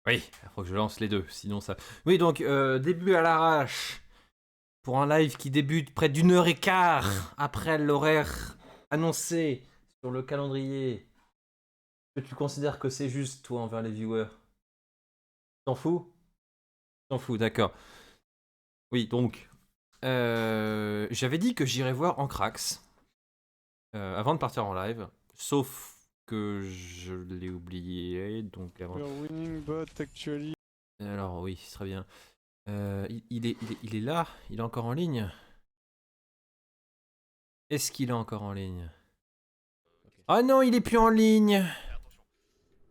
Oui, il faut que je lance les deux, sinon ça... Oui, donc, début à l'arrache, pour un live qui débute près d'1 h15 après l'horaire annoncé sur le calendrier. Est-ce que tu considères que c'est juste, toi, envers les viewers? T'en fous? T'en fous, d'accord. Oui, donc, j'avais dit que j'irais voir Ancrax avant de partir en live, sauf que je l'ai oublié, donc avant... You're winning bot actually. Alors oui, très bien. Il est là? Il est encore en ligne? Est-ce qu'il est encore en ligne? Ah non, il est plus en ligne!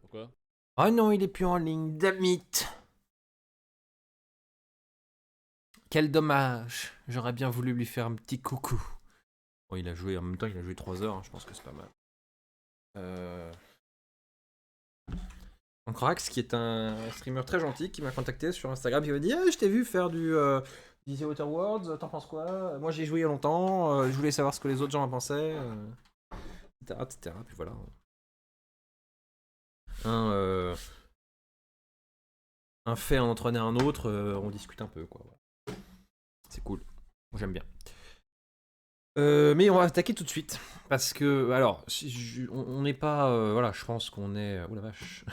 Pourquoi? Ah non, il est plus en ligne, damn it! Quel dommage! J'aurais bien voulu lui faire un petit coucou. Bon, il a joué, en même temps, il a joué 3 heures, hein, je pense que c'est pas mal. Ancrax, qui est un streamer très gentil, qui m'a contacté sur Instagram, qui m'a dit je t'ai vu faire du Outer Worlds, t'en penses quoi? Moi j'ai joué il y a longtemps, je voulais savoir ce que les autres gens en pensaient, etc., etc. Puis voilà. Un, un fait en entraîner un autre, on discute un peu, quoi. Voilà. C'est cool. J'aime bien. Mais on va attaquer tout de suite. Parce que, alors, on n'est pas. Voilà, je pense qu'on est. Oh la vache.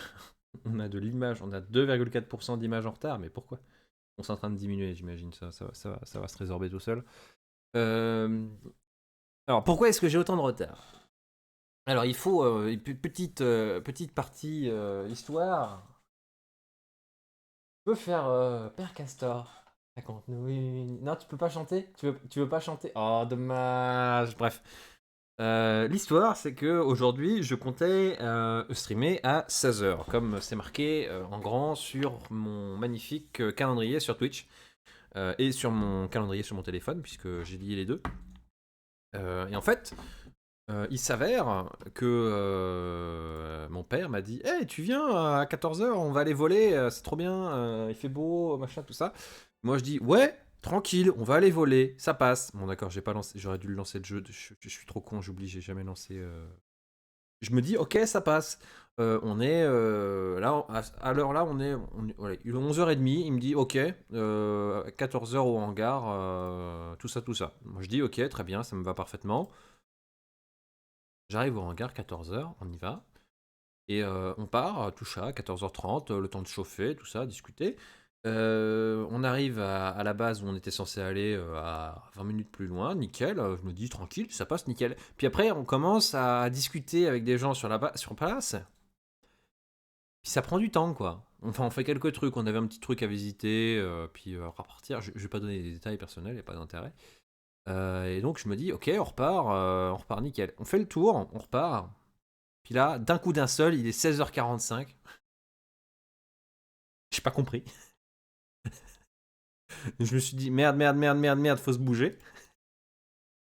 On a de l'image, on a 2,4% d'image en retard, mais pourquoi? On est en train de diminuer, j'imagine, ça va se résorber tout seul. Alors, pourquoi est-ce que j'ai autant de retard? Alors, il faut une petite partie histoire. Tu peux faire Père Castor. Raconte-nous Non, tu peux pas chanter? Tu veux pas chanter? Oh, dommage. Bref. L'histoire, c'est que aujourd'hui, je comptais streamer à 16 h, comme c'est marqué en grand sur mon magnifique calendrier sur Twitch et sur mon calendrier sur mon téléphone, puisque j'ai lié les deux. Et en fait, il s'avère que mon père m'a dit hey, tu viens à 14 h, on va aller voler, c'est trop bien, il fait beau, machin, tout ça. Moi, je dis ouais. Tranquille, on va aller voler, ça passe. Bon d'accord, j'ai pas lancé, j'aurais dû le lancer le jeu, je suis trop con, j'oublie, j'ai jamais lancé. Je me dis ok, ça passe. On est là, à l'heure là, voilà, il est 11 h 30, il me dit ok, 14 h au hangar, tout ça, tout ça. Moi je dis ok, très bien, ça me va parfaitement. J'arrive au hangar, 14 h, on y va. Et on part, tout ça, 14 h 30, le temps de chauffer, tout ça, discuter. On arrive à la base où on était censé aller à 20 minutes plus loin, nickel, je me dis tranquille, ça passe nickel. Puis après on commence à discuter avec des gens sur place, puis ça prend du temps quoi. Enfin on fait quelques trucs, on avait un petit truc à visiter, puis repartir, je vais pas donner des détails personnels, y a pas d'intérêt. Et donc je me dis ok on repart nickel. On fait le tour, on repart, puis là d'un coup d'un seul il est 16 h 45. J'ai pas compris. Je me suis dit merde, faut se bouger.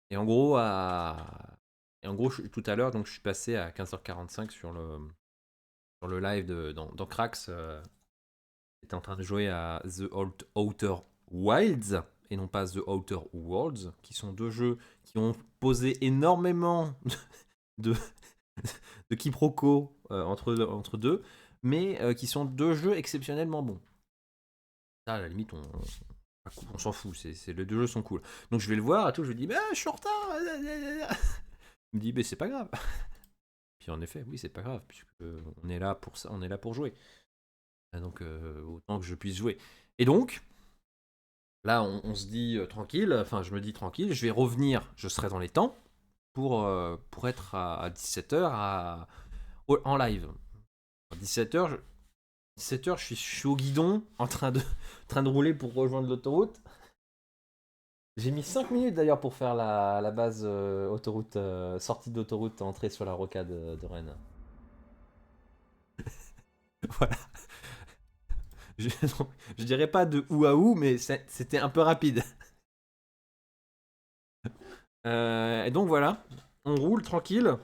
Et en gros, tout à l'heure, donc je suis passé à 15 h 45 sur le live dans Crax. J'étais en train de jouer à Outer Wilds et non pas The Outer Worlds, qui sont deux jeux qui ont posé énormément de, de quiproquos entre deux, mais qui sont deux jeux exceptionnellement bons. Ça, à la limite, on s'en fout, les deux jeux sont cool. Donc je vais le voir et tout, je lui dis, je suis en retard. Il me dit, mais c'est pas grave. Puis en effet, oui, c'est pas grave, puisque on est là pour ça, on est là pour jouer. Donc autant que je puisse jouer. Et donc, là, on se dit tranquille, enfin, je me dis tranquille, je vais revenir, je serai dans les temps pour être à 17 h en live. À 17 h, 17 h, je suis au guidon en train de rouler pour rejoindre l'autoroute. J'ai mis 5 minutes d'ailleurs pour faire la base autoroute, sortie d'autoroute, entrée sur la rocade de Rennes. Voilà. Je dirais pas de ou à ou, mais c'était un peu rapide. Et donc voilà, on roule tranquille.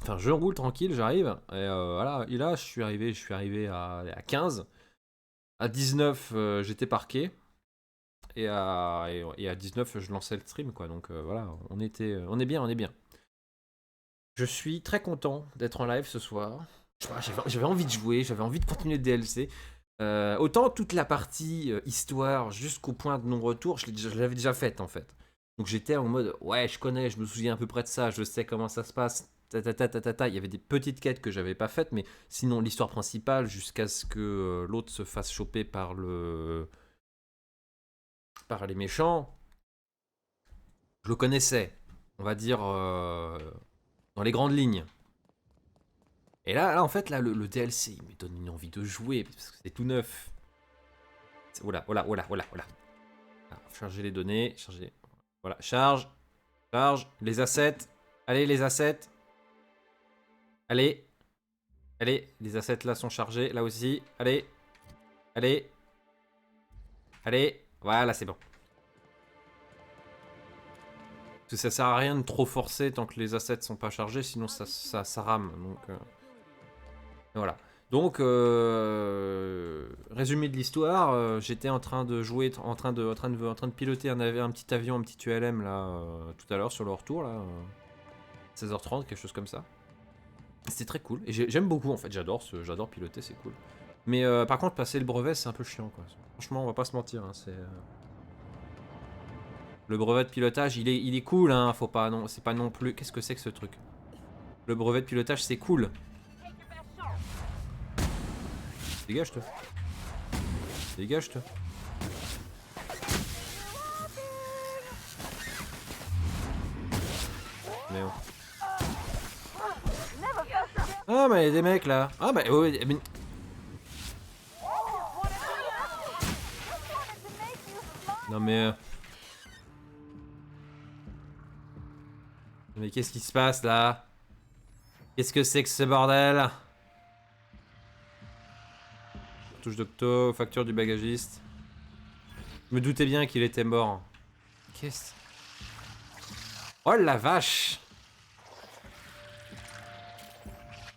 Enfin, je roule tranquille, j'arrive. Et voilà, et là, je suis arrivé à 15. À 19, j'étais parqué. Et à 19, je lançais le stream, quoi. Donc voilà, on est bien, on est bien. Je suis très content d'être en live ce soir. J'avais envie de jouer, j'avais envie de continuer le DLC. Autant toute la partie histoire jusqu'au point de non-retour, je l'avais déjà faite en fait. Donc j'étais en mode, ouais, je connais, je me souviens à peu près de ça, je sais comment ça se passe. Il y avait des petites quêtes que j'avais pas faites, mais sinon l'histoire principale, jusqu'à ce que l'autre se fasse choper par les méchants, je le connaissais, on va dire dans les grandes lignes. Et là en fait, là, le DLC, il me donne une envie de jouer, parce que c'est tout neuf. Oula. Ah, charger les données, charger. Voilà, charge, les assets. Allez, les assets. Allez, les assets là sont chargés, là aussi. Allez, voilà, c'est bon. Parce que ça sert à rien de trop forcer tant que les assets sont pas chargés, sinon ça rame. Donc voilà. Donc résumé de l'histoire, j'étais en train de jouer, en train de piloter un petit avion, un petit ULM là tout à l'heure sur le retour là, 16h30, quelque chose comme ça. C'était très cool et j'aime beaucoup en fait, j'adore piloter, c'est cool. Mais par contre passer le brevet c'est un peu chiant quoi. Franchement on va pas se mentir, hein, c'est le brevet de pilotage il est cool hein, faut pas non, c'est pas non plus. Qu'est-ce que c'est que ce truc? Le brevet de pilotage c'est cool. Dégage-toi. Dégage-toi. Mais oh. Ah mais il y a des mecs là. Ah bah oui, mais... Non mais qu'est-ce qui se passe là? Qu'est-ce que c'est que ce bordel? Touche d'octo, facture du bagagiste. Je me doutais bien qu'il était mort. Qu'est-ce... Oh la vache!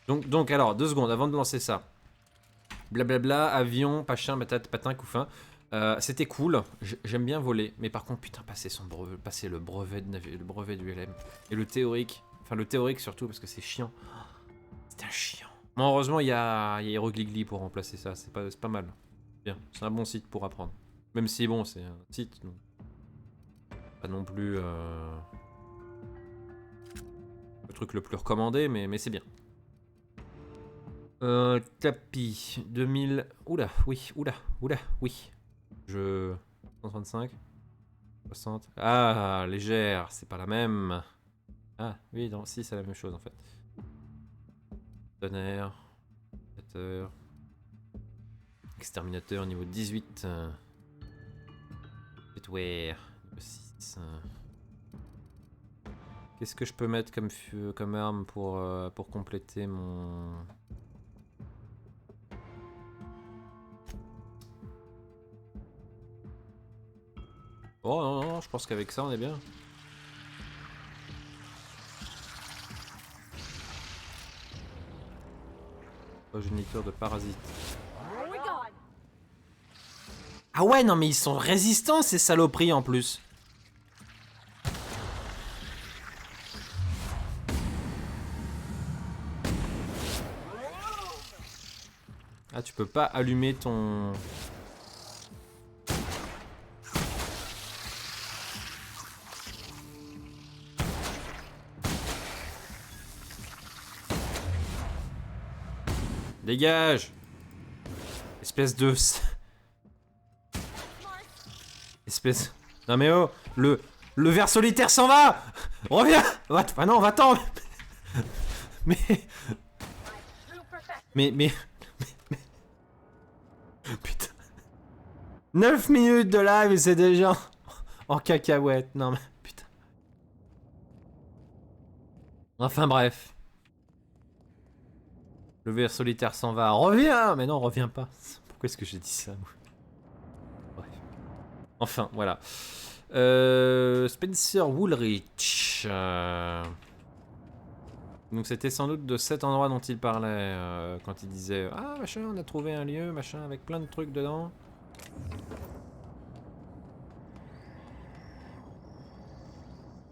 Donc alors, 2 secondes avant de lancer ça. Blablabla, avion, pachin, patin, couffin. C'était cool, j'aime bien voler. Mais par contre, putain, passer le brevet du LM. Et le théorique. Enfin, le théorique surtout, parce que c'est chiant. C'est un chiant. Bon, heureusement, il y a Hieroglyphy pour remplacer ça. C'est pas mal. Bien, c'est un bon site pour apprendre. Même si, bon, c'est un site. Donc pas non plus le truc le plus recommandé, mais c'est bien. Tapis 2000. Oula, oui. 135. 60. Ah, légère, c'est pas la même. Ah, oui, non, si, c'est la même chose en fait. Tonnerre. Exterminateur niveau 18. Petware niveau 6. Qu'est-ce que je peux mettre comme arme pour compléter mon... Oh non, je pense qu'avec ça on est bien. Progéniteur de parasites. Ah ouais, non mais ils sont résistants ces saloperies en plus. Ah, tu peux pas allumer ton... Dégage! Espèce de... Espèce... Non mais oh! Le ver solitaire s'en va! Reviens! Ah non, va-t'en! Mais... Putain. 9 minutes de live et c'est déjà en cacahuète. Non mais... Putain. Enfin bref. Le ver solitaire s'en va. Reviens! Mais non, reviens pas. Pourquoi est-ce que j'ai dit ça? Bref. Enfin, voilà. Spencer Woolrich. Donc c'était sans doute de cet endroit dont il parlait quand il disait « Ah, machin, on a trouvé un lieu, machin, avec plein de trucs dedans. »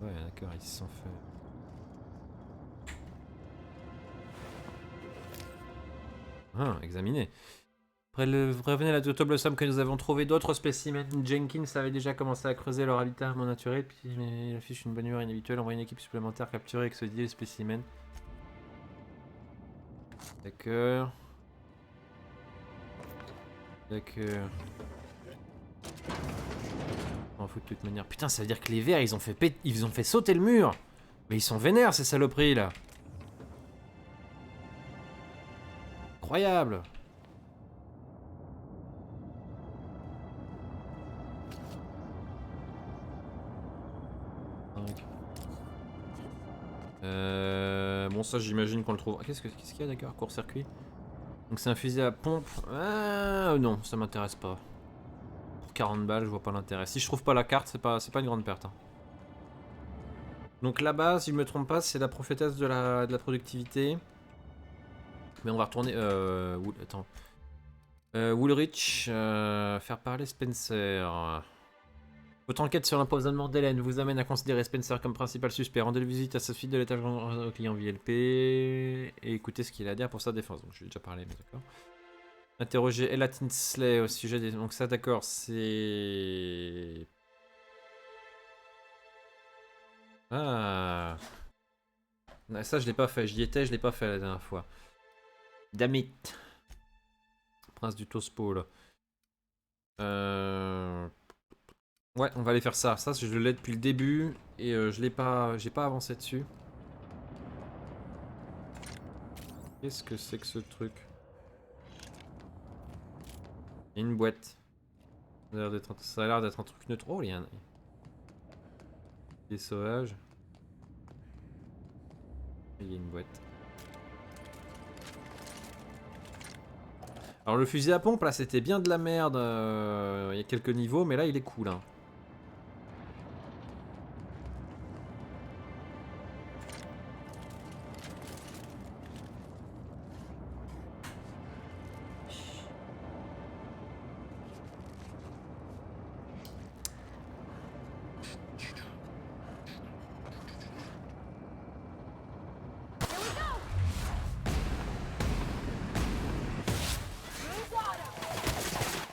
Ouais, d'accord, ils se sont fait... Ah, examiner. Revenez à la Totable Somme que nous avons trouvé d'autres spécimens. Jenkins avait déjà commencé à creuser leur habitat naturel, puis il affiche une bonne humeur inhabituelle. Envoie une équipe supplémentaire capturer et expédier les spécimens. D'accord. D'accord. On fout de toute manière. Putain, ça veut dire que les verts, ils ont fait sauter le mur. Mais ils sont vénères, ces saloperies là. Incroyable. Bon, ça j'imagine qu'on le trouve. Qu'est-ce qu'il y a, d'accord? Court-circuit. Donc c'est un fusil à pompe. Ah non, ça m'intéresse pas. Pour 40 balles, je vois pas l'intérêt. Si je trouve pas la carte, c'est pas une grande perte. Hein. Donc là-bas, si je me trompe pas, c'est la prophétesse de la productivité. Mais on va retourner. Attends. Woolrich, faire parler Spencer. Votre enquête sur l'empoisonnement d'Hélène vous amène à considérer Spencer comme principal suspect. Rendez visite à sa suite de l'étage au client VLP et écoutez ce qu'il a à dire pour sa défense. Donc je lui ai déjà parlé, mais d'accord. Interroger Ella Tinsley au sujet des... Donc ça, d'accord, c'est... Ah. Ça, je l'ai pas fait. J'y étais, je l'ai pas fait la dernière fois. Damit. Prince du Tospo, là. Ouais, on va aller faire ça. Ça, je l'ai depuis le début et je l'ai pas, j'ai pas avancé dessus. Qu'est-ce que c'est que ce truc? Il y a une boîte. Ça a l'air d'être un truc neutre. Oh, il y a un... Des sauvages. Il y a une boîte. Alors le fusil à pompe là c'était bien de la merde il y a quelques niveaux mais là il est cool hein.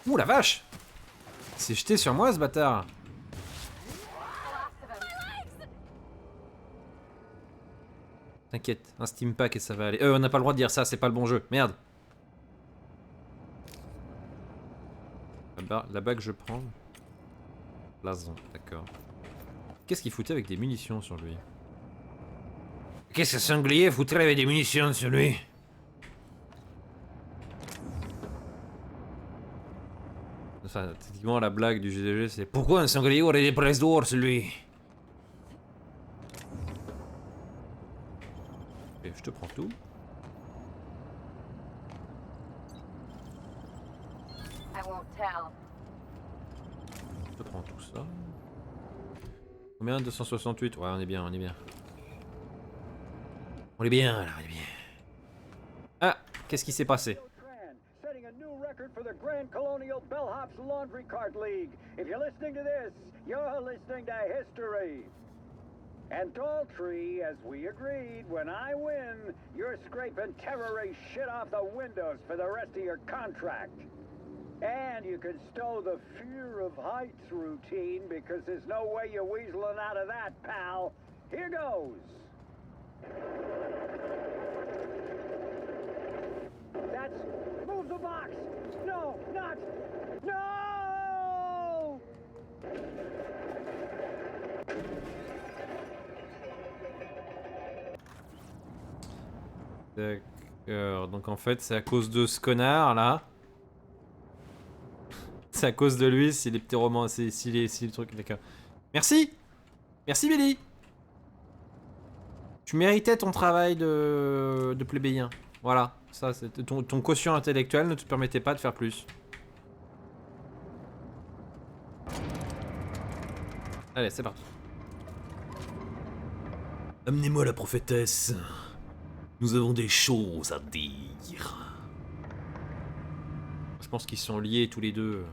Ouh la vache! Il s'est jeté sur moi ce bâtard! T'inquiète, un steam pack et ça va aller. On n'a pas le droit de dire ça, c'est pas le bon jeu, merde! Là-bas que je prends. Blason, d'accord. Qu'est-ce qu'il foutait avec des munitions sur lui? Qu'est-ce que ce sanglier foutrait avec des munitions sur lui? Enfin, typiquement la blague du GDG c'est pourquoi un sanglier aurait des presses d'or sur lui? Et je te prends tout. Je te prends tout ça. Combien? 268? Ouais, on est bien, on est bien. On est bien, là, on est bien. Ah, qu'est-ce qui s'est passé? For the Grand Colonial Bellhops Laundry Cart League. If you're listening to this, you're listening to history. And Daltrey, as we agreed, when I win, you're scraping terrorist shit off the windows for the rest of your contract. And you can stow the fear of heights routine because there's no way you're weaseling out of that, pal. Here goes. That's... Move the box! No, not... No! D'accord, donc en fait c'est à cause de ce connard là. C'est à cause de lui si les petits romans, si le truc, d'accord. Merci! Merci Billy! Tu méritais ton travail de plébéien. Voilà, ça c'est ton quotient intellectuel ne te permettait pas de faire plus. Allez, c'est parti. Amenez-moi la prophétesse. Nous avons des choses à dire. Je pense qu'ils sont liés tous les deux,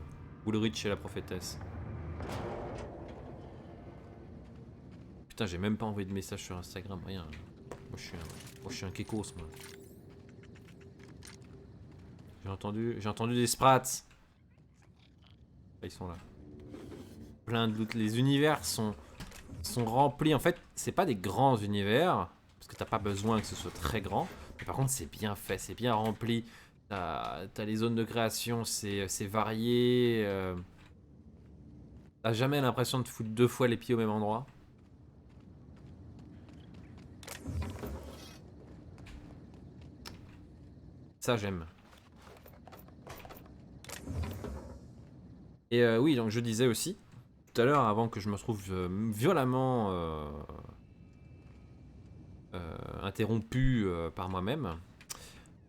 Woolrich et la prophétesse. Putain, j'ai même pas envoyé de message sur Instagram, rien. Moi je suis un kékos, moi. J'ai entendu des sprats. Ah, ils sont là. Plein de loot. Les univers sont remplis. En fait, c'est pas des grands univers. Parce que t'as pas besoin que ce soit très grand. Mais par contre, c'est bien fait, c'est bien rempli. T'as les zones de création, c'est varié. T'as jamais l'impression de foutre 2 fois les pieds au même endroit. Ça, j'aime. Et oui, donc je disais aussi, tout à l'heure, avant que je me trouve violemment interrompu par moi-même,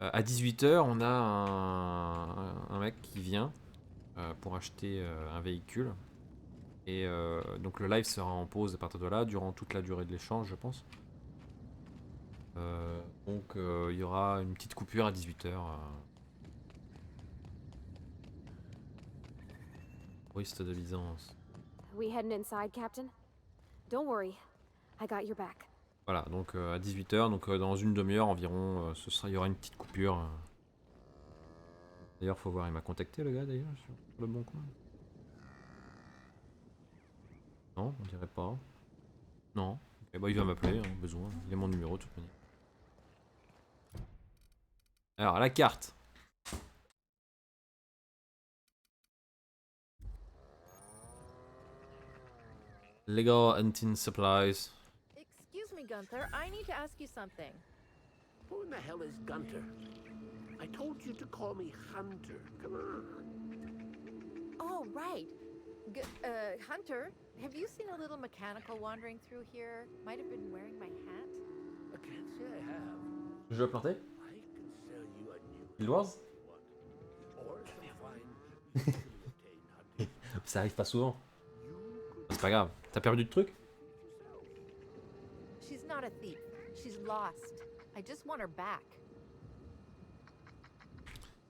à 18 h, on a un mec qui vient pour acheter un véhicule. Et donc le live sera en pause à partir de là, durant toute la durée de l'échange, je pense. Donc il y aura une petite coupure à 18 h. Triste de Byzance. We heading inside, Captain? Don't worry, I got your back. Voilà, donc à 18 h, donc dans une demi-heure environ, il y aura une petite coupure. D'ailleurs, faut voir, il m'a contacté le gars d'ailleurs sur le bon coin. Non, on dirait pas. Non. Ok, bah il va m'appeler, hein, besoin. Il a mon numéro de toute manière. Alors, la carte. Legal Hunting Supplies. Excuse me, Gunther. I need to ask you something. Who in the hell is Gunter? I told you to call me Hunter. Come on. Oh, right. Hunter, have you seen a little mechanical wandering through here? Might have been wearing my hat. I can't say I have. Je dois planter? I can sell you a new Guild Wars? one. Or some fine easily obtained hunting. Ça arrive pas souvent. You could C'est pas grave. T'as perdu de trucs? yourself. She's not a thief. She's lost. I just want her back.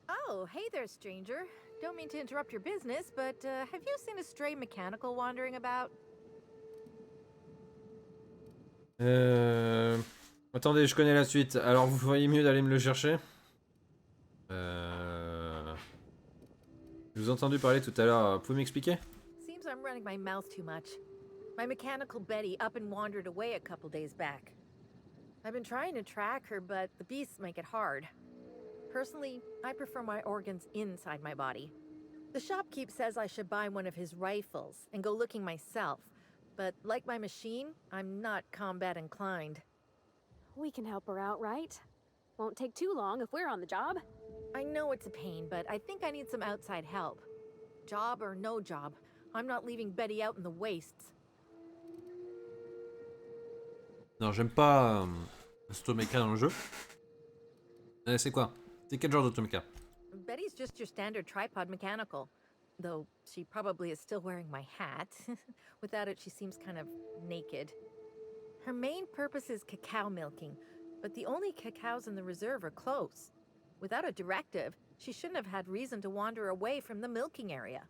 Oh, hey there, stranger. Don't mean to interrupt your business, but have you seen a stray mechanical wandering about? Attendez, je connais la suite. Alors vous feriez mieux d'aller me le chercher. Je vous ai entendu parler tout à l'heure. Vous pouvez m'expliquer? Seems I'm running my mouth too much. My mechanical Betty up and wandered away a couple days back. I've been trying to track her, but the beasts make it hard. Personally, I prefer my organs inside my body. The shopkeep says I should buy one of his rifles and go looking myself, but like my machine, I'm not combat inclined. We can help her out, right? Won't take too long if we're on the job. I know it's a pain, but I think I need some outside help. Job or no job, I'm not leaving Betty out in the wastes. Non, j'aime pas l'automéca dans le jeu. C'est quoi? C'est quel genre d'automéca? Betty's just your standard tripod mechanical. Though she probably is still wearing my hat. Without it, she seems kind of naked. Her main purpose is cacao milking, but the only cacaos in the reserve are close. Without a directive, she shouldn't have had reason to wander away from the milking area.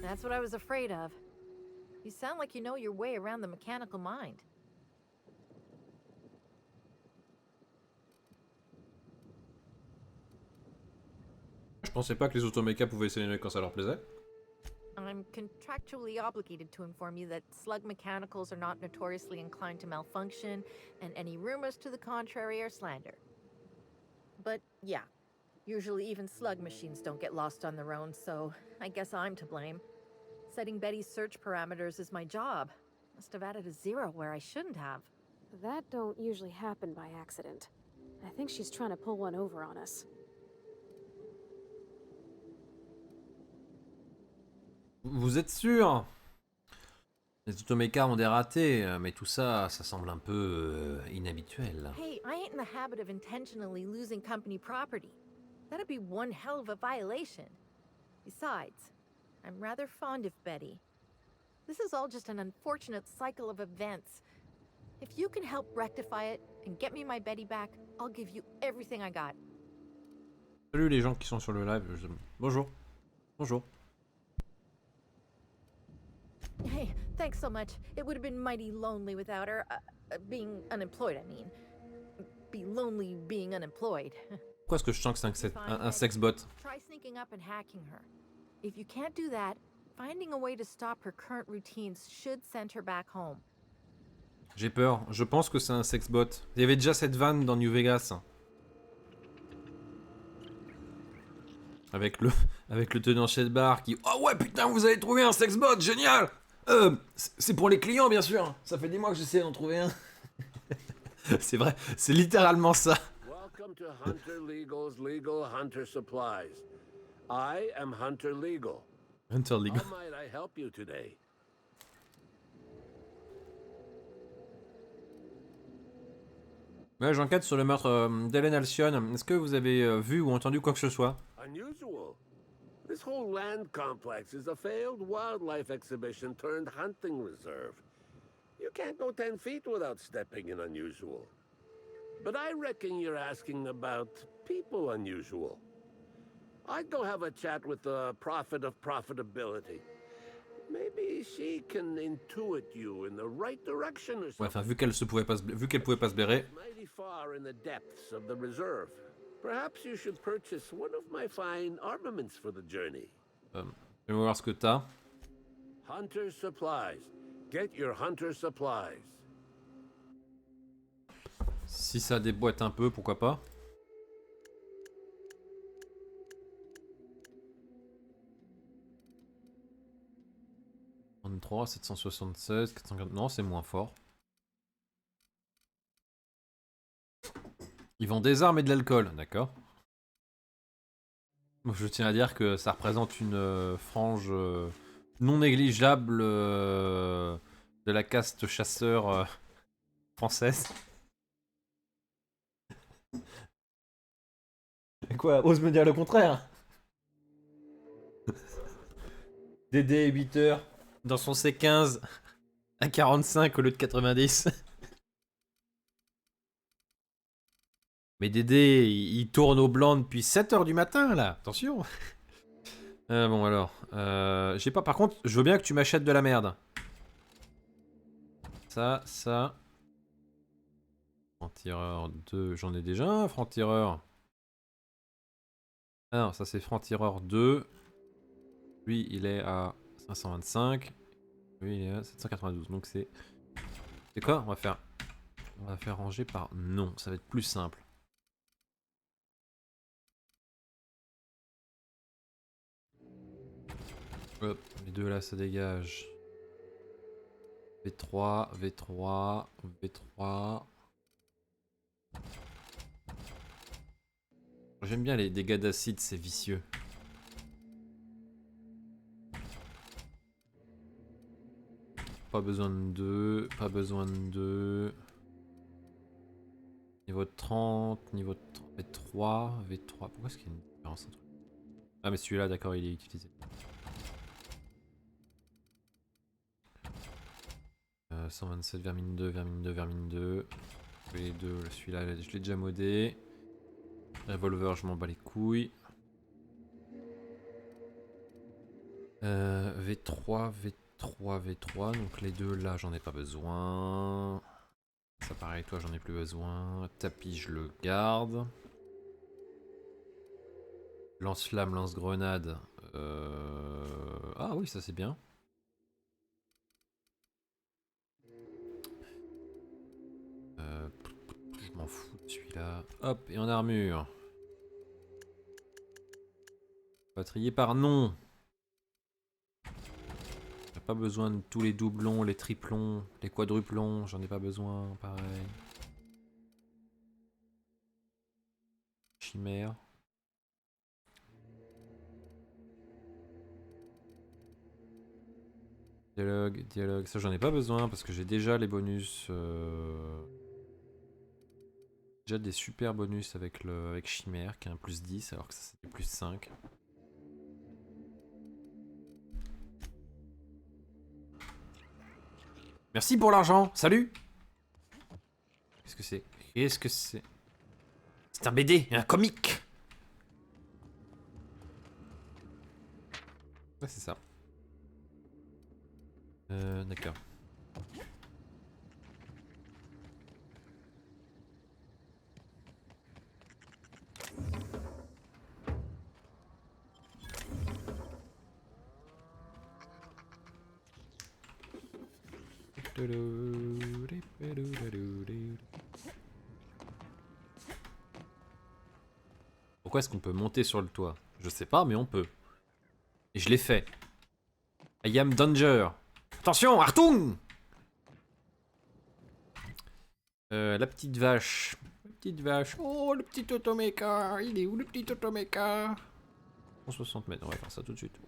That's what I was afraid of. You sound like you know your way around the mechanical mind. Je pensais pas que les automécas pouvaient s'éliminer quand ça leur plaisait. I'm contractually obligated to inform you that slug mechanicals are not notoriously inclined to malfunction, and any rumors to the contrary are slander. But yeah, usually even slug machines don't get lost on their own, so I guess I'm to blame. Setting Betty's search parameters is my job. Must have added a 0 where I shouldn't have. That don't usually happen by accident. I think she's trying to pull one over on us. Vous êtes sûr? Les automécas ont des ratés, mais tout ça, ça semble un peu inhabituel. Hey, I ain't in the habit of intentionally losing company property. That'd be one hell of a violation. Besides, I'm rather fond of Betty. This is all just an unfortunate cycle of events. If you can help rectify it and get me my Betty back, I'll give you everything I got. Salut les gens qui sont sur le live. Bonjour. Bonjour. Thanks so much. It would have been mighty lonely without her. Being unemployed, I mean. Be lonely being unemployed. Pourquoi est-ce que je sens que c'est un sex bot? Try sneaking up and hacking her. If you can't do that, finding a way to stop her current routines should send her back home. J'ai peur. Je pense que c'est un sex bot. Il y avait déjà cette vanne dans New Vegas. Avec le tenancier de bar qui... Oh ouais, putain, vous avez trouvé un sex bot, génial! C'est pour les clients, bien sûr. Ça fait des mois que j'essaie d'en trouver un. C'est vrai, c'est littéralement ça. Welcome to Hunter Legal's Legal Hunter Supplies. I am Hunter Legal. Hunter Legal. How might I help you today? Ouais, j'enquête sur le meurtre d'Helen Alcyon. Est-ce que vous avez vu ou entendu quoi que ce soit? Unusual. This whole land complex is a failed wildlife exhibition turned hunting reserve. You can't go 10 feet without stepping in unusual. But I reckon you're asking about people unusual. I'd go have a chat with the prophet of profitability. Maybe she can intuit you in the right direction or something. Ouais, enfin, vu qu'elle pouvait pas se blairer. Mighty far in the depths of the reserve. Perhaps you should purchase one of my fine armaments for the journey. On va voir ce que t'as. Hunter supplies. Get your hunter supplies. Si ça déboîte un peu, pourquoi pas. « 776, 440... Non, c'est moins fort. Ils vendent des armes et de l'alcool, d'accord. Je tiens à dire que ça représente une frange non négligeable de la caste chasseur française. Quoi, ose me dire le contraire? Dédé 8 heures dans son C15 à 45 au lieu de 90. Mais Dédé, il tourne au blanc depuis 7 heures du matin là, attention. Bon alors, j'ai pas. Par contre, je veux bien que tu m'achètes de la merde. Ça. Franc-tireur 2, j'en ai déjà un, franc-tireur. Ah non, ça c'est franc-tireur 2. Lui, il est à 525. Lui, il est à 792. Donc c'est... C'est quoi? On va faire ranger par non. Ça va être plus simple. Hop, les deux là, ça dégage. V3, V3, V3. J'aime bien les dégâts d'acide, c'est vicieux. Pas besoin de 2, pas besoin de 2. Niveau 30, niveau V3, V3. Pourquoi est-ce qu'il y a une différence entre... Ah mais celui-là, d'accord, il est utilisé. 127, vermine 2, vermine 2, vermine 2. Les deux, celui-là, je l'ai déjà modé. Revolver, je m'en bats les couilles. V3, V3, V3. Donc les deux là, j'en ai pas besoin. Ça pareil, toi, j'en ai plus besoin. Tapis, je le garde. Lance-flamme, lance-grenade. Ah oui, ça c'est bien. Je m'en fous de celui-là. Hop, et en armure. Batrier par non. J'ai pas besoin de tous les doublons, les triplons, les quadruplons. J'en ai pas besoin, pareil. Chimère. Dialogue. Ça, j'en ai pas besoin parce que j'ai déjà les bonus. Déjà des super bonus avec Chimère qui est un plus 10 alors que ça c'était plus 5. Merci pour l'argent, salut. Qu'est-ce que c'est? Qu'est-ce que c'est? C'est un BD, un comique. Ouais, c'est ça. D'accord. Pourquoi est-ce qu'on peut monter sur le toit? Je sais pas, mais on peut. Et je l'ai fait. I am danger. Attention, Artung! La petite vache. La petite vache. Oh, le petit automéca. Il est où le petit automéca? 160 mètres, on va faire ça tout de suite.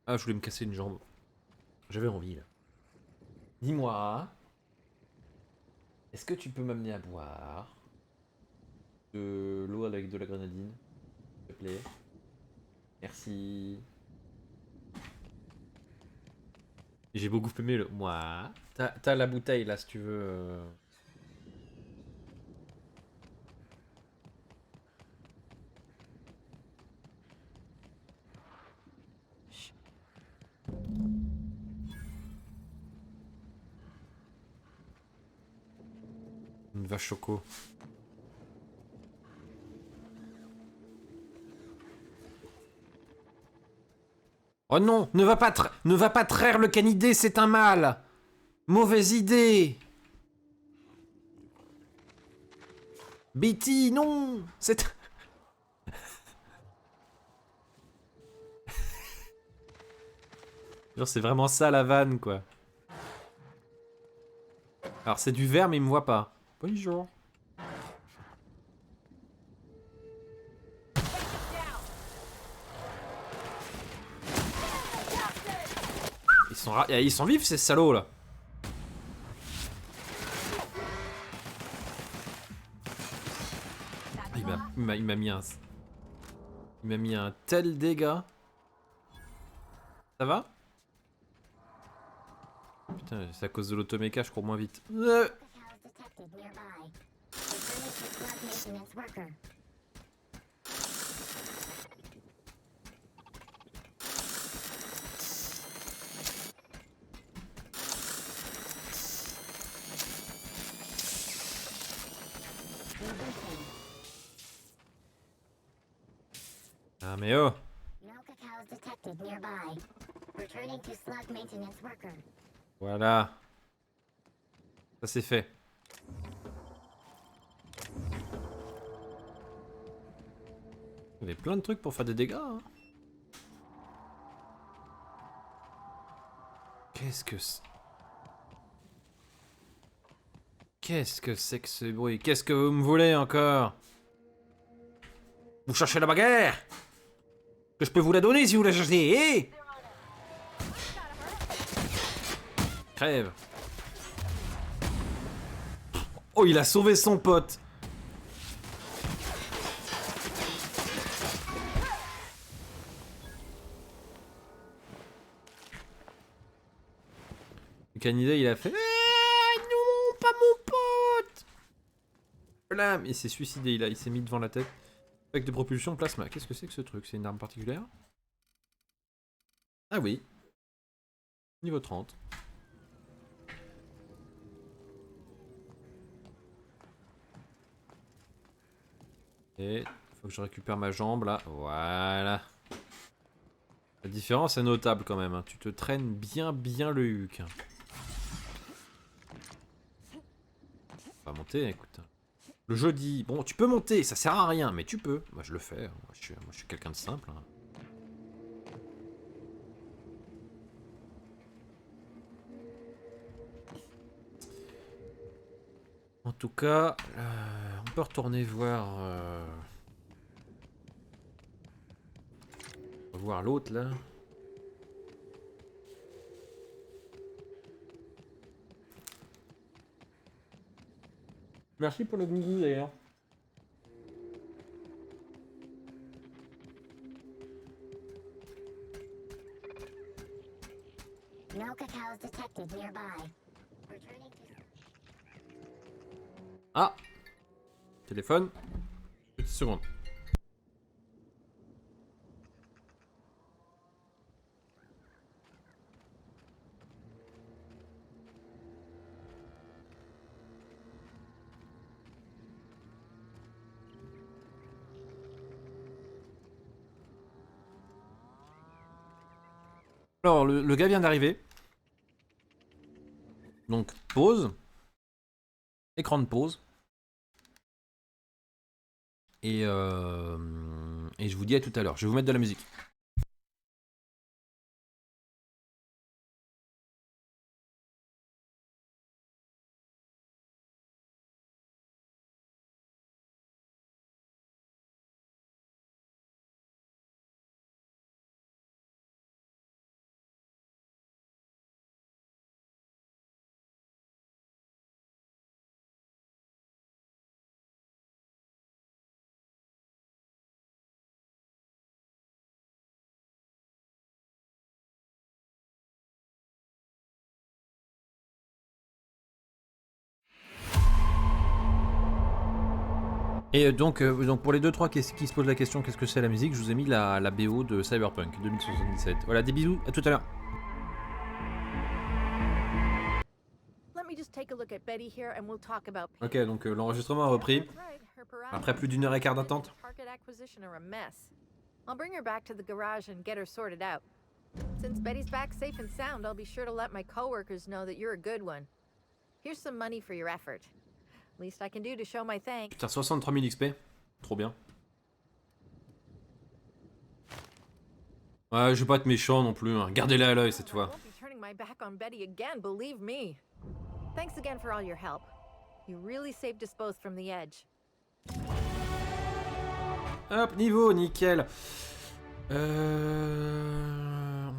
Ah, je voulais me casser une jambe. J'avais envie, là. Dis-moi. Est-ce que tu peux m'amener à boire de l'eau avec de la grenadine, s'il te plaît? Merci. J'ai beaucoup aimé le... Moi. T'as la bouteille, là, si tu veux... Une vache choco. Oh non, ne va pas traire le canidé, c'est un mal. Mauvaise idée. Betty, non. C'est... Genre c'est vraiment ça la vanne quoi. Alors c'est du verre mais il me voit pas. Bonjour. Ils sont vifs ces salauds là. Il m'a mis un... Il m'a mis un tel dégât. Ça va? Putain, c'est à cause de l'automéca, je cours moins vite. Ah mais oh! Voilà. Ça c'est fait. Il y avait plein de trucs pour faire des dégâts. Hein. Qu'est-ce que c'est? Qu'est-ce que c'est que ce bruit? Qu'est-ce que vous me voulez encore? Vous cherchez la bagarre? Que je peux vous la donner si vous la cherchez, eh? Crève. Oh, il a sauvé son pote. Le canidé, il a fait... Ah, non, pas mon pote. Là, il s'est suicidé, il s'est mis devant la tête. Avec de propulsion plasma. Qu'est-ce que c'est que ce truc? C'est une arme particulière? Ah oui. Niveau 30. Et faut que je récupère ma jambe là. Voilà. La différence est notable quand même. Hein. Tu te traînes bien le huc. On va monter, écoute. Le jeudi. Bon, tu peux monter, ça sert à rien, mais tu peux. Moi, je le fais. Moi, je suis quelqu'un de simple. Hein. En tout cas, on peut retourner voir... voir l'autre, là. Merci pour le goût d'ailleurs. Ah! Téléphone. Petite seconde. Alors, le gars vient d'arriver. Donc, pause. Écran de pause. Et je vous dis à tout à l'heure. Je vais vous mettre de la musique. Et donc pour les 2-3 qui se posent la question qu'est-ce que c'est la musique, je vous ai mis la BO de Cyberpunk 2077. Voilà, des bisous, à tout à l'heure. Ok, donc l'enregistrement a repris. Après plus d'1 heure et quart d'attente. I'll bring her back to the garage and get her sorted out. Since Betty's back safe and sound, I'll be sure to let my coworkers know that you're a good one. Here's some money for your effort. Least I can do to show my thanks. Putain, 63 000 XP. Trop bien. Ouais, je vais pas être méchant non plus. Hein. Gardez-la à l'œil cette fois. Thanks again for all your help. You really saved us both from the edge. Hop, niveau, nickel. On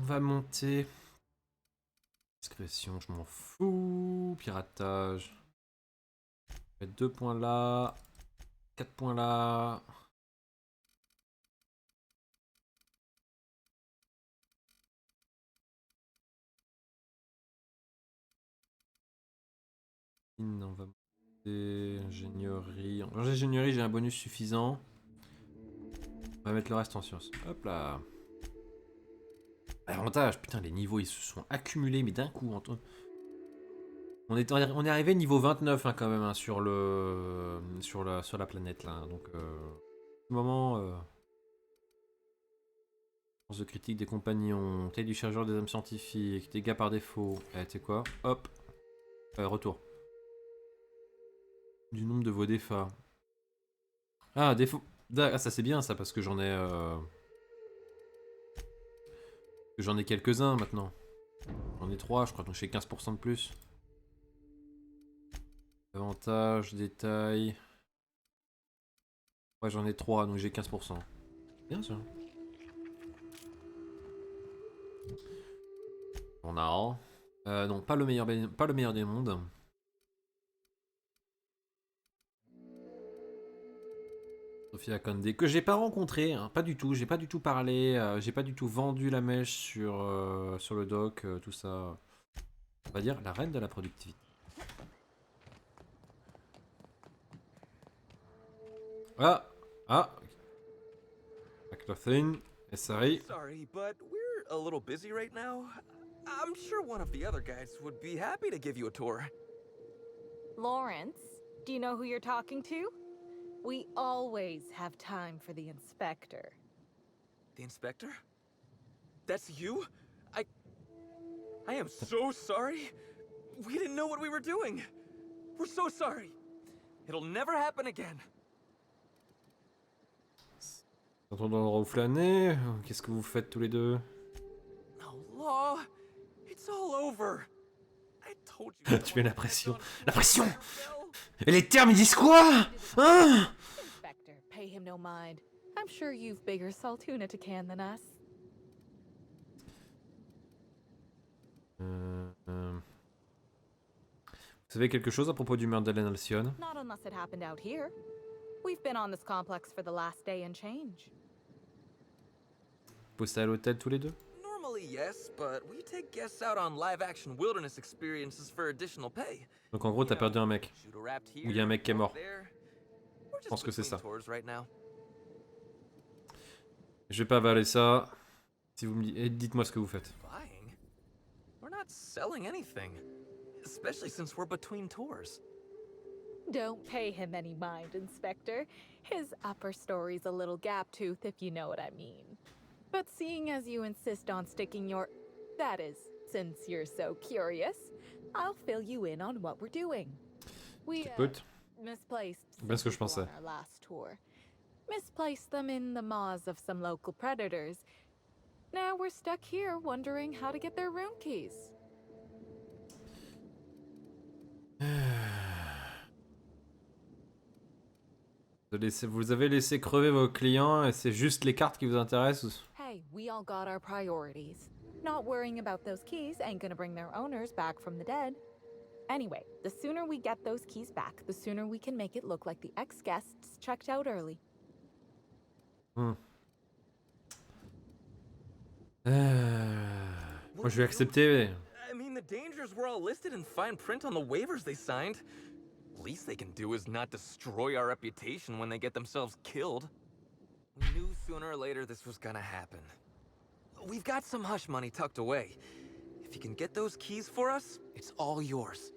va monter. Discrétion, je m'en fous. Piratage. 2 points là. 4 points là. On va monter. Ingénierie. En ingénierie, j'ai un bonus suffisant. On va mettre le reste en sciences. Hop là. Avantage. Putain, les niveaux ils se sont accumulés, mais d'un coup. On est arrivé niveau 29 hein, quand même hein, sur la planète là. Hein, donc, moment. Force de critique des compagnons. Taille du chargeur des âmes scientifiques. Dégâts par défaut. Tu sais quoi? Hop. Retour. Du nombre de vos défauts. Ah, défaut. Ah, ça c'est bien ça parce que j'en ai quelques-uns maintenant. J'en ai 3 je crois donc j'ai 15% de plus. Avantage, détail. Ouais j'en ai 3 donc j'ai 15%. Bien ça. On a non pas le meilleur des mondes. Sophia Condé, que j'ai pas rencontré, hein, pas du tout, j'ai pas du tout parlé, j'ai pas du tout vendu la mèche sur le doc, tout ça. On va dire la reine de la productivité. Ah, McLaughlin, SRI. Sorry, but we're a little busy right now. I'm sure one of the other guys would be happy to give you a tour. Lawrence, do you know who you're talking to? We always have time for the inspector. The inspector? That's you? I am so sorry. We didn't know what we were doing. We're so sorry. It'll never happen again. Quand on doit reflâner, qu'est-ce que vous faites tous les deux? No law. It's all over. I told you. Tu mets la pression. La pression! Et les termes ils disent quoi? Hein? Inspector, pay him no mind. I'm sure you've bigger saltuna to can than us. Vous savez quelque chose à propos du meurtre d'Hélène Alcyone? Not unless it happened out here. We've been on this complex for the last day and change. Posté à l'hôtel tous les deux? Normally, yes, but we take guests out on live-action wilderness experiences for additional pay. Donc en gros t'as perdu un mec. Ou il y a un mec qui est mort. Je pense que c'est ça. Je vais pas avaler ça. Si vous me dites-moi ce que vous faites. We're not selling anything, especially since we're between tours. Don't pay him any mind, Inspector. His upper story's a little gap-toothed, if you know what I mean. But seeing as you insist on sticking your That is, since you're so curious, I'll fill you in on what we're doing. We Écoute, misplaced bien ce que je some people pensais. on our last tour. Misplaced them in the maws of some local predators. Now we're stuck here wondering how to get their room keys. Vous avez laissé crever vos clients et c'est juste les cartes qui vous intéressent? Hey, we all got our priorities. Not worrying about those keys ain't gonna bring their owners back from the dead. Anyway, the sooner we get those keys back, the sooner we can make it look like the ex-guests checked out early. Moi je vais accepter. I mean, the dangers were all listed in fine print on the waivers they signed. Least they can do is not destroy our reputation when they get themselves killed. We knew sooner or later this was gonna happen. We've got some hush money tucked away. If you can get those keys for us, it's all yours.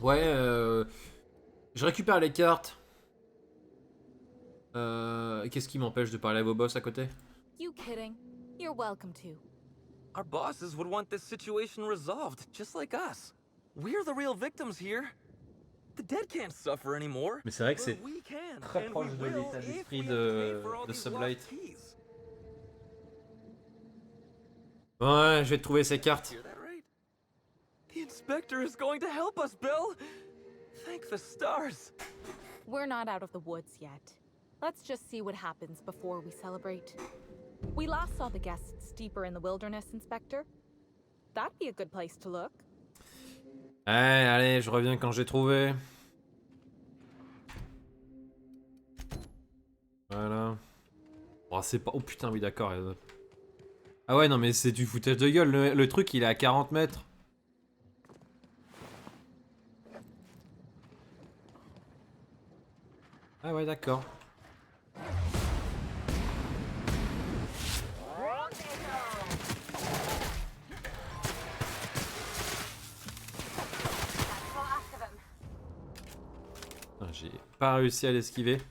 Ouais, je récupère les cartes. Qu'est-ce qui m'empêche de parler à vos boss à côté? You kidding? You're welcome to. Our bosses would want this situation resolved, just like us. We're the real victims here. The dead can't suffer anymore. Mais c'est vrai que c'est but we can, très and proche we de will l'état if d'esprit we have to pay for all de these Sublight. lost keys. Ouais, je vais te trouver ces cartes. Hear that right? The inspector is going to help us, Bill. Thank the stars. We're not out of the woods yet. Let's just see what happens before we celebrate. We last saw the guests deeper in the wilderness, Inspector. That'd be a good place to look. Allez, je reviens quand j'ai trouvé. Voilà. Oh, c'est pas... Oh putain, oui, d'accord. Ah ouais, non, mais c'est du foutage de gueule. Le truc, il est à 40 mètres. Ah ouais, d'accord. J'ai pas réussi à l'esquiver.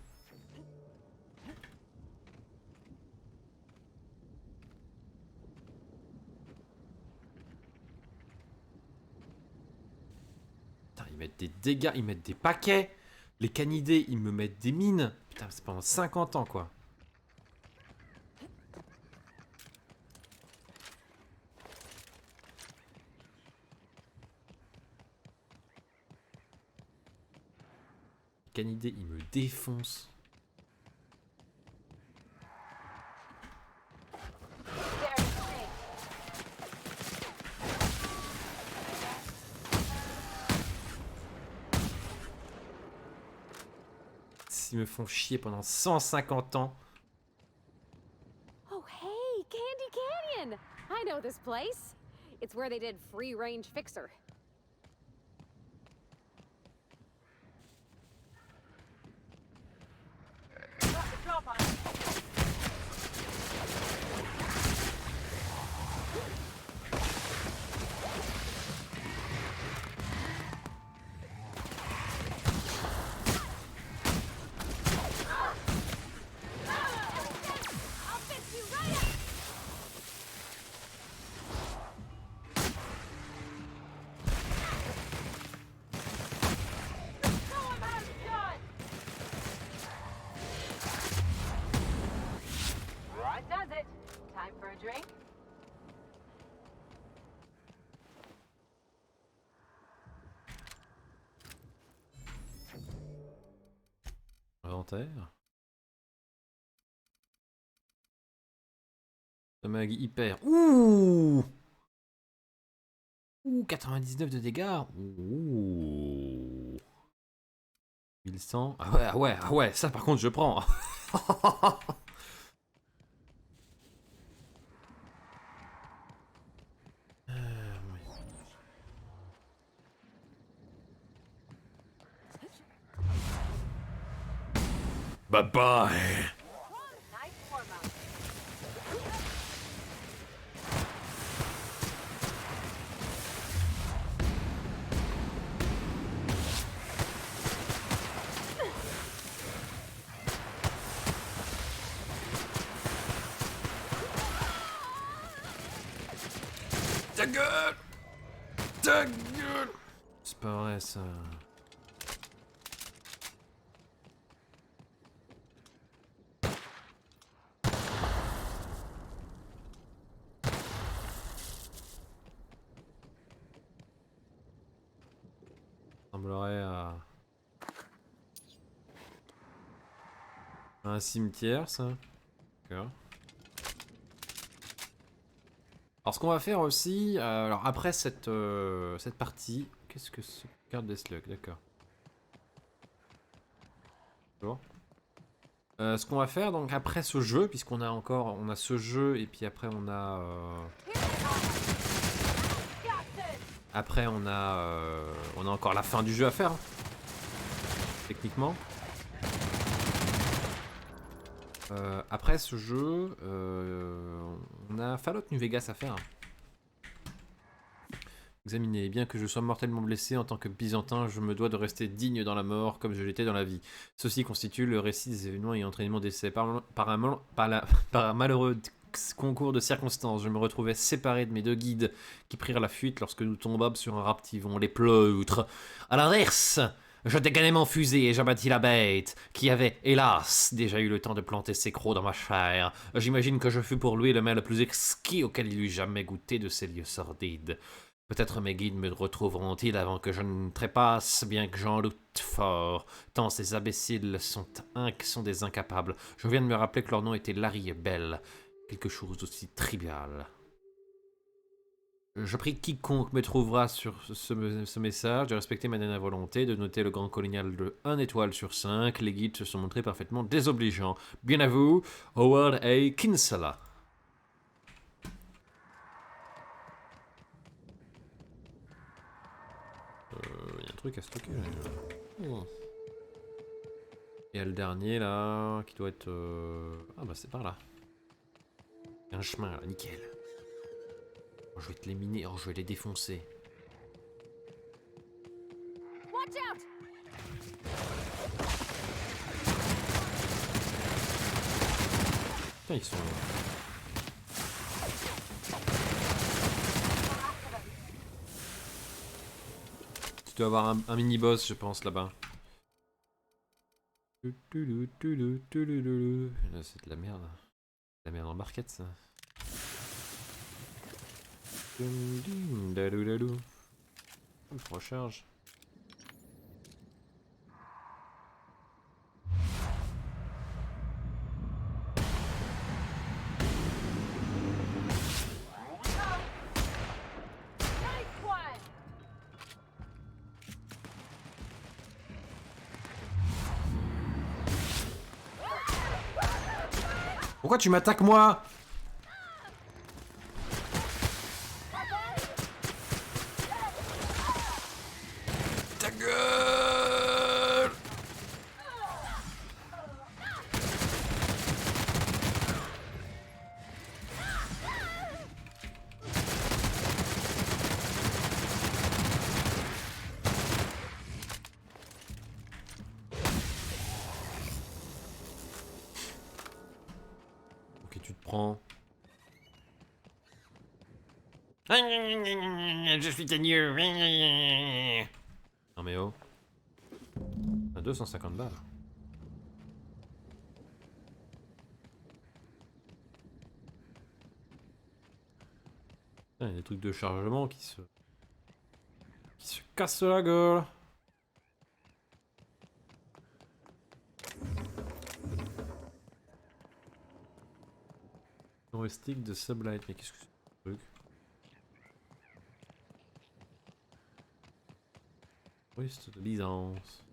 Putain, ils mettent des dégâts, ils mettent des paquets. Les canidés, ils me mettent des mines. Putain, c'est pendant 50 ans, quoi. Les canidés, ils me défoncent. Ils me font chier pendant 150 ans. Oh, hey, Candy Canyon! I know this place. It's where they did Free Range Fixer. Inventaire. Dommage hyper. Ouh! Ouh, 99 de dégâts. Ouh. 1100. Ah ouais, ah ouais, ah ouais, ça par contre je prends. Bye bye. Ta gueule! Ta gueule! C'est pas vrai ça. Semblerait à un cimetière, ça. D'accord. Alors ce qu'on va faire aussi, alors après cette partie, qu'est-ce que c'est? Carte des slugs, d'accord. Bon. Ce qu'on va faire donc après ce jeu, puisqu'on a encore, on a ce jeu et puis après on a, après on a encore la fin du jeu à faire, hein, techniquement. Après ce jeu, on a Fallout New Vegas à faire. Examinez, bien que je sois mortellement blessé en tant que byzantin, je me dois de rester digne dans la mort comme je l'étais dans la vie. Ceci constitue le récit des événements ayant entraîné mon décès. Par un malheureux concours de circonstances, je me retrouvais séparé de mes deux guides qui prirent la fuite lorsque nous tombâmes sur un raptivon, les pleutres. À l'inverse, je dégainai mon fusil et j'abattis la bête, qui avait, hélas, déjà eu le temps de planter ses crocs dans ma chair. J'imagine que je fus pour lui le mets le plus exquis auquel il eût jamais goûté de ces lieux sordides. Peut-être mes guides me retrouveront-ils avant que je ne trépasse, bien que j'en doute fort, tant ces imbéciles sont des incapables. Je viens de me rappeler que leur nom était Larry et Bell, quelque chose d'aussi trivial. Je prie quiconque me trouvera sur ce message de respecter ma dernière volonté, de noter le grand colonial de 1 étoile sur 5. Les guides se sont montrés parfaitement désobligeants. Bien à vous, Howard A. Kinsella. Il y a un truc à stocker là. Oh. Et le dernier là, qui doit être... Ah bah c'est par là. Il y a un chemin là, nickel. Oh, je vais te les miner, oh, je vais les défoncer. Watch out! Putain, ils sont... Tu dois avoir un mini-boss, je pense, là-bas. Là, c'est de la merde. De la merde en barquette, ça. Je recharge. Pourquoi tu m'attaques moi? Ta gueule! Ok, tu te prends. Je suis teigneux. Non mais oh. À 250 balles. Il y a des trucs de chargement qui se cassent la gueule. Stick de Sublight, mais qu'est-ce que c'est ce truc? Liste de licence.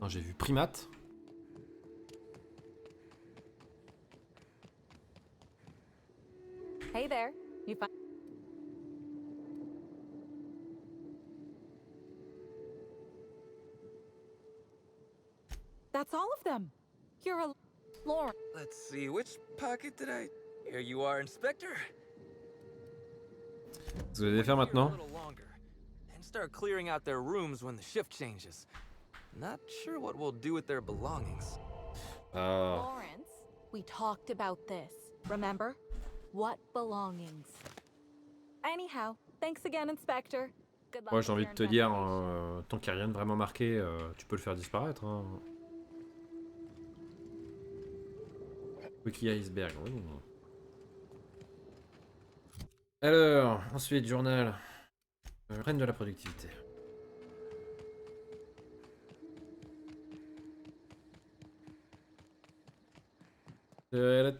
Non, j'ai vu primate. Hey there. You find That's all of them. You're a Lauren. Let's see, which pocket did I... Here you are, Inspector. Vous allez les faire maintenant? And start clearing out their rooms when the shift changes. Not sure what we'll do with their belongings. Lawrence, We talked about this, remember? What belongings? Anyhow, thanks again, Inspector. Good luck Moi, j'ai with envie your de te dire, investigation. tant qu'il n'y a rien de vraiment marqué, tu peux le faire disparaître. Hein. Wiki iceberg, oui. Alors, ensuite, journal. Reine de la productivité. Alors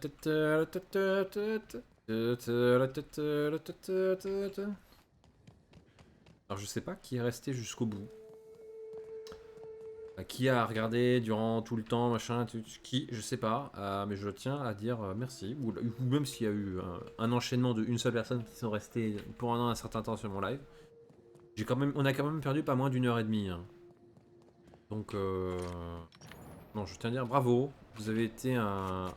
je sais pas qui est resté jusqu'au bout. Qui a regardé durant tout le temps, machin, qui, je sais pas, mais je tiens à dire merci. Ou même s'il y a eu un enchaînement de une seule personne qui sont restés pour un certain temps sur mon live. On a quand même perdu pas moins d'1h30. Hein. Donc, non, je tiens à dire bravo. Vous avez été un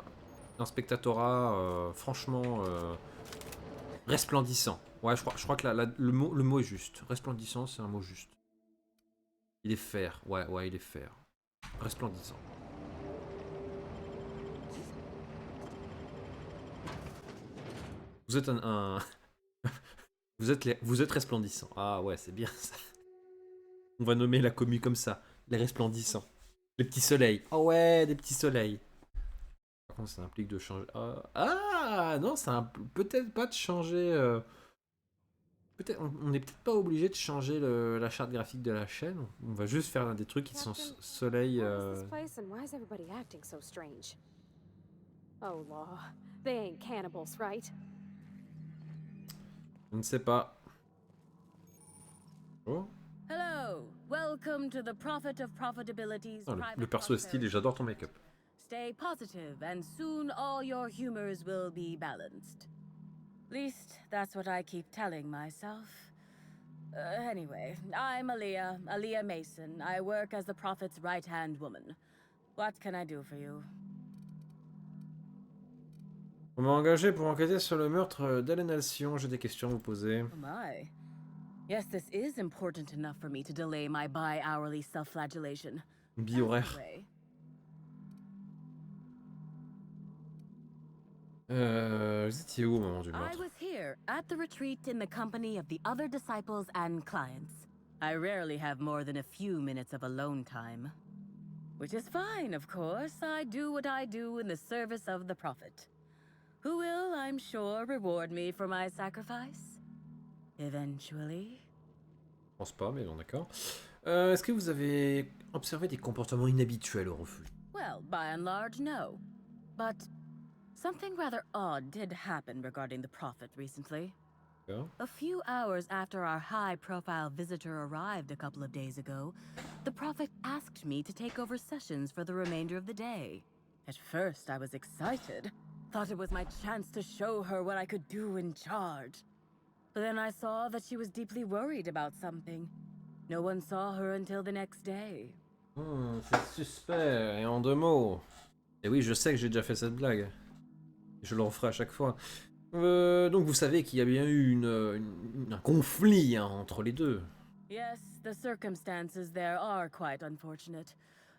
spectatorat franchement resplendissant. Ouais, je crois que le mot est juste. Resplendissant, c'est un mot juste. Il est fer. Ouais, il est fer. Resplendissant. Vous êtes vous êtes resplendissant. Ah ouais, c'est bien ça. On va nommer la commu comme ça. Les resplendissants. Les petits soleils. Ah ouais, des petits soleils. Par contre, ça implique de changer... non, ça peut-être pas de changer... on n'est peut-être pas obligé de changer la charte graphique de la chaîne. On va juste faire des trucs qui sont soleil... Oh law, they ain't cannibals, right? Je ne sais pas. Oh. Hello, welcome to the Prophet of Profitability's Le perso est stylé, j'adore ton make-up. Stay positive, and soon all your humors will be balanced. Least, that's what I keep telling myself. Anyway, I'm Aaliyah Mason. I work as the Prophet's right-hand woman. What can I do for you? On m'a engagé pour enquêter sur le meurtre d'Hélène Alcyon. J'ai des questions à vous poser. Oh my. Yes, this is important enough for me to delay my bi-hourly self-flagellation. Bi-horaire. Vous étiez où au moment du meurtre? I was here, at the retreat in the company of the other disciples and clients. I rarely have more than a few minutes of alone time. Which is fine, of course. I do what I do in the service of the Prophet. Who will, I'm sure, reward me for my sacrifice. Eventually. Je pense pas, mais bon, d'accord. Est-ce que vous avez observé des comportements inhabituels au refuge? Well, by and large, no. But something rather odd did happen regarding the Prophet recently. Yeah. A few hours after our high-profile visitor arrived a couple of days ago, the Prophet asked me to take over sessions for the remainder of the day. At first, I was excited. Thought it was my chance to show her what I could do in charge. But then I saw that she was deeply worried about something. No one saw her until the next day. C'est suspect, et en 2 mots. Et oui, je sais que j'ai déjà fait cette blague. Je le referai à chaque fois. Donc vous savez qu'il y a bien eu un conflit hein, entre les deux. Yes, the circumstances there are quite unfortunate.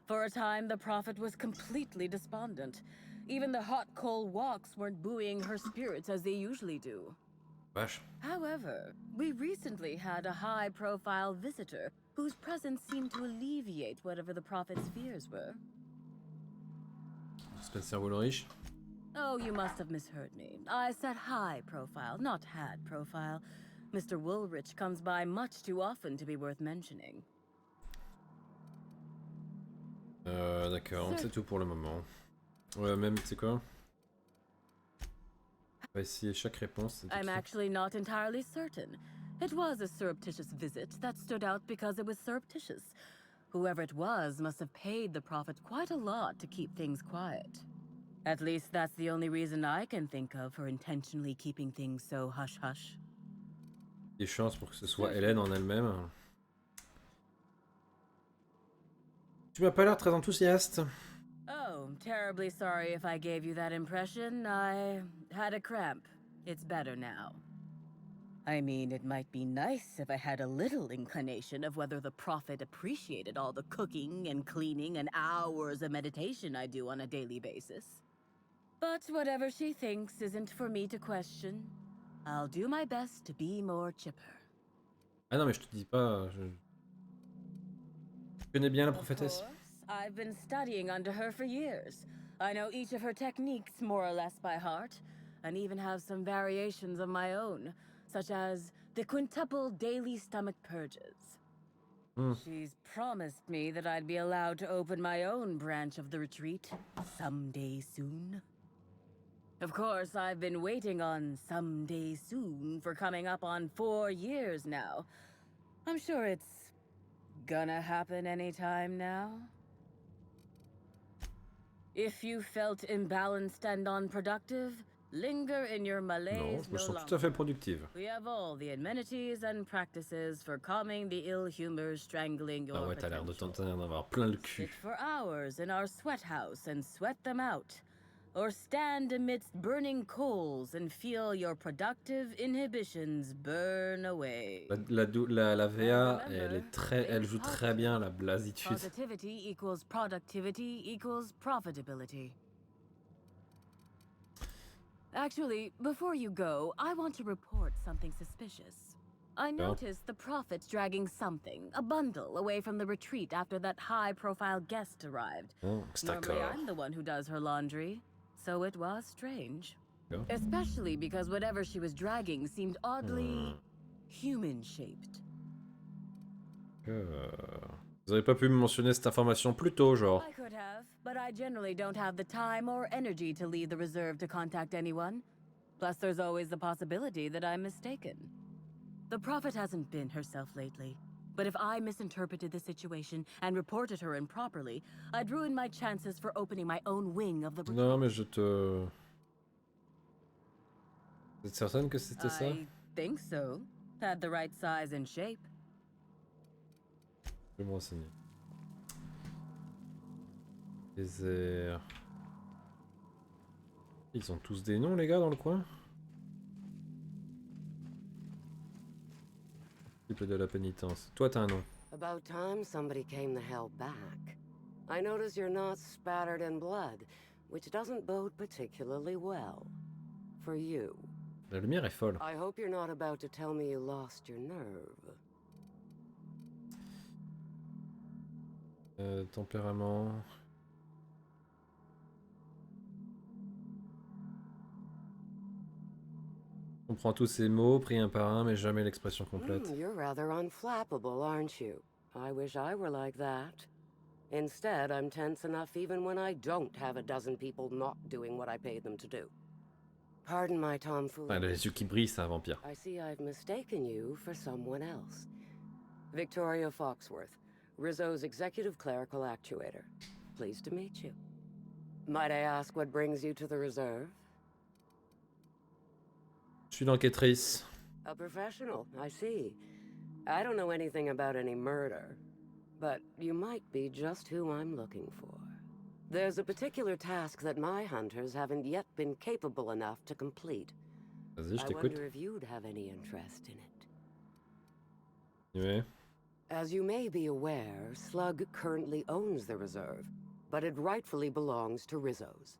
For a time, the Prophet was completely despondent. Even the hot coal walks weren't buoying her spirits as they usually do. Vache. However, we recently had a high-profile visitor whose presence seemed to alleviate whatever the Prophet's fears were. Spencer Woolrich. Oh, you must have misheard me. I said high-profile, not had-profile. Mr. Woolrich comes by much too often to be worth mentioning. D'accord, c'est tout pour le moment. Même, tu sais quoi? On va essayer chaque réponse. I'm actually not entirely certain. It was a surreptitious visit that stood out because it was surreptitious. Whoever it was must have paid the Prophet quite a lot to keep things quiet. At least that's the only reason I can think of for intentionally keeping things so hush-hush. Des chances pour que ce soit Hélène en elle-même. Tu m'as pas l'air très enthousiaste. Oh, terribly sorry if I gave you that impression. I had a cramp. It's better now. I mean, it might be nice if I had a little inclination of whether the Prophet appreciated all the cooking and cleaning and hours of meditation I do on a daily basis. But whatever she thinks isn't for me to question. I'll do my best to be more chipper. Ah non, mais je te dis pas... Je connais bien la Of prophétesse. course, I've been studying under her for years. I know each of her techniques more or less by heart, and even have some variations of my own, such as the quintuple daily stomach purges. She's promised me that I'd be allowed to open my own branch of the retreat someday soon. Of course, I've been waiting on someday soon for coming up on 4 years now. I'm sure it's gonna happen anytime now. If you felt imbalanced and unproductive, linger in your Non, malaise je me no sens tout à fait longer. productive. We have all the amenities and practices for calming the ill humor strangling your Ah ouais, t'as l'air potential. d'en avoir plein le cul. Sit for hours in our sweat house and sweat them out. Or stand amidst burning coals and feel your productive inhibitions burn away. La VA, elle joue très bien la blasitude. Positivity equals productivity equals profitability. Actually, before you go, I want to report something suspicious. I noticed the Prophet's dragging something, a bundle, away from the retreat after that high-profile guest arrived. Normally, I'm the one who does her laundry, so it was strange. Especially because whatever she was dragging seemed oddly human-shaped. Vous avez pas pu me mentionner cette information plus tôt, genre. I could have, but I generally don't have the time or energy to leave the reserve to contact anyone. Plus, there's always the possibility that I'm mistaken. The Prophet hasn't been herself lately, but if I misinterpreted the situation and reported her improperly, I'd ruin my chances for opening my own wing of the retreat. Non, mais je te... Vous êtes certaine que c'était ça? I think so. Had the right size and shape. Je vais me renseigner. Désert. Ils ont tous des noms, les gars, dans le coin? Type de la pénitence. Toi, t'as un nom. About time somebody came the hell back. I notice you're not spattered in blood, which doesn't bode particularly well. For you. La lumière est folle. I hope you're not about to tell me you lost your nerve. Tempérament... On prend tous ces mots, pris un par un, mais jamais l'expression complète. You're rather unflappable, aren't you? I wish I were like that. Instead, I'm tense enough even when I don't have a dozen people not doing what I paid them to do. Pardon my tomfoolery. Ah, les yeux qui brillent, c'est un vampire. I see I've mistaken you for someone else. Victoria Foxworth, Rizzo's executive clerical actuator. Pleased to meet you. Might I ask what brings you to the reserve? Je suis l'enquêtrice. A professional, I see. I don't know anything about any murder, but you might be just who I'm looking for. There's a particular task that my hunters haven't yet been capable enough to complete. Vas-y, je I t'écoute. wonder if you'd have any interest in it. Ouais. As you may be aware, Slug currently owns the reserve, but it rightfully belongs to Rizzo's.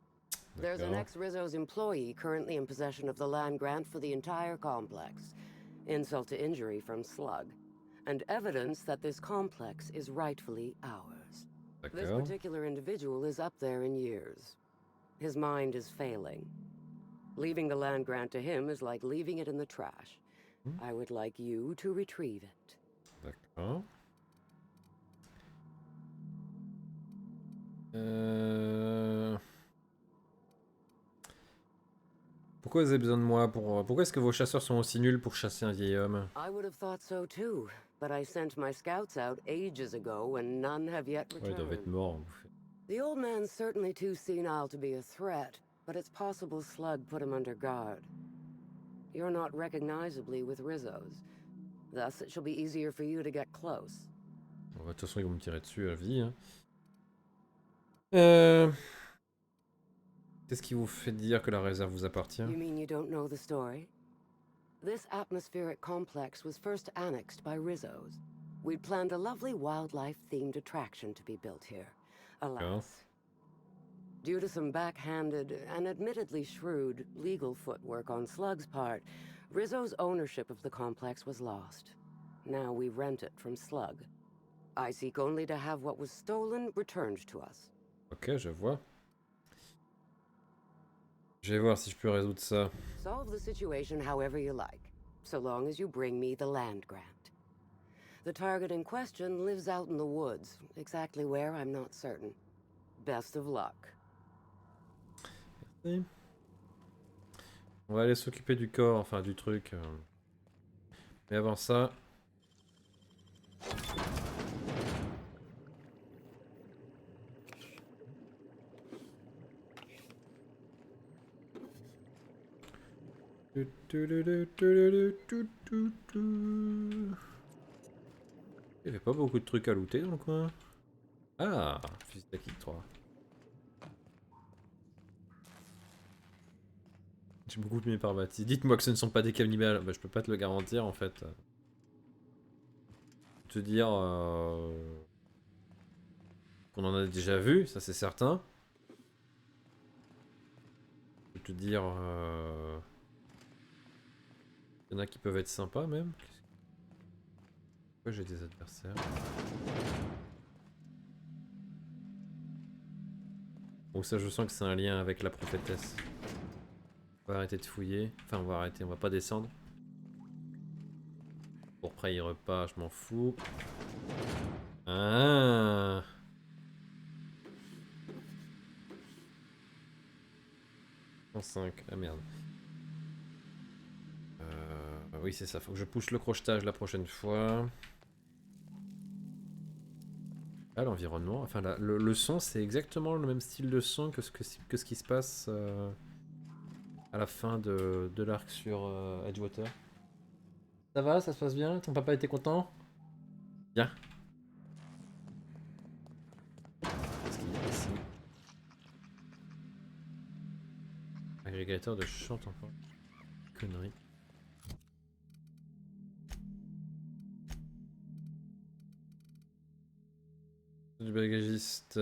There's an ex-Rizzo's employee currently in possession of the land grant for the entire complex. Insult to injury from Slug. And evidence that this complex is rightfully ours. This particular individual is up there in years. His mind is failing. Leaving the land grant to him is like leaving it in the trash. I would like you to retrieve it. D'accord. Pourquoi vous avez besoin de moi pour... Pourquoi est-ce que vos chasseurs sont aussi nuls pour chasser un vieil homme? I would have thought so too, but I sent my scouts out ages ago and none have yet Ouais, ils doivent être returned. morts en bouffée. The old man's certainly too senile to be a threat, but it's possible Slug put him under guard. You're not recognizably with Rizzo's. Thus, it shall be easier for you to get close. Bon, de toute façon, ils vont me tirer dessus à vie. Hein. Qu'est-ce qui vous fait dire que la réserve vous appartient? You mean you don't know the story? This atmospheric complex was first annexed by Rizzo's. We'd planned a lovely wildlife-themed attraction to be built here. Alas, Due to some backhanded and admittedly shrewd legal footwork on Slug's part, Rizzo's ownership of the complex was lost. Now we rent it from Slug. I seek only to have what was stolen returned to us. Ok, je vois. Je vais voir si je peux résoudre ça. Solve the situation however you like, so long as you bring me the land grant. The target in question lives out in the woods, exactly where I'm not certain. Best of luck. Merci. On va aller s'occuper du corps, enfin du truc. Mais avant ça... Il n'y avait pas beaucoup de trucs à looter dans le coin. Ah, fusil d'acide 3. J'ai beaucoup aimé par Baptiste. Dites-moi que ce ne sont pas des cannibales. Bah, je peux pas te le garantir en fait. Te dire qu'on en a déjà vu, ça c'est certain. Je peux te dire il y en a qui peuvent être sympas même. Pourquoi j'ai des adversaires? Bon, ça je sens que c'est un lien avec la prophétesse. On va arrêter de fouiller. Enfin on va arrêter, on va pas descendre. Pour après il repart, je m'en fous. Ah, 105, ah merde. Oui c'est ça, faut que je pousse le crochetage la prochaine fois. Ah l'environnement, enfin le son c'est exactement le même style de son que ce qui se passe à la fin de l'arc sur Edgewater. Ça va, ça se passe bien? Ton papa était content? Bien. Qu'est-ce qu'il y a ici? Agrégateur de chant temporaire. Connerie. Du bagagiste.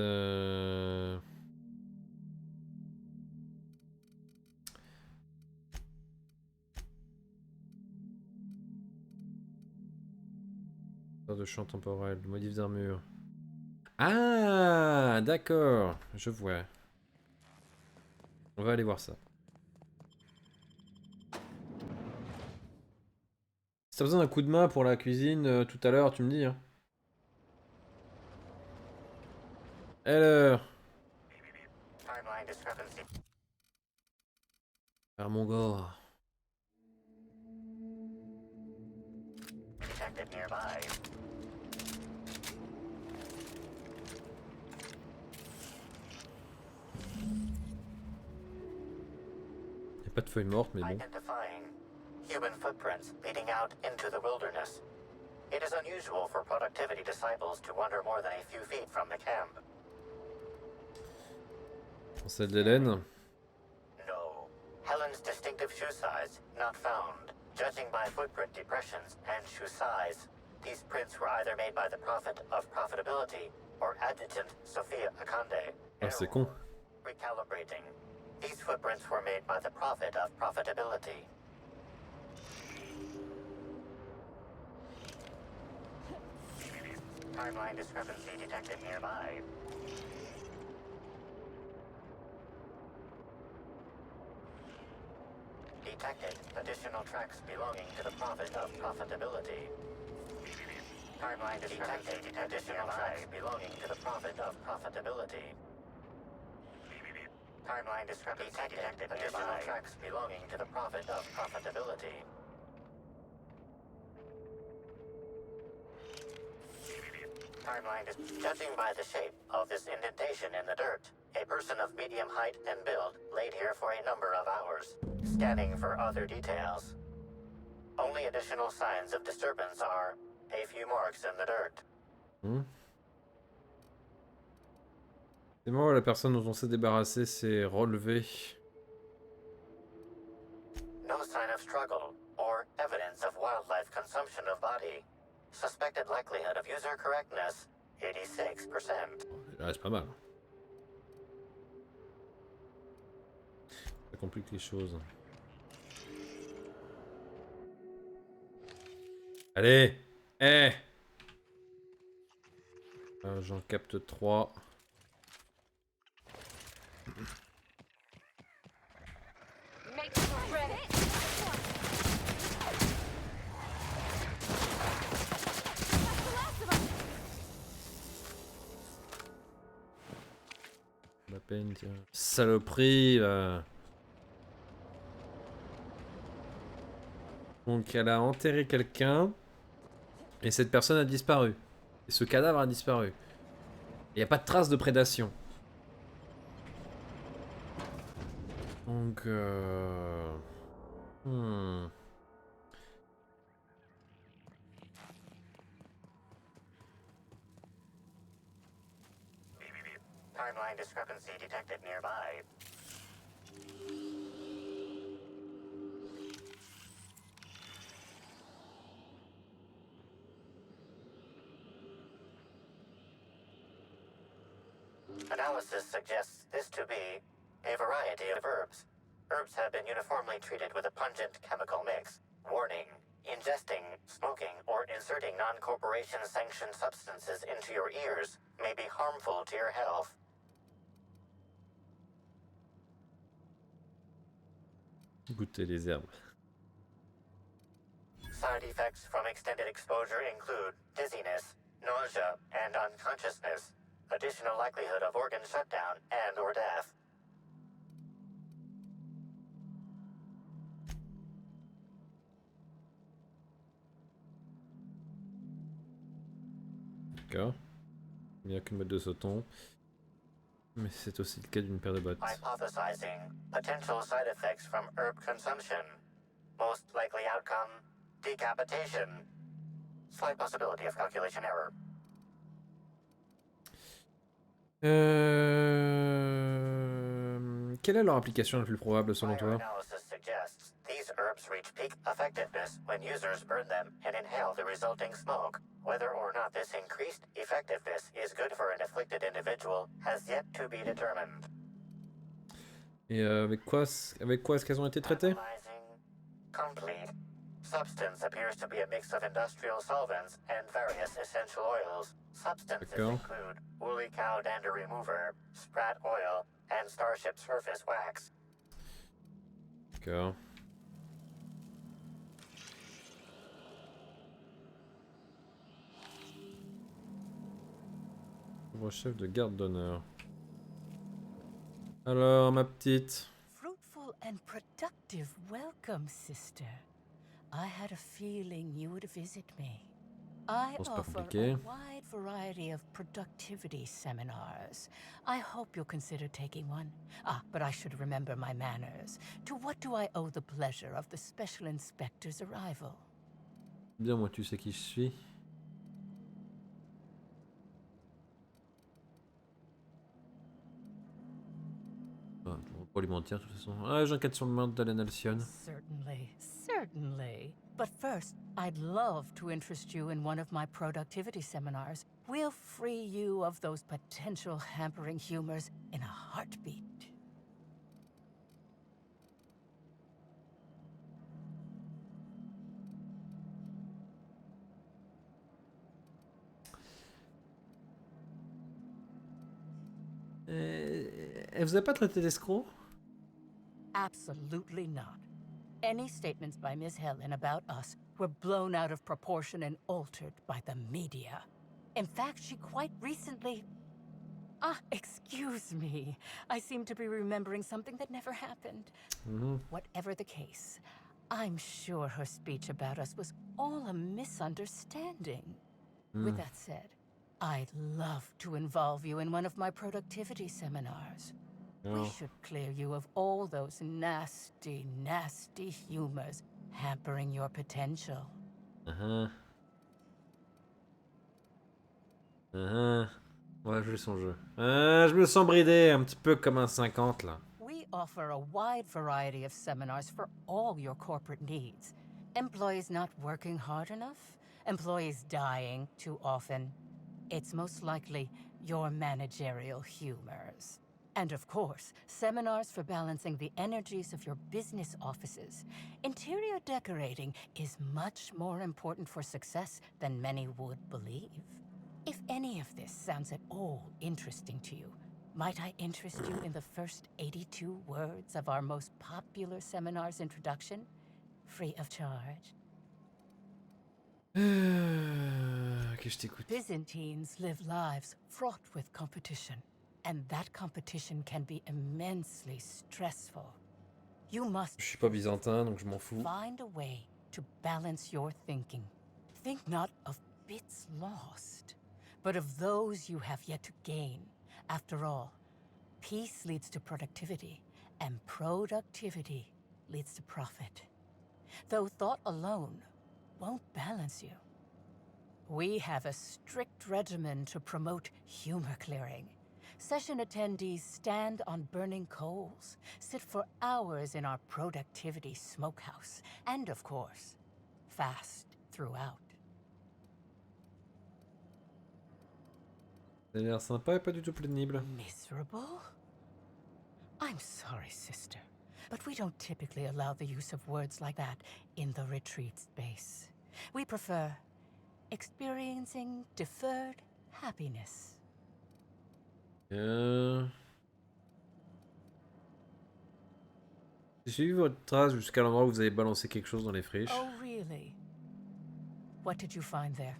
De champ temporel, modif d'armure. Ah, d'accord, je vois. On va aller voir ça. Si t'as besoin d'un coup de main pour la cuisine tout à l'heure, tu me dis. Hein. Alors. Ah mon gars. Pas de feuilles mortes, mais bon. Identifying human footprints leading out into the wilderness. It is unusual for productivity disciples to wander more than a few feet from the camp. Celle d'Hélène. No. Helen's distinctive shoe size not found. Judging by footprint depressions and shoe size, these prints were either made by the prophet of profitability or adjutant Sophia Akande. Ah, c'est con. Recalibrating. These footprints were made by the prophet of profitability. Timeline discrepancy detected nearby. Detected additional tracks belonging to the prophet of profitability. Timeline discrepancy detected additional tracks belonging to the prophet of profitability. Timeline discrepancy detected additional tracks belonging to the prophet of profitability. Timeline is judging by the shape of this indentation in the dirt. A person of medium height and build laid here for a number of hours, scanning for other details. Only additional signs of disturbance are a few marks in the dirt. C'est moi, la personne dont on s'est débarrassé s'est relevée. No sign of struggle or evidence of wildlife consumption of body. Suspected likelihood of user correctness, 86%. Ah, c'est pas mal. Ça complique les choses. Allez! Eh! J'en capte 3. La peine, tiens. Saloperie, là. Donc elle a enterré quelqu'un. Et cette personne a disparu. Et ce cadavre a disparu. Il n'y a pas de trace de prédation. Donc Timeline discrepancy detected nearby. Analysis suggests this to be a variety of herbs. Herbs have been uniformly treated with a pungent chemical mix. Warning: ingesting, smoking, or inserting non-corporation sanctioned substances into your ears may be harmful to your health. goûter les herbes. Side effects from extended exposure include dizziness, nausea, and unconsciousness. Additional likelihood of organ shutdown and or death. D'accord. Il n'y a qu'une botte de sauton. Mais c'est aussi le cas d'une paire de bottes. Hypothesizing potential side effects from herb consumption. Most likely outcome, decapitation. Slight possibility of calculation error. Quelle est leur application la plus probable selon toi? Analysis suggests these herbs reach peak effectiveness when users burn them and inhale the resulting smoke. Whether or not this increased effectiveness is good for an afflicted individual has yet to be determined. Et avec quoi est-ce qu'elles ont été traitées? Complete. Substance appears to be a mix of industrial solvents and various essential oils. Substances include woolly cow dander remover, sprat oil, and starship surface wax. D'accord. Chef de garde d'honneur. Alors, ma petite. Fruitful and productive welcome, sister. I had a feeling you would visit me. I offer a wide variety of productivity seminars. I hope you'll consider taking one. Ah, but I should remember my manners. To what do I owe the pleasure of the Special Inspector's arrival? Bien, moi, tu sais qui je suis. Pour lui mentir, de toute façon. Ah, j'enquête sur le meurtre d'Alan Alcyon. Certainly, certainly. But first, I'd love to interest you in one of my productivity seminars. We'll free you of those potential hampering humors in a heartbeat. Elle vous a pas traité d'escroc? Absolutely not. Any statements by Ms. Helen about us were blown out of proportion and altered by the media. In fact, she quite recently... Ah, excuse me. I seem to be remembering something that never happened. Whatever the case, I'm sure her speech about us was all a misunderstanding. With that said, I'd love to involve you in one of my productivity seminars. We should clear you of all those nasty, nasty humors hampering your potential. On va jouer son jeu. Je me sens bridé, un petit peu comme un 50 là. We offer a wide variety of seminars for all your corporate needs. Employees not working hard enough? Employees dying too often? It's most likely your managerial humors. And of course, seminars for balancing the energies of your business offices. Interior decorating is much more important for success than many would believe. If any of this sounds at all interesting to you, might I interest you in the first 82 words of our most popular seminar's introduction? Free of charge. Ok, je t'écoute. Byzantines live lives fraught with competition, and that competition can be immensely stressful. You must Je suis pas byzantin, donc je m'en fous. find a way to balance your thinking. Think not of bits lost, but of those you have yet to gain. After all, peace leads to productivity, and productivity leads to profit. Though thought alone won't balance you. We have a strict regimen to promote humor clearing. Session attendees stand on burning coals, sit for hours in our productivity smokehouse, and of course, fast throughout. Ça a l'air sympa et pas du tout pénible. Miserable? I'm sorry, sister, but we don't typically allow the use of words like that in the retreat space. We prefer experiencing deferred happiness. J'ai suivi votre trace jusqu'à l'endroit où vous avez balancé quelque chose dans les friches. Oh, really? What did you find there?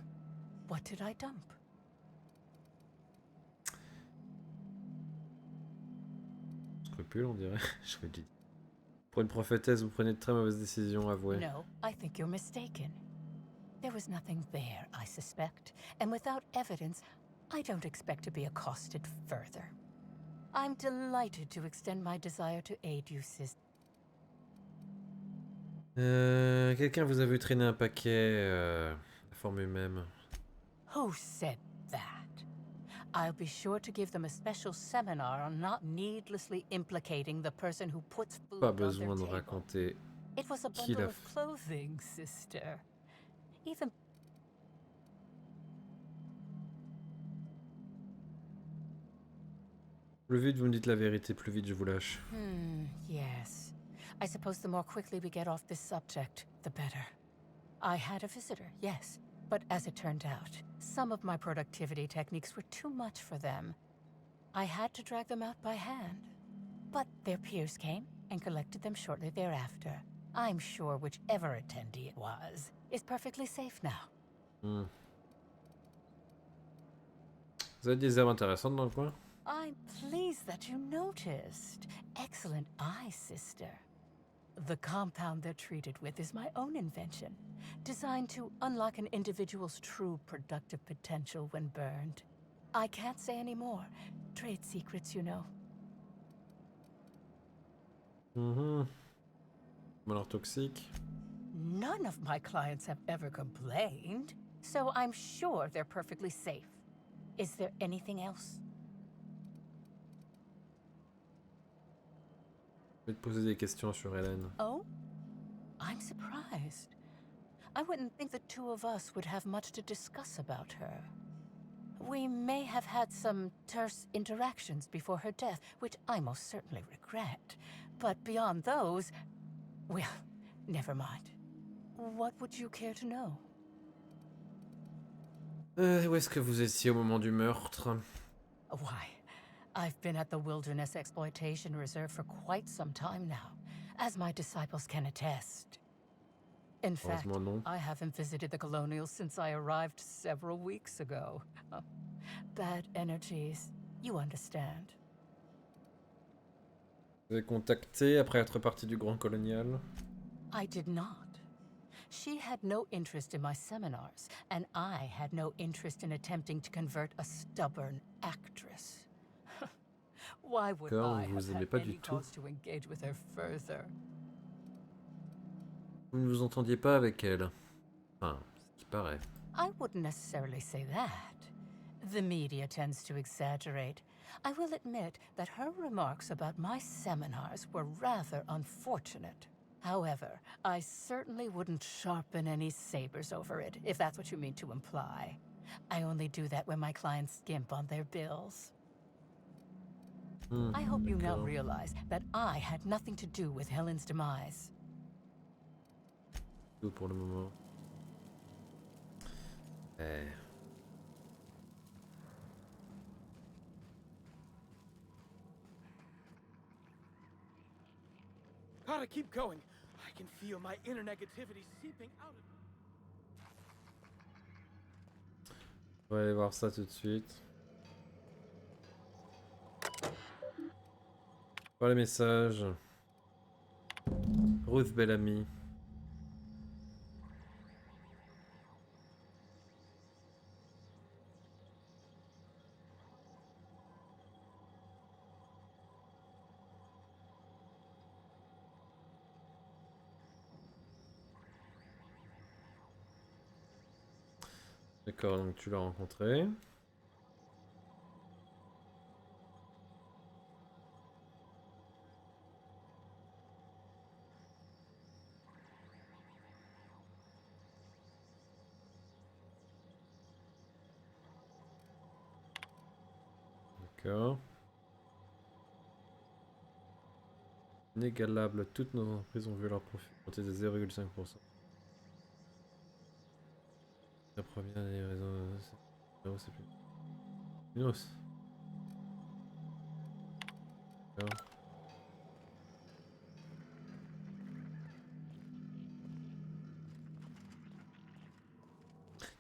What did I dump? Scrupule, on dirait. J'aurais dit. Pour une prophétesse, vous prenez de très mauvaises décisions, avouez. No, I think you're mistaken. There was nothing there, I suspect, and without evidence, I don't expect to be accosted further. I'm delighted to extend my desire to aid you, sis. Quelqu'un vous a vu traîner un paquet, la forme même. Who said that? I'll be sure to give them a special seminar on not needlessly implicating the person who puts food Pas on their besoin de table. raconter It was a qui bundle l'a of fait. clothing, sister. Even Plus vite vous me dites la vérité, plus vite je vous lâche. yes. I suppose the more quickly we get off this subject, the better. I had a visitor, yes, but as it turned out, some of my productivity techniques were too much for them. I had to drag them out by hand. But their peers came and collected them shortly thereafter. I'm sure whichever attendee it was is perfectly safe now. Vous avez des herbes intéressantes dans le coin? I'm pleased that you noticed. Excellent eye, sister. The compound they're treated with is my own invention, designed to unlock an individual's true productive potential when burned. I can't say any more. Trade secrets, you know. Malheur toxique. None of my clients have ever complained, so I'm sure they're perfectly safe. Is there anything else? Je vais te poser des questions sur Hélène. Oh? I'm surprised. I wouldn't think the two of us would have much to discuss about her. We may have had some terse interactions before her death, which I most certainly regret. But beyond those, well, never mind. What would you care to know? Où est-ce que vous étiez au moment du meurtre? Why, I've been at the Wilderness Exploitation Reserve for quite some time now, as my disciples can attest. In fact, non. I haven't visited the Colonials since I arrived several weeks ago. Bad energies, you understand. Vous avez contacté après être parti du Grand Colonial? I did not. She had no interest in my seminars, and I had no interest in attempting to convert a stubborn actress. Why would I vous have aimez had pas du any tout. cause to engage with her further? Vous ne vous entendiez pas avec elle. Enfin, ce qui paraît. I wouldn't necessarily say that. The media tends to exaggerate. I will admit that her remarks about my seminars were rather unfortunate. However, I certainly wouldn't sharpen any sabers over it, if that's what you mean to imply. I only do that when my clients skimp on their bills. I hope you now realize that I had nothing to do with Helen's demise. Tout pour le moment. Gotta keep going. I can feel my inner negativity seeping out of... On va aller voir ça tout de suite. Voilà les messages. Ruth Bellamy. D'accord, donc tu l'as rencontré. D'accord. Inégalable, toutes nos entreprises ont vu leur profit monter de 0,5%. La première des réseaux, c'est plus. Une hausse. D'accord.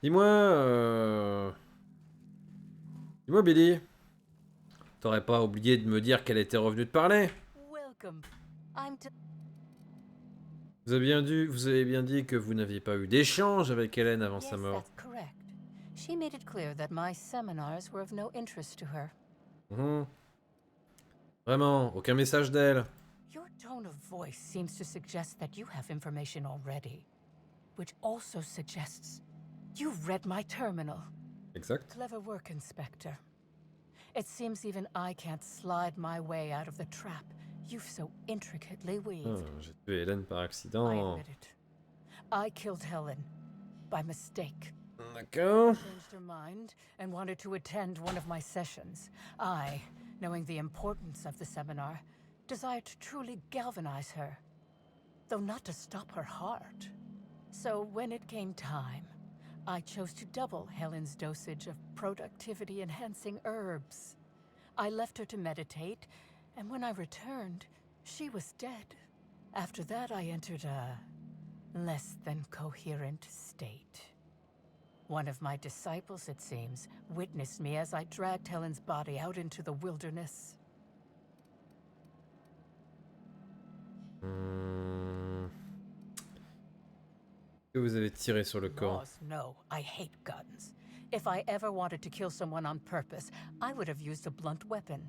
Dis-moi, Billy, t'aurais pas oublié de me dire qu'elle était revenue te parler? Welcome. Vous avez bien dit que vous n'aviez pas eu d'échange avec Hélène avant sa mort. That's correct. She made it clear that my seminars were of no interest to her. Vraiment, aucun message d'elle. Your tone of voice seems to suggest that you have information already, which also suggests you've read my terminal. Exact. Clever work, Inspector. It seems even I can't slide my way out of the trap you've so intricately weaved. J'ai tué Hélène par I accident. admit it. I killed Helen by mistake. D'accord. She changed her mind and wanted to attend one of my sessions. I, knowing the importance of the seminar, desired to truly galvanize her, though not to stop her heart. So when it came time, I chose to double Helen's dosage of productivity-enhancing herbs. I left her to meditate, and when I returned, she was dead. After that, I entered a less than coherent state. One of my disciples, it seems, witnessed me as I dragged Helen's body out into the wilderness. Que vous avez tiré sur le corps? Laws, no, I hate guns. If I ever wanted to kill someone on purpose, I would have used a blunt weapon.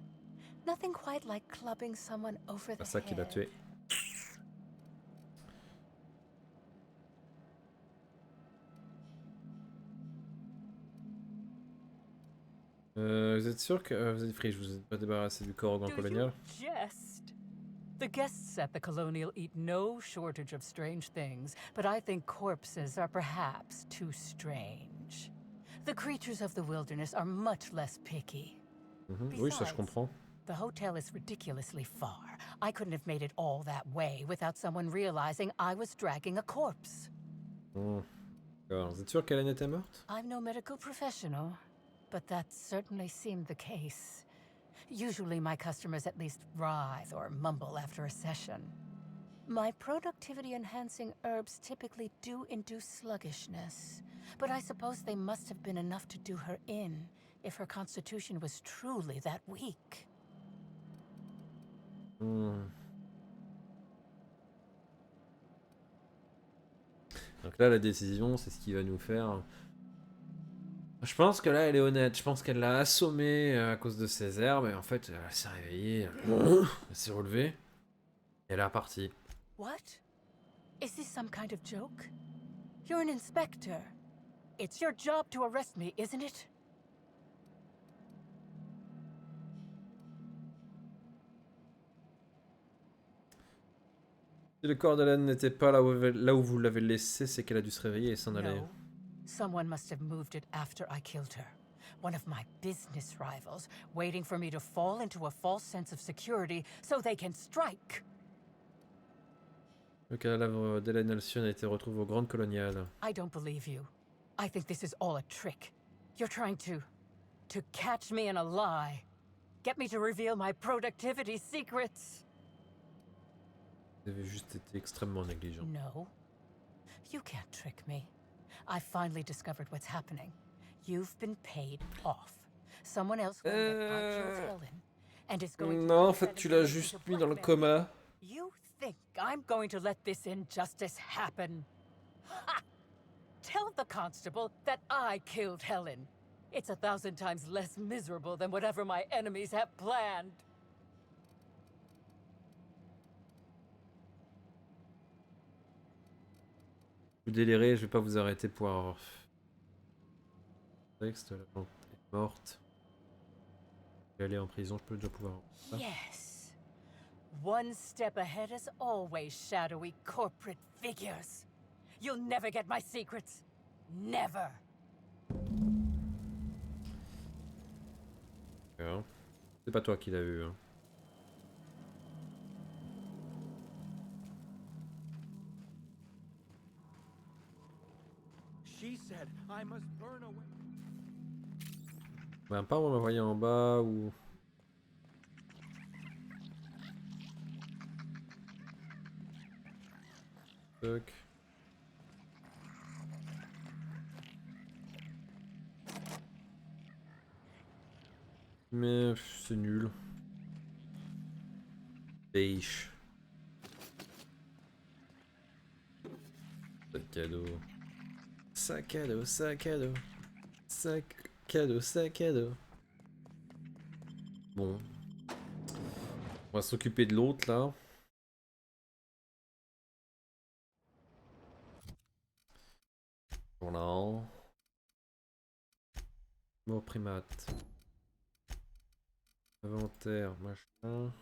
Nothing quite like clubbing someone over the C'est ça qui l'a head. tué. Vous êtes sûr que vous êtes free, je vous ai pas débarrassé du corps au Grand Colonial? Jest. The guests at the Colonial eat no shortage of strange things, but I think corpses are perhaps too strange. The creatures of the wilderness are much less picky. Oui, ça je comprends. The hotel is ridiculously far. I couldn't have made it all that way without someone realizing I was dragging a corpse. D'accord. Vous êtes sûr qu'Hélène était morte? I'm no medical professional, but that certainly seemed the case. Usually my customers at least writhe or mumble after a session. My productivity-enhancing herbs typically do induce sluggishness, but I suppose they must have been enough to do her in if her constitution was truly that weak. Donc là, la décision, c'est ce qui va nous faire... Je pense que là, elle est honnête. Je pense qu'elle l'a assommé à cause de ses herbes. Et en fait, elle s'est réveillée. Elle s'est relevée. Et elle est repartie. What? Is this some kind of joke? You're an inspector. It's your job to arrest me, isn't it? Si le corps d'Hélène n'était pas là où vous l'avez laissé, c'est qu'elle a dû se réveiller et s'en aller. No. Someone must have moved it after I killed her. one of my business rivals, waiting for me to fall into a false sense of security so they can strike. Le cadavre d'Hélène Alcyon a été retrouvé aux Grandes Coloniales. I don't believe you. I think this is all a trick. You're trying to catch me in a lie. Get me to reveal my productivity secrets. Vous avez juste été extrêmement négligent. No. You can't trick me. I finally discovered what's happening. You've been paid off. Someone else will get I killed Helen and is going to... Non, en fait, tu l'as juste mis dans le coma. You think I'm going to let this injustice happen? Ha! Tell the constable that I killed Helen. It's 1,000 times less miserable than whatever my enemies have planned. Vous délirez, je vais pas vous arrêter pour avoir... Texte, la plante est morte. Je vais aller en prison, je peux déjà pouvoir... Ah. Yes. One step ahead as always, shadowy corporate figures. You'll never get my secrets. Never. C'est pas toi qui l'as eu. Hein. She said I must burn away. Ben, pas on m'envoyer en bas ou... Fuck. Mais c'est nul. Pêche. Sac à dos. Sac à dos, sac à dos. Sac à dos, sac à dos. Bon. On va s'occuper de l'autre là. Voilà. Mort primate. Inventaire, machin.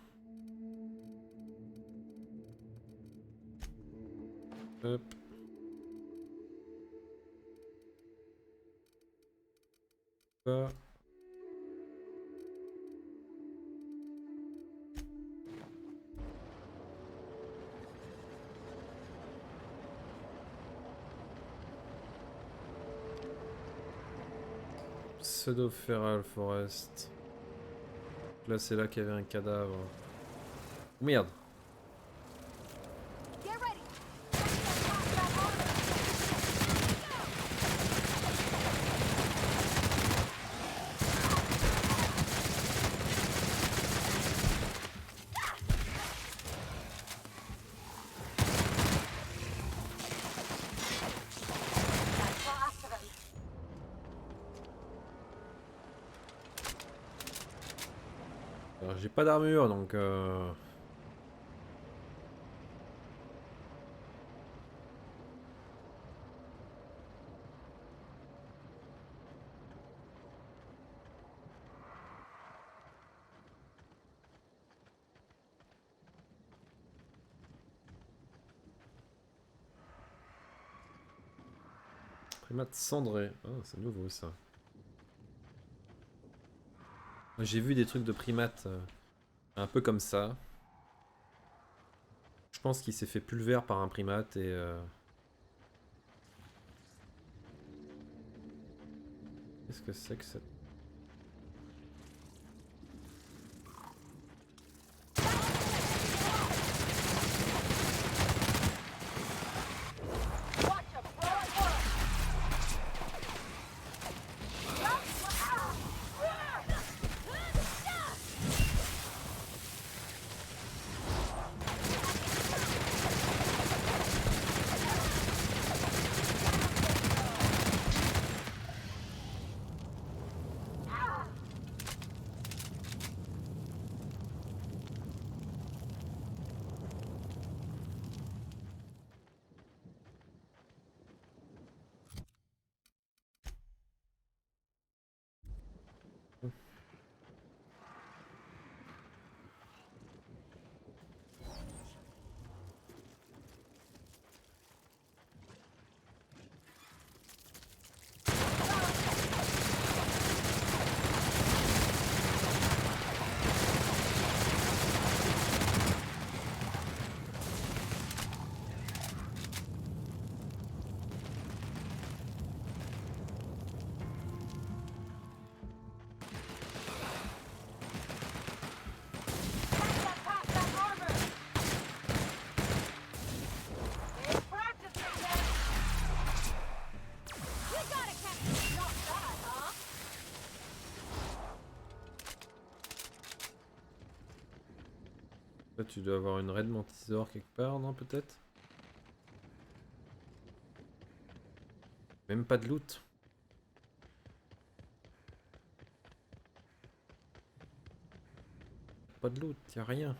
Hop. Pas. Pseudo Feral Forest. Là, c'est là qu'il y avait un cadavre. Oh, merde. J'ai pas d'armure donc Primate cendré. Oh, c'est nouveau ça. J'ai vu des trucs de primates un peu comme ça. Je pense qu'il s'est fait pulvère par un primate et... Qu'est-ce que c'est que ça? Là, tu dois avoir une raid mantisore quelque part, non, peut-être? Même pas de loot. Pas de loot, y'a rien.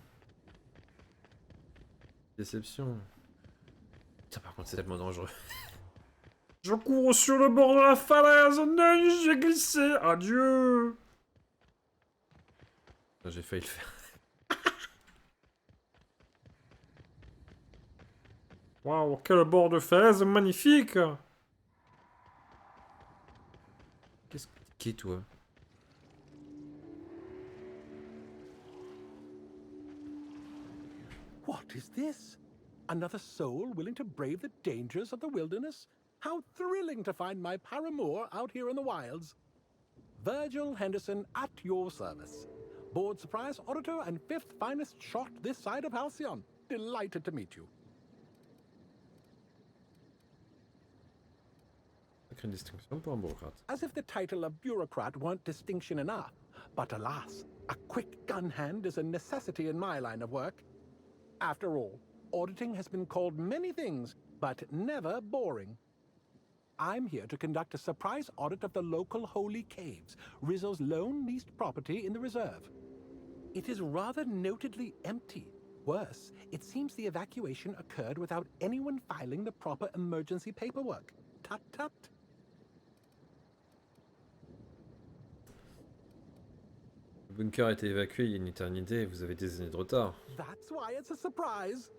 Déception. Putain, par contre, c'est tellement dangereux. Je cours sur le bord de la falaise. Non, j'ai glissé. Adieu. J'ai failli le faire. Waouh, quel bord de falaise magnifique. Qu'est-ce que... Qui, toi? What is this? Another soul willing to brave the dangers of the wilderness? How thrilling to find my paramour out here in the wilds. Virgil Henderson at your service. Board surprise auditor and 5th finest shot this side of Halcyon. Delighted to meet you. Sacrée distinction pour un bureaucrate. As if the title of bureaucrat weren't distinction enough. But alas, a quick gun hand is a necessity in my line of work. After all, auditing has been called many things, but never boring. I'm here to conduct a surprise audit of the local holy caves, Rizzo's lone leased property in the reserve. It is rather notedly empty. Worse, it seems the evacuation occurred without anyone filing the proper emergency paperwork. Tut tut. Le bunker a été évacué il y a une éternité et vous avez des années de retard. That's why it's a surprise.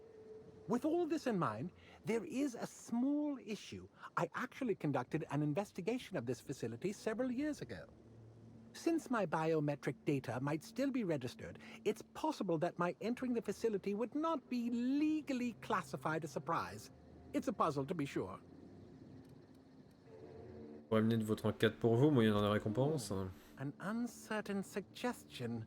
With all this in mind, there is a small issue. I actually conducted an investigation of this facility several years ago. Since my biometric data might still be registered, it's possible that my entering the facility would not be legally classified a surprise. It's a puzzle, to be sure. Pour amener de votre enquête pour vous, moyennant des récompenses. An uncertain suggestion.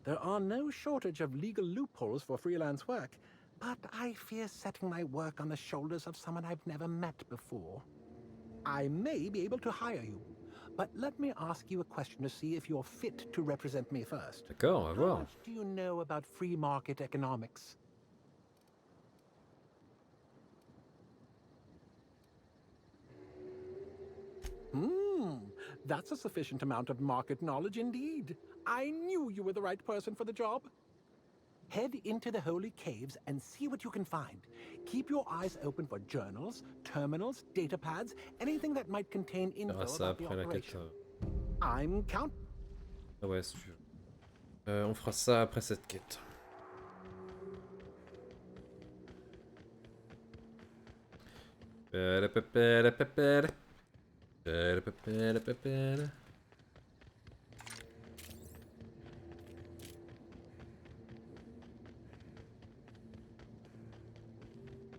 There are no shortage of legal loopholes for freelance work, but I fear setting my work on the shoulders of someone I've never met before. I may be able to hire you, but let me ask you a question to see if you're fit to represent me first. D'accord, on va voir. How much do you know about free market economics? That's a sufficient amount of market knowledge indeed. I knew you were the right person for the job. Head into the holy caves and see what you can find. Keep your eyes open for journals, terminals, datapads, anything that might contain info about the operation. I'm count. Ah ouais, si tu veux. On fera ça après cette quête.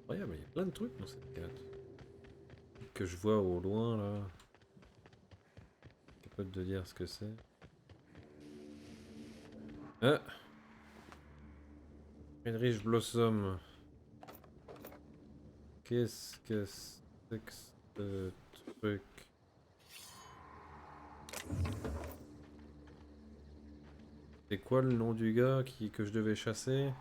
Incroyable, il y a plein de trucs dans cette carte. Que je vois au loin là. Capable de dire ce que c'est. Ah! Friedrich Blossom. Qu'est-ce que c'est que ce truc? C'est quoi le nom du gars que je devais chasser?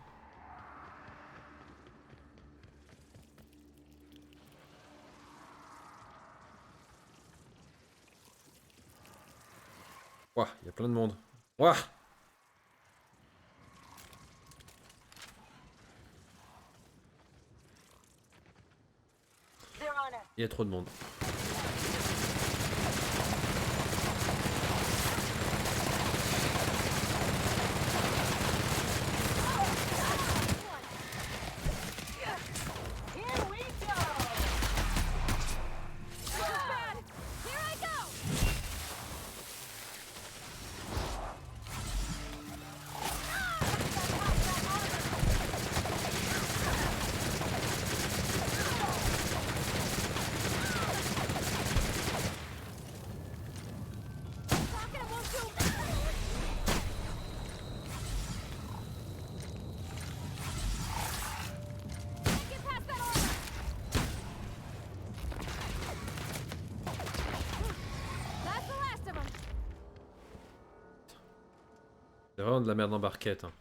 Ouah, il y a plein de monde. Ouah! Il y a trop de monde. C'est vraiment de la merde en barquette. Hein.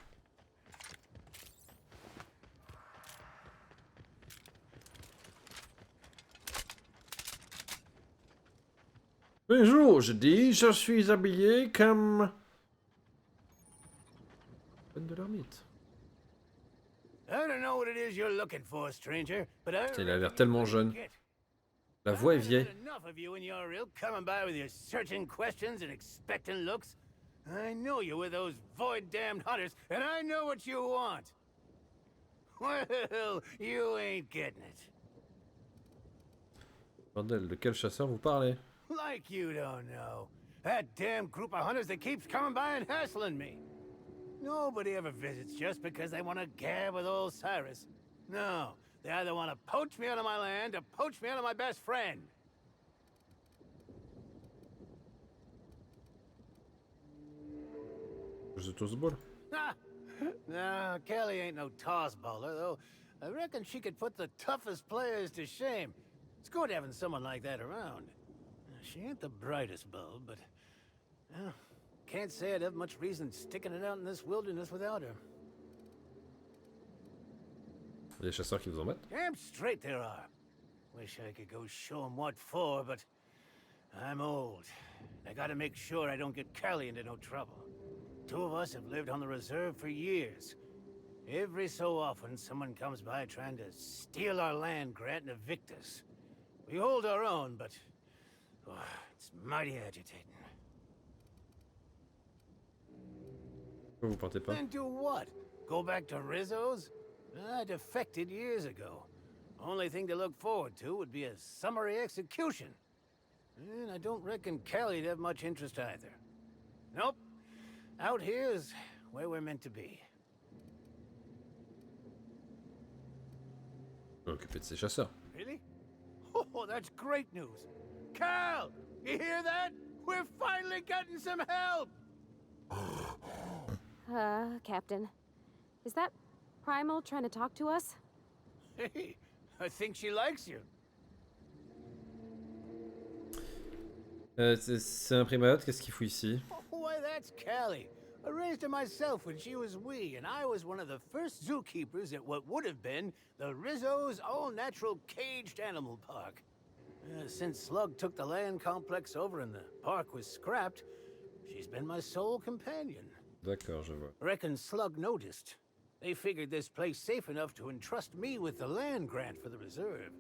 Bonjour, je dis, je suis habillé comme... de l'ermite. I don't know what it is you're looking for, stranger, but I Il a l'air tellement jeune. La voix est vieille. enough of you and your ilk coming by with your searching questions and expectant looks. I know you with those void-damned hunters, and I know what you want. Well, you ain't getting it. Bordel, de quel chasseur vous parlez? Like you don't know. That damn group of hunters that keeps coming by and hassling me. Nobody ever visits just because they want to gab with old Cyrus. No, they either want to poach me out of my land or poach me out of my best friend. Je toss ball. No, Kelly ain't no toss baller, though. I reckon she could put the toughest players to shame. It's good having someone like that around. She ain't the brightest bulb, but... can't say I'd have much reason sticking it out in this wilderness without her. Il y a des chasseurs qui vous en mettent? Damn straight there are. Wish I could go show 'em what for, but... I'm old. I gotta make sure I don't get Callie into no trouble. Two of us have lived on the reserve for years. Every so often, someone comes by trying to steal our land grant and evict us. We hold our own, but... oh, it's mighty agitating. Vous partez pas? Then do what? Go back to Rizzo's? I defected years ago. Only thing to look forward to would be a summary execution. And I don't reckon Callie'd have much interest either. Nope. Out here is where we're meant to be. Occupé de ses chasseurs. Really? Oh, that's great news. Cal! You hear that? We're finally getting some help! Captain. Is that Primal trying to talk to us? Hey, I think she likes you. C'est un primaote, qu'est-ce qu'il fout ici? Why, that's Callie. I raised her myself when she was wee, and I was one of the first zookeepers at what would have been the Rizzo's all-natural caged animal park. Since Slug took the land complex over and the park was scrapped, she's been my sole companion. D'accord, je vois. Reckon Slug noticed. They figured this place safe enough to entrust me with the land grant for the reserve.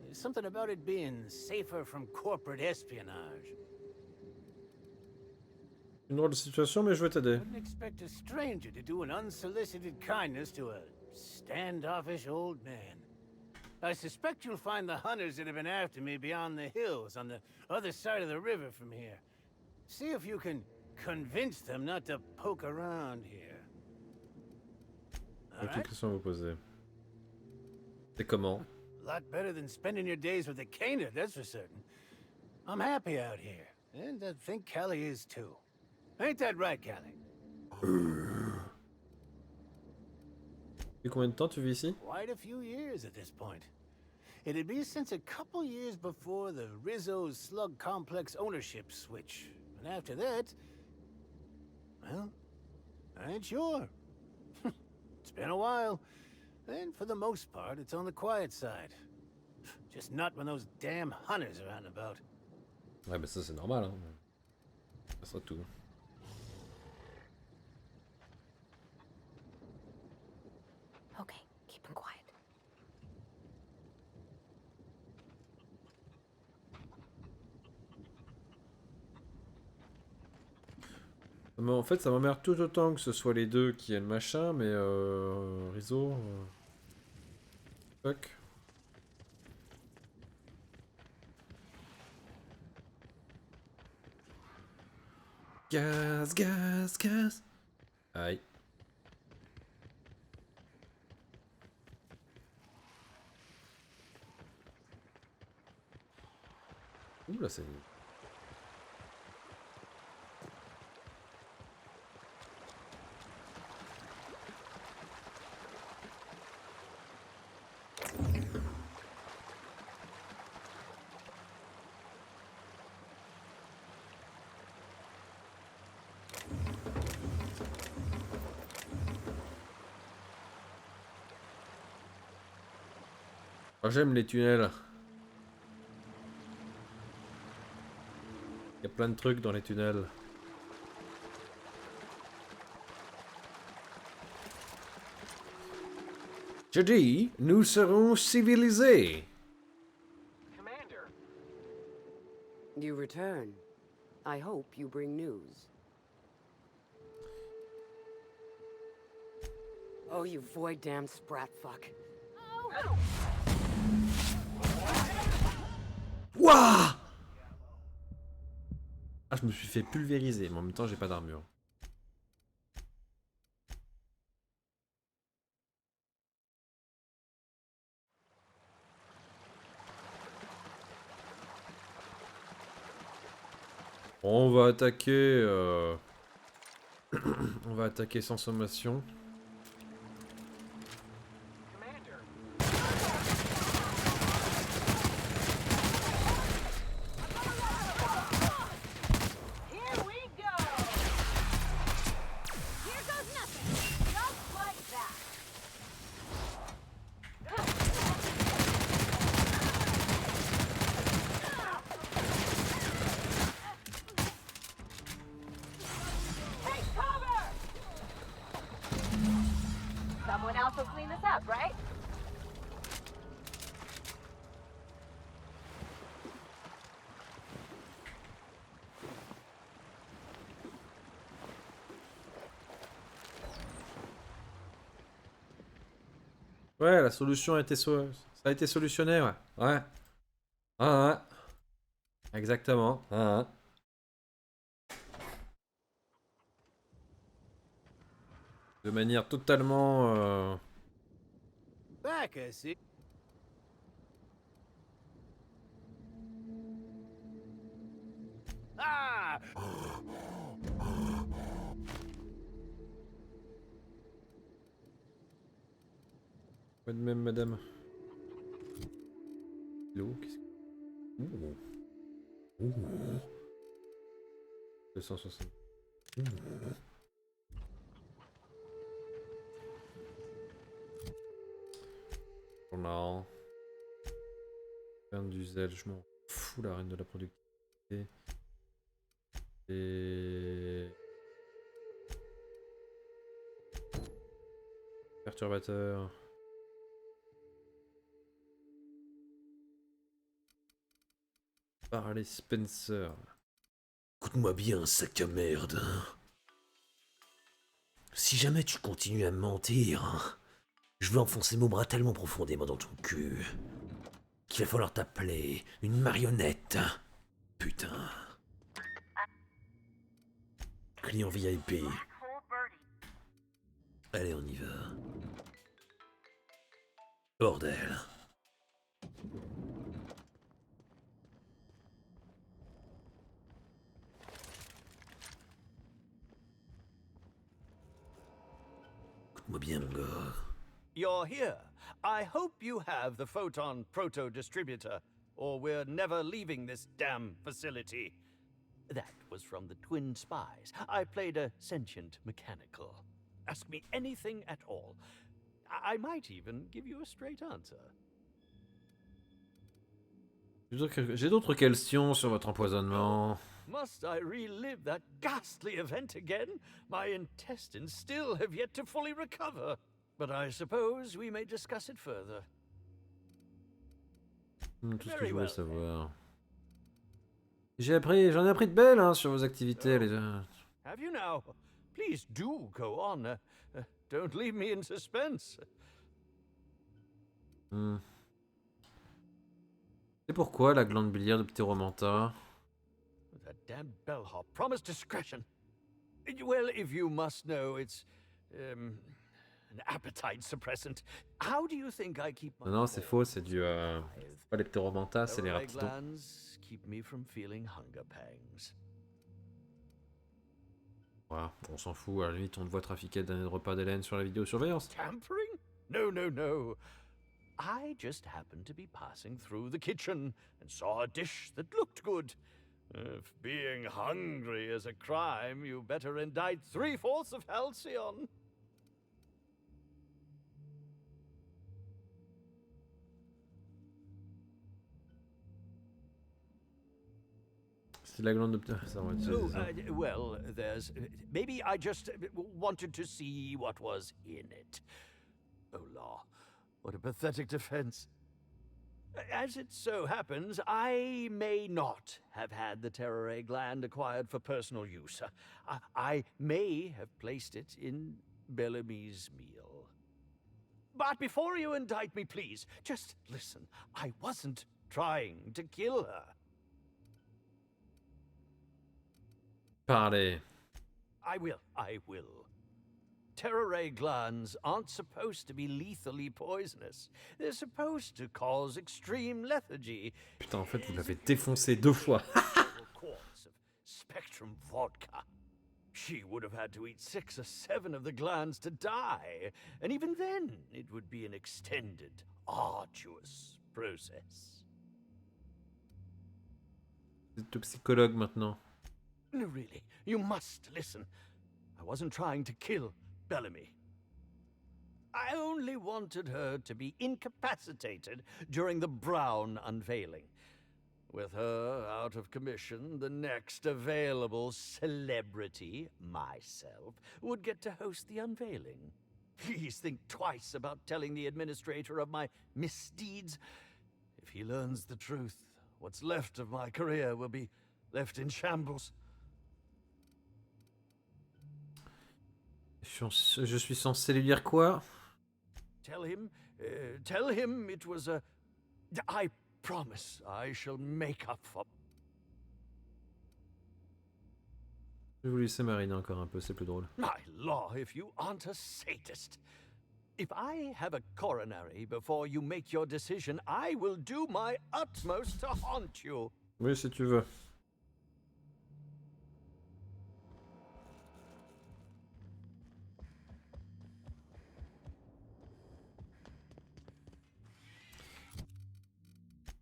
There's something about it being safer from corporate espionage. Une drôle de situation, mais je vais t'aider. Wouldn't expect a stranger to do an unsolicited kindness to a standoffish old man. I suspect you'll find the hunters that have been after me beyond the hills on the other side of the river from here. See if you can convince them not to poke around here. Quelle question vous posez? C'est comment? A lot better than spending your days with the Canaan, that's for certain. I'm happy out here, and I think Callie is too. Ain't that right, Callie? Depuis combien de temps tu vis ici? Quite a few years at this point. It'd be since a couple years before the Rizzo's Slug Complex ownership switch. And after that... well, I ain't sure. It's been a while. And for the most part, it's on the quiet side. Just not when those damn hunters are out and about. Ouais, mais ça c'est normal, hein. Ça sera tout. Okay, keep him quiet. Mais en fait, ça m'emmerde tout autant que ce soit les deux qui aient le machin, mais réseau. Fuck. Gaz, gaz, gaz. Aïe. Ouh là, c'est... Oh, j'aime les tunnels. y a plein de trucs dans les tunnels. Je dis, nous serons civilisés. Commander! You return. I hope you bring news. Oh, you void-damned sprat fuck. Wouah! Ah, je me suis fait pulvériser, mais en même temps, j'ai pas d'armure. On va attaquer... On va attaquer sans sommation. Someone else will clean this up, right? Ouais, la solution a été ça a été solutionné, ouais. Ouais. Ah, ouais. Exactement. Ah, ouais. De manière totalement... Back, I see. Ah! Pas de même, madame. Hello, qu'est-ce que... Ouh. Ouh. 260. Ouh. Journal. Ferme du zèle, je m'en fous, la reine de la productivité. Et... Perturbateur. Parler Spencer. Écoute-moi bien, sac à merde. Si jamais tu continues à me mentir, je vais enfoncer mon bras tellement profondément dans ton cul qu'il va falloir t'appeler une marionnette. Putain. Client VIP. Allez, on y va. Bordel. Écoute-moi bien, mon gars. You're here. I hope you have the photon proto-distributor, or we're never leaving this damn facility. That was from the twin spies. I played a sentient mechanical. Ask me anything at all. I might even give you a straight answer. J'ai d'autres questions sur votre empoisonnement. Must I relive that ghastly event again? My intestines still have yet to fully recover. But I suppose we may discuss it further. Tout ce que je voulais savoir. J'en ai appris de belles hein, sur vos activités, les deux. Have you now? Please do go on. Don't leave me in suspense. C'est pourquoi la glande biliaire de Pteromanta? That damn bellhop promised discretion. Well, if you must know, it's an appetite suppressant. How do you think I keep my Non, c'est faux, c'est du... pas les Pteromanta, c'est les raptidons. Keep me from feeling hunger pangs. Voilà, on s'en fout, à la limite on te voit trafiquer d'un repas d'Hélène sur la vidéosurveillance. Tampering? No, no, no. I just happened to be passing through the kitchen and saw a dish that looked good. If being hungry is a crime, you better indict 3/4 of Halcyon. C'est la glande de... Ça, on va utiliser ça. Well, there's... Maybe I just wanted to see what was in it. Oh, law. What a pathetic defense. As it so happens, I may not have had the terror gland acquired for personal use. I may have placed it in Bellamy's meal. But before you indict me, please, just listen. I wasn't trying to kill her. Parlez. I will. Terror glands aren't supposed to be lethally poisonous. They're supposed to cause extreme lethargy. Putain, en fait, vous l'avez défoncé 2 fois. Quarts of Spectrum vodka. She would have had to eat 6 or 7 of the glands to die. And even then, it would be an extended, arduous process. Vous êtes le psychologue maintenant. No, really, you must listen. I wasn't trying to kill Bellamy. I only wanted her to be incapacitated during the Brown unveiling. With her out of commission, the next available celebrity, myself, would get to host the unveiling. Please think twice about telling the administrator of my misdeeds. If he learns the truth, what's left of my career will be left in shambles. Je suis censé lui dire quoi? Tell him it was a... I promise I shall make up for... Je vais vous laisser mariner encore un peu, c'est plus drôle. My law, if you aren't a sadist. If I have a coronary before you make your decision, I will do my utmost to haunt you. Oui, si tu veux.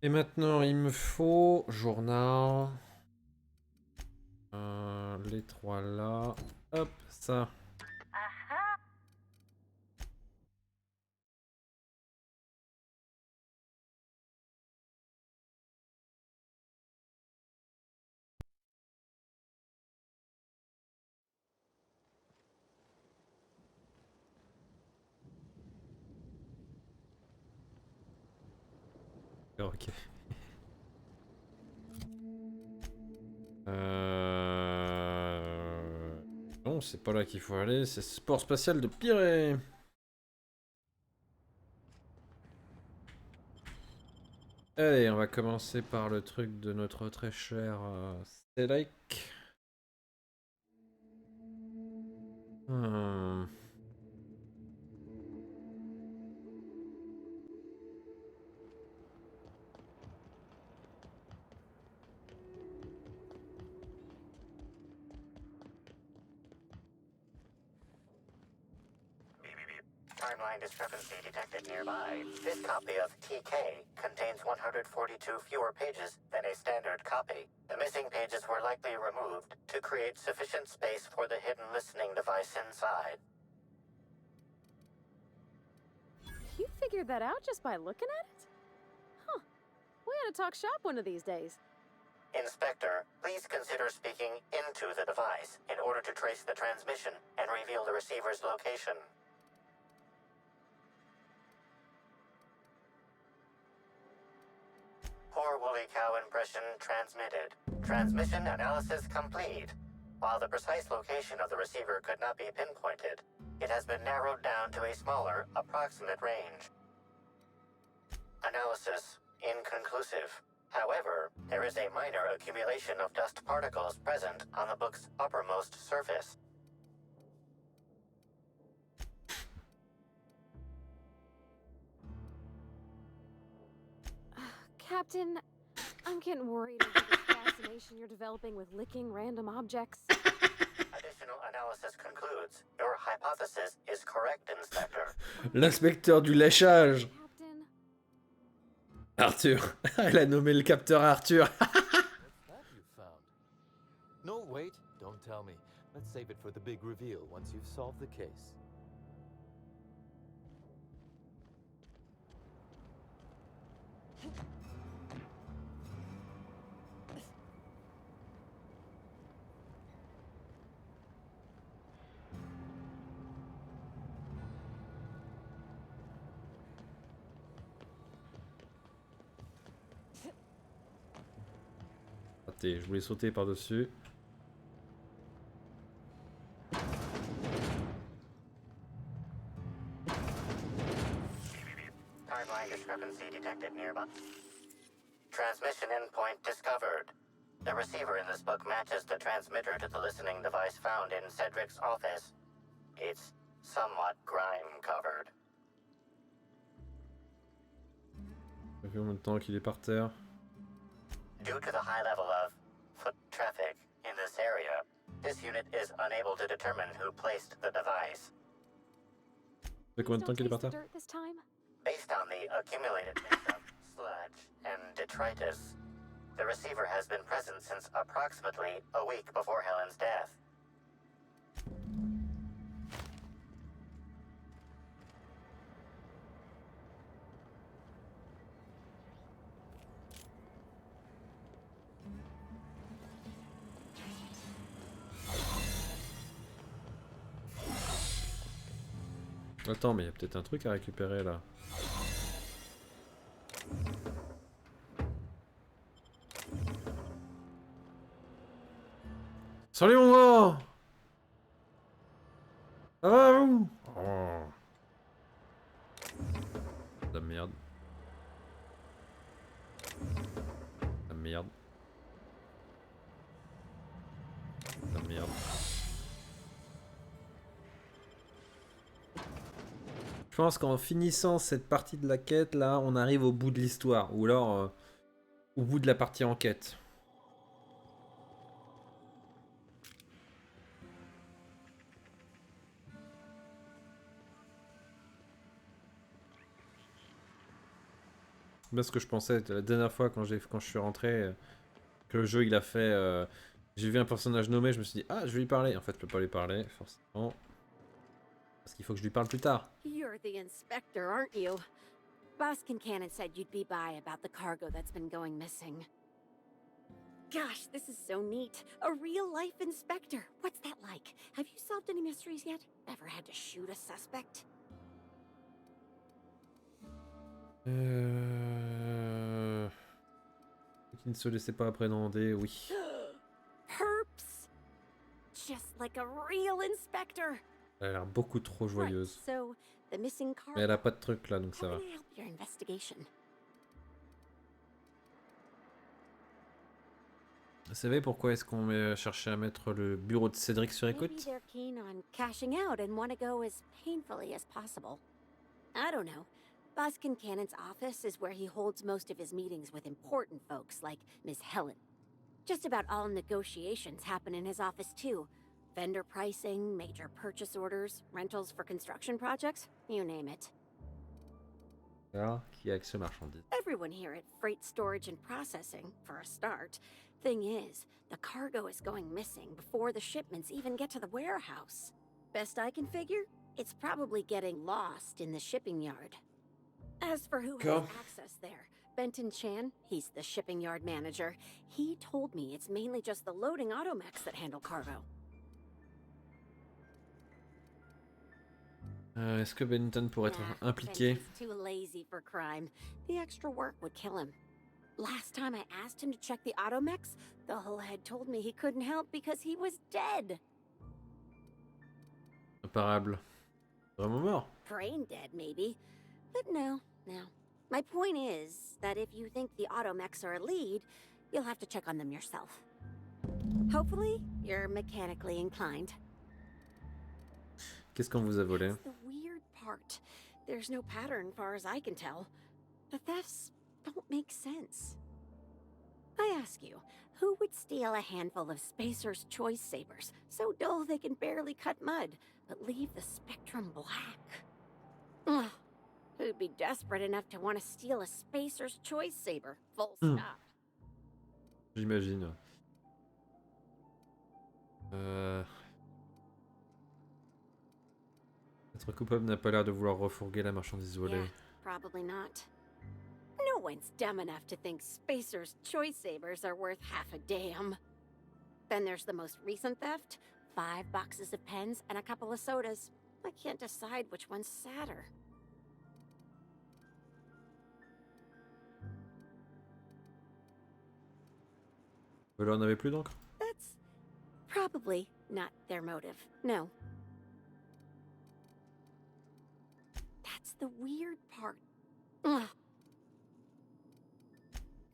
Et maintenant, il me faut journal. Les 3 là. Hop, ça. Ok. Non, c'est pas là qu'il faut aller, c'est sport spatial de Pirée. Allez, on va commencer par le truc de notre très cher Cédric. Timeline discrepancy detected nearby. This copy of TK contains 142 fewer pages than a standard copy. The missing pages were likely removed to create sufficient space for the hidden listening device inside. You figured that out just by looking at it? Huh. We ought to talk shop one of these days. Inspector, please consider speaking into the device in order to trace the transmission and reveal the receiver's location. Poor woolly cow impression transmitted. Transmission analysis complete. While the precise location of the receiver could not be pinpointed, it has been narrowed down to a smaller, approximate range. Analysis inconclusive. However, there is a minor accumulation of dust particles present on the book's uppermost surface. Captain, I'm getting worried about the fascination you're developing with licking random objects. Additional analysis concludes your hypothesis is correct, Inspector. L'inspecteur du léchage. Arthur. Elle a nommé le capteur Arthur. No, wait, don't tell me. Let's save it for the big reveal once you've solved the case. capté. Je voulais sauter par-dessus. Timeline discrepancy detected nearby. Transmission endpoint discovered. The receiver in this book matches the transmitter to the listening device found in Cedric's office. It's somewhat grime-covered. Ça fait combien de temps qu'il est par terre? Due to the high level of foot traffic in this area, this unit is unable to determine who placed the device. Ça fait combien de temps qu'il est par terre? Based on the accumulated mix of sludge and detritus, the receiver has been present since approximately a week before Helen's death. Attends, mais il y a peut-être un truc à récupérer là. Salut mon gars! Ça va vous? Oh. La merde. La merde. La merde. Je pense qu'en finissant cette partie de la quête là, on arrive au bout de l'histoire. Ou alors au bout de la partie enquête. Bien ce que je pensais la dernière fois quand je suis rentré, que le jeu il a fait... j'ai vu un personnage nommé, je me suis dit ah je vais lui parler. En fait je peux pas lui parler forcément. Parce qu'il faut que je lui parle plus tard. You're the inspector, aren't you? Boss Kincannon said you'd be by about the cargo that's been going missing. Gosh, this is so neat. A real-life inspector. What's that like? Have you solved any mysteries yet? Ever had to shoot a suspect? Qui ne se laissait pas appréhender, oui. Perps! Just like a real inspector. Elle a l'air beaucoup trop joyeuse. So, the missing cargo. Mais elle a pas de truc là, donc ça va. How can I help your investigation? Vous savez pourquoi est-ce qu'on cherchait à mettre le bureau de Cédric sur Maybe écoute? they're keen on cashing out and want to go as painfully as possible. I don't know. Boss Kincannon's office is where he holds most of his meetings with important folks like Miss Helen. Just about all negotiations happen in his office too. Vendor pricing, major purchase orders, rentals for construction projects, you name it. Là, qui a accès aux marchandises. Everyone here at Freight Storage and Processing, for a start. Thing is, the cargo is going missing before the shipments even get to the warehouse. Best I can figure, it's probably getting lost in the shipping yard. As for who has access there, Benton Chan, he's the shipping yard manager, he told me it's mainly just the loading automechs that handle cargo. Est-ce que Benton pourrait être impliqué? Benton's too lazy for crime. The extra work would kill him. Last time I asked him to check the automechs, the whole head told me he couldn't help because he was dead. Imparable. Vraiment mort? Brain dead, maybe. But no. My point is that if you think the automechs are a lead, you'll have to check on them yourself. Hopefully, you're mechanically inclined. Qu'est-ce qu'on vous a volé? That's the weird part. There's no pattern far as I can tell. The thefts don't make sense. I ask you, who would steal a handful of Spacer's Choice Sabers, so dull they can barely cut mud, but leave the spectrum black? Ugh. Who'd be desperate enough to want to steal a Spacer's Choice Saber? Full stop. J'imagine. Notre coupable n'a pas l'air de vouloir refourguer la marchandise volée. Yeah, probably not. No one's dumb enough to think Spacer's Choice Sabers are worth half a damn. Then there's the most recent theft. 5 boxes of pens and a couple of sodas. I can't decide which one's sadder. Là, on avait plus d'encre. That's probably not their motive. No. That's the weird part. Ugh.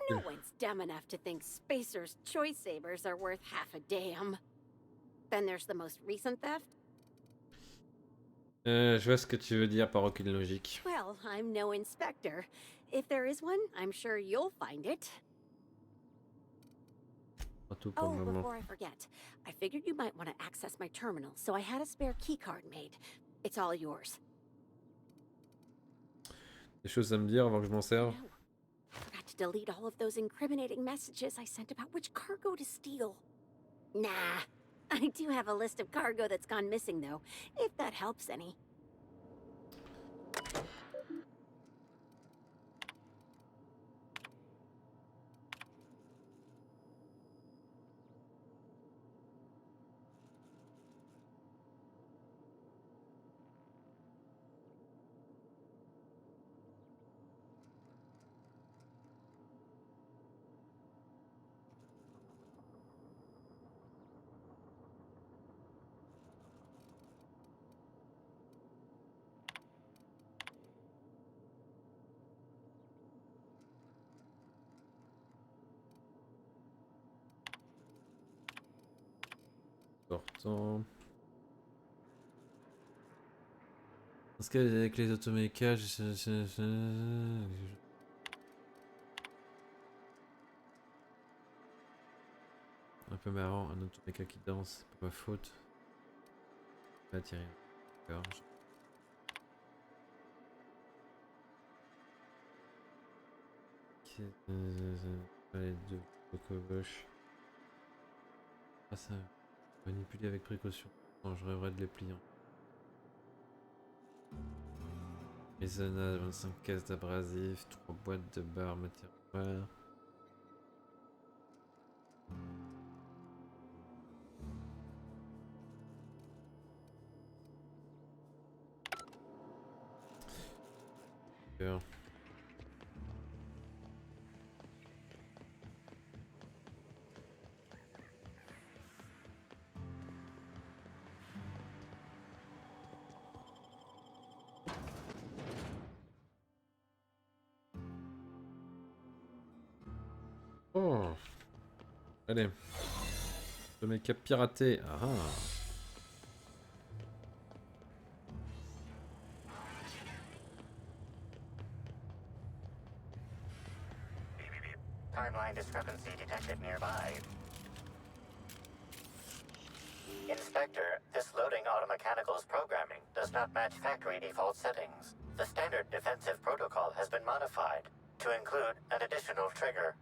No one's dumb enough to think Spacer's choice sabers are worth half a damn. Then there's the most recent theft. Je vois ce que tu veux dire par aucune logique. Well, I'm no inspector. If there is one, I'm sure you'll find it. Pas tout pour Oh, le moment. before I forget, I figured you might want to access my terminal, so I had a spare keycard made. It's all yours. Des choses à me dire avant que je m'en serve. I forgot to delete all of those incriminating messages I sent about which cargo to steal. Nah. I do have a list of cargo that's gone missing, though, if that helps any. Important. Parce qu'avec les automécages, un peu marrant, un automéca qui danse, c'est pas ma faute. Pas Thierry. D'accord. Les deux cocoboches. Ah ça. Manipuler avec précaution. Non, je rêverais de les plier. Maisonnage, 25 caisses d'abrasif, 3 boîtes de barres matière première. D'accord. Oh. Allez. Le mec a piraté. Ah ah. Timeline discrepancy detected nearby. Inspector, this loading automechanical's programming does not match factory default settings. The standard defensive protocol has been modified to include an additional trigger.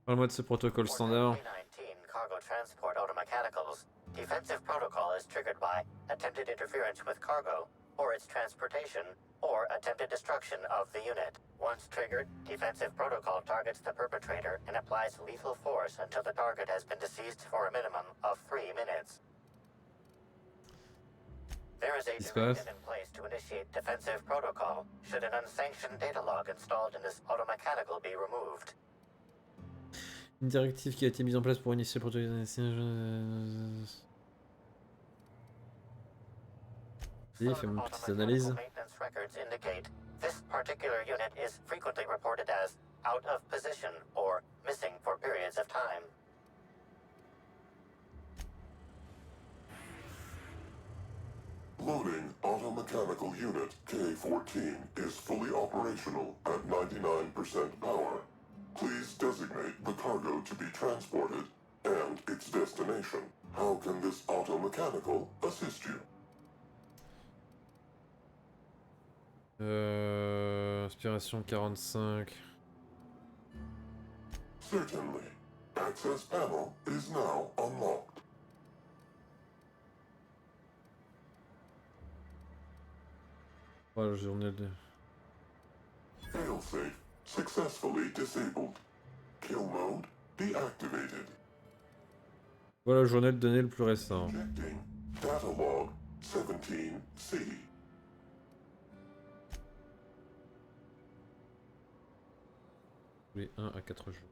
Parle-moi de ce protocole standard. 19 cargo transport automechanicals. Defensive protocol is triggered by attempted interference with cargo, or its transportation, or attempted destruction of the unit. Once triggered, defensive protocol targets the perpetrator and applies lethal force until the target has been deceased for a minimum of 3 minutes. There is a directive in place to initiate defensive protocol should an unsanctioned data log installed in this automechanical be removed. Une directive qui a été mise en place pour initier le protocole. Il fait une petite analyse. Maintenance records indicate this particular unit is frequently reported as out of position or missing for periods of time. Loading automechanical unit K-14 is fully operational at 99% power. Please designate the cargo to be transported and its destination. How can this automechanical assist you? Inspiration 45. Certainly. Access panel is now unlocked. Oh, la journée de... Failsafe successfully disabled. Kill mode deactivated. Voilà le journal de données le plus récent. Checking. Data log 17C. Tous les 1 à 4 jours.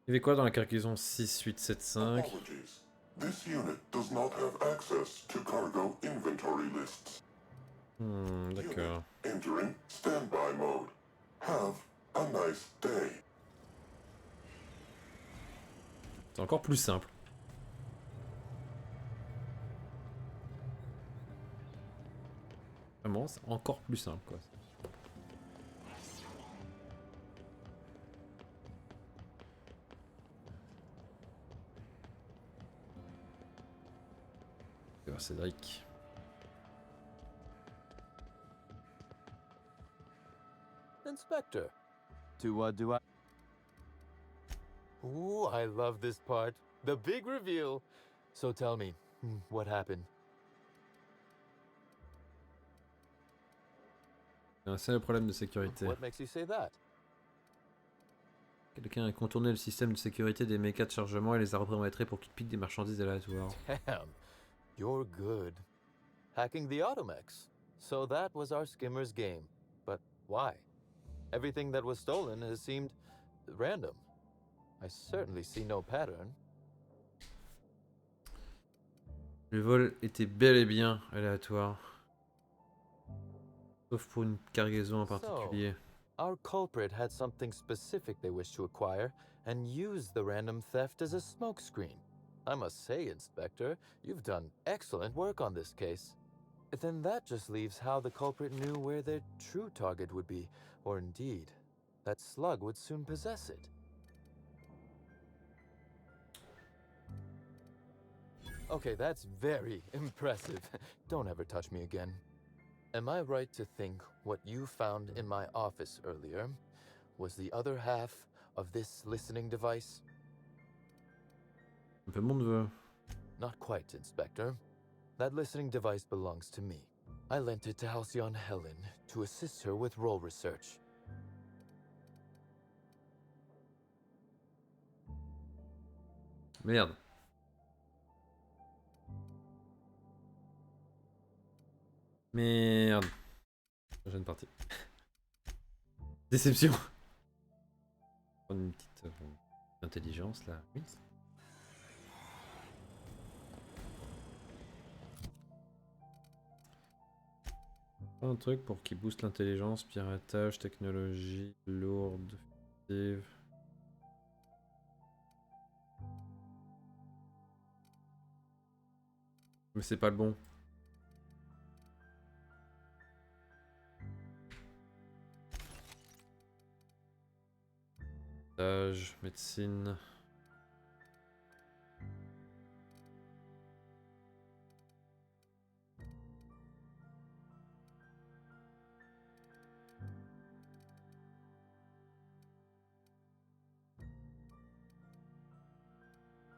Il y avait quoi dans la cargaison 6, 8, 7, 5? Apologies. This unit does not have access to cargo inventory lists. D'accord. Entering standby mode. Have a nice day. C'est encore plus simple. Vraiment, c'est encore plus simple, quoi. Cédric. Inspector, do I? Ooh, I love this part. The big reveal. So tell me, what happened? C'est le problème de sécurité. What makes you say that? Quelqu'un a contourné le système de sécurité des mécas de chargement et les a reparamétrés pour qu'ils piquent des marchandises aléatoires. Damn, you're good. Hacking the automex. So that was our skimmer's game. But why? Everything that was stolen has seemed random. I certainly see no pattern. Le vol était bel et bien aléatoire. Sauf pour une cargaison en particulier. So, our culprit had something specific they wished to acquire and used the random theft as a smokescreen. I must say, Inspector, you've done excellent work on this case. Then that just leaves how the culprit knew where their true target would be, or indeed, that Slug would soon possess it. Okay, that's very impressive. Don't ever touch me again. Am I right to think what you found in my office earlier was the other half of this listening device? Un peu mon neveu. Not quite, Inspector. That listening device belongs to me. I lent it to Halcyon Helen to assist her with role research. Merde. Merde. Prochaine partie. Déception. Prendre une petite intelligence là. Oui. Un truc pour qu'il booste l'intelligence, piratage, technologie, lourde, furtive. Mais c'est pas le bon. Médecine.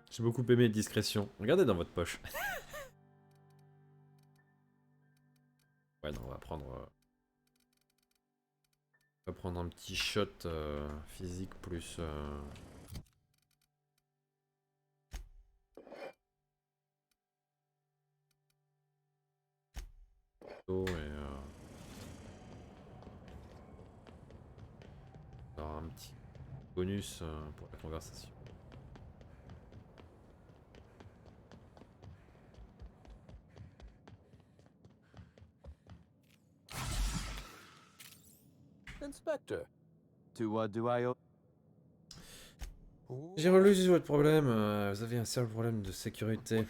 J'ai beaucoup aimé discrétion. Regardez dans votre poche. Ouais, non, on va prendre un petit shot physique plus. Et alors un petit bonus pour la conversation. Inspector, do I... J'ai relu votre problème. Vous avez un sérieux problème de sécurité.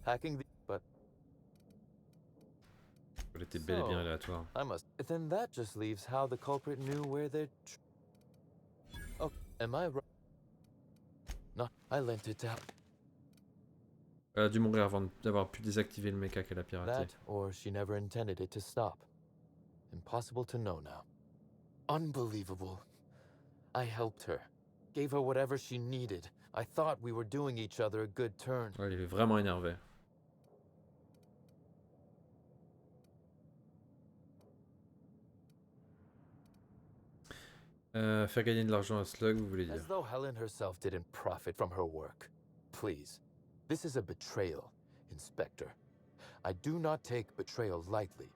Hacking the... But... Elle était bel et bien aléatoire. I must... Then that just leaves how the culprit knew where their... Oh, am I right? No, I lent it to... Elle a dû mourir avant d'avoir pu désactiver le mecha qu'elle a piraté. That, or she never intended it to stop. Impossible to know now. Unbelievable. I helped her. Gave her whatever she needed. I thought we were doing each other a good turn. Ouais, il est vraiment énervé. Faire gagner de l'argent à Slug, vous voulez dire? As though Helen herself didn't profit from her work. Please. This is a betrayal, Inspector. I do not take betrayal lightly.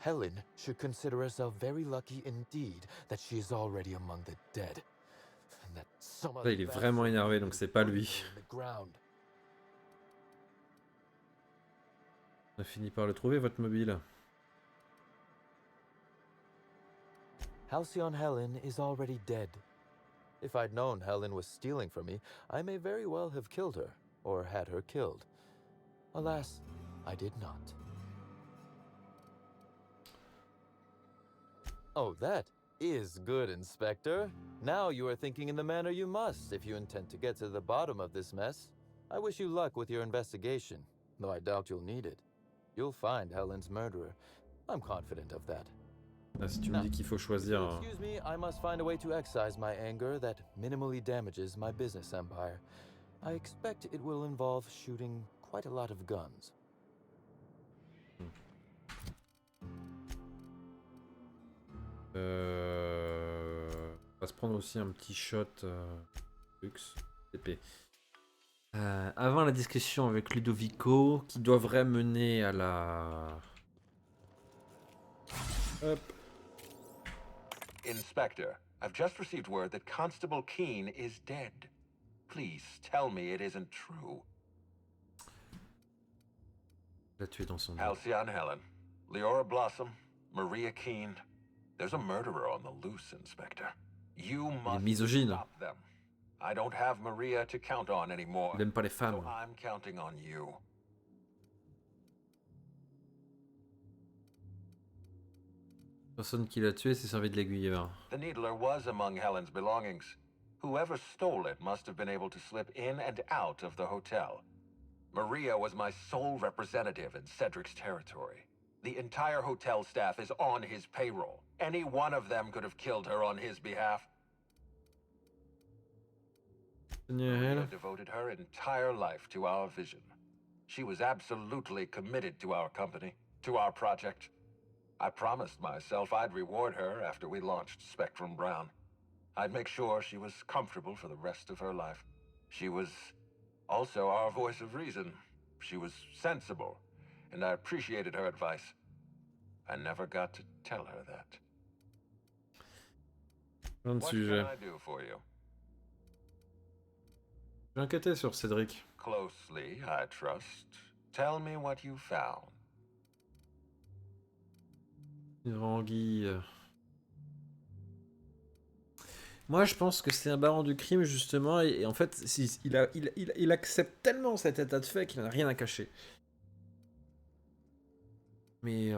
Helen should consider herself very lucky indeed that she is already among the dead. And that some Là, il est vraiment énervé, donc c'est pas lui. On a fini par le trouver, votre mobile. Halcyon Helen is already dead. If I'd known Helen was stealing from me, I may very well have killed her, or had her killed. Alas, I did not. Oh, that is good, Inspector. Now you are thinking in the manner you must if you intend to get to the bottom of this mess. I wish you luck with your investigation, though I doubt you'll need it. You'll find Helen's murderer. I'm confident of that. Ah, si tu me dis qu'il faut choisir... Excuse me, I must find a way to excise my anger that minimally damages my business empire. I expect it will involve shooting quite a lot of guns. On va se prendre aussi un petit shot luxe épée. Avant la discussion avec Ludovico, qui devrait mener à la... Hop. Inspector, I've just received word that Constable Keene is dead. Please tell me it isn't true. L'a tué dans son dos. Halcyon Helen, Leora Blossom, Maria Keene. There's a murderer on the loose, Inspector. You must stop them. I don't have Maria to count on anymore. Il aime pas les femmes. So I'm counting on you. Personne qui l'a tué s'est servi de l'aiguille. The Needler was among Helen's belongings. Whoever stole it must have been able to slip in and out of the hotel. Maria was my sole representative in Cedric's territory. The entire hotel staff is on his payroll. Any one of them could have killed her on his behalf. Maria devoted her entire life to our vision. She was absolutely committed to our company, to our project. I promised myself I'd reward her after we launched Spectrum Brown. I'd make sure she was comfortable for the rest of her life. She was also our voice of reason. She was sensible, and I appreciated her advice. I never got to tell her that. Plein de What sujets. can I do for you? Je vais enquêter sur Cédric. Closely, I trust. Tell me what you found. Une anguille. Moi, je pense que c'est un baron du crime, justement, et en fait, il accepte tellement cet état de fait qu'il n'a rien à cacher. Mais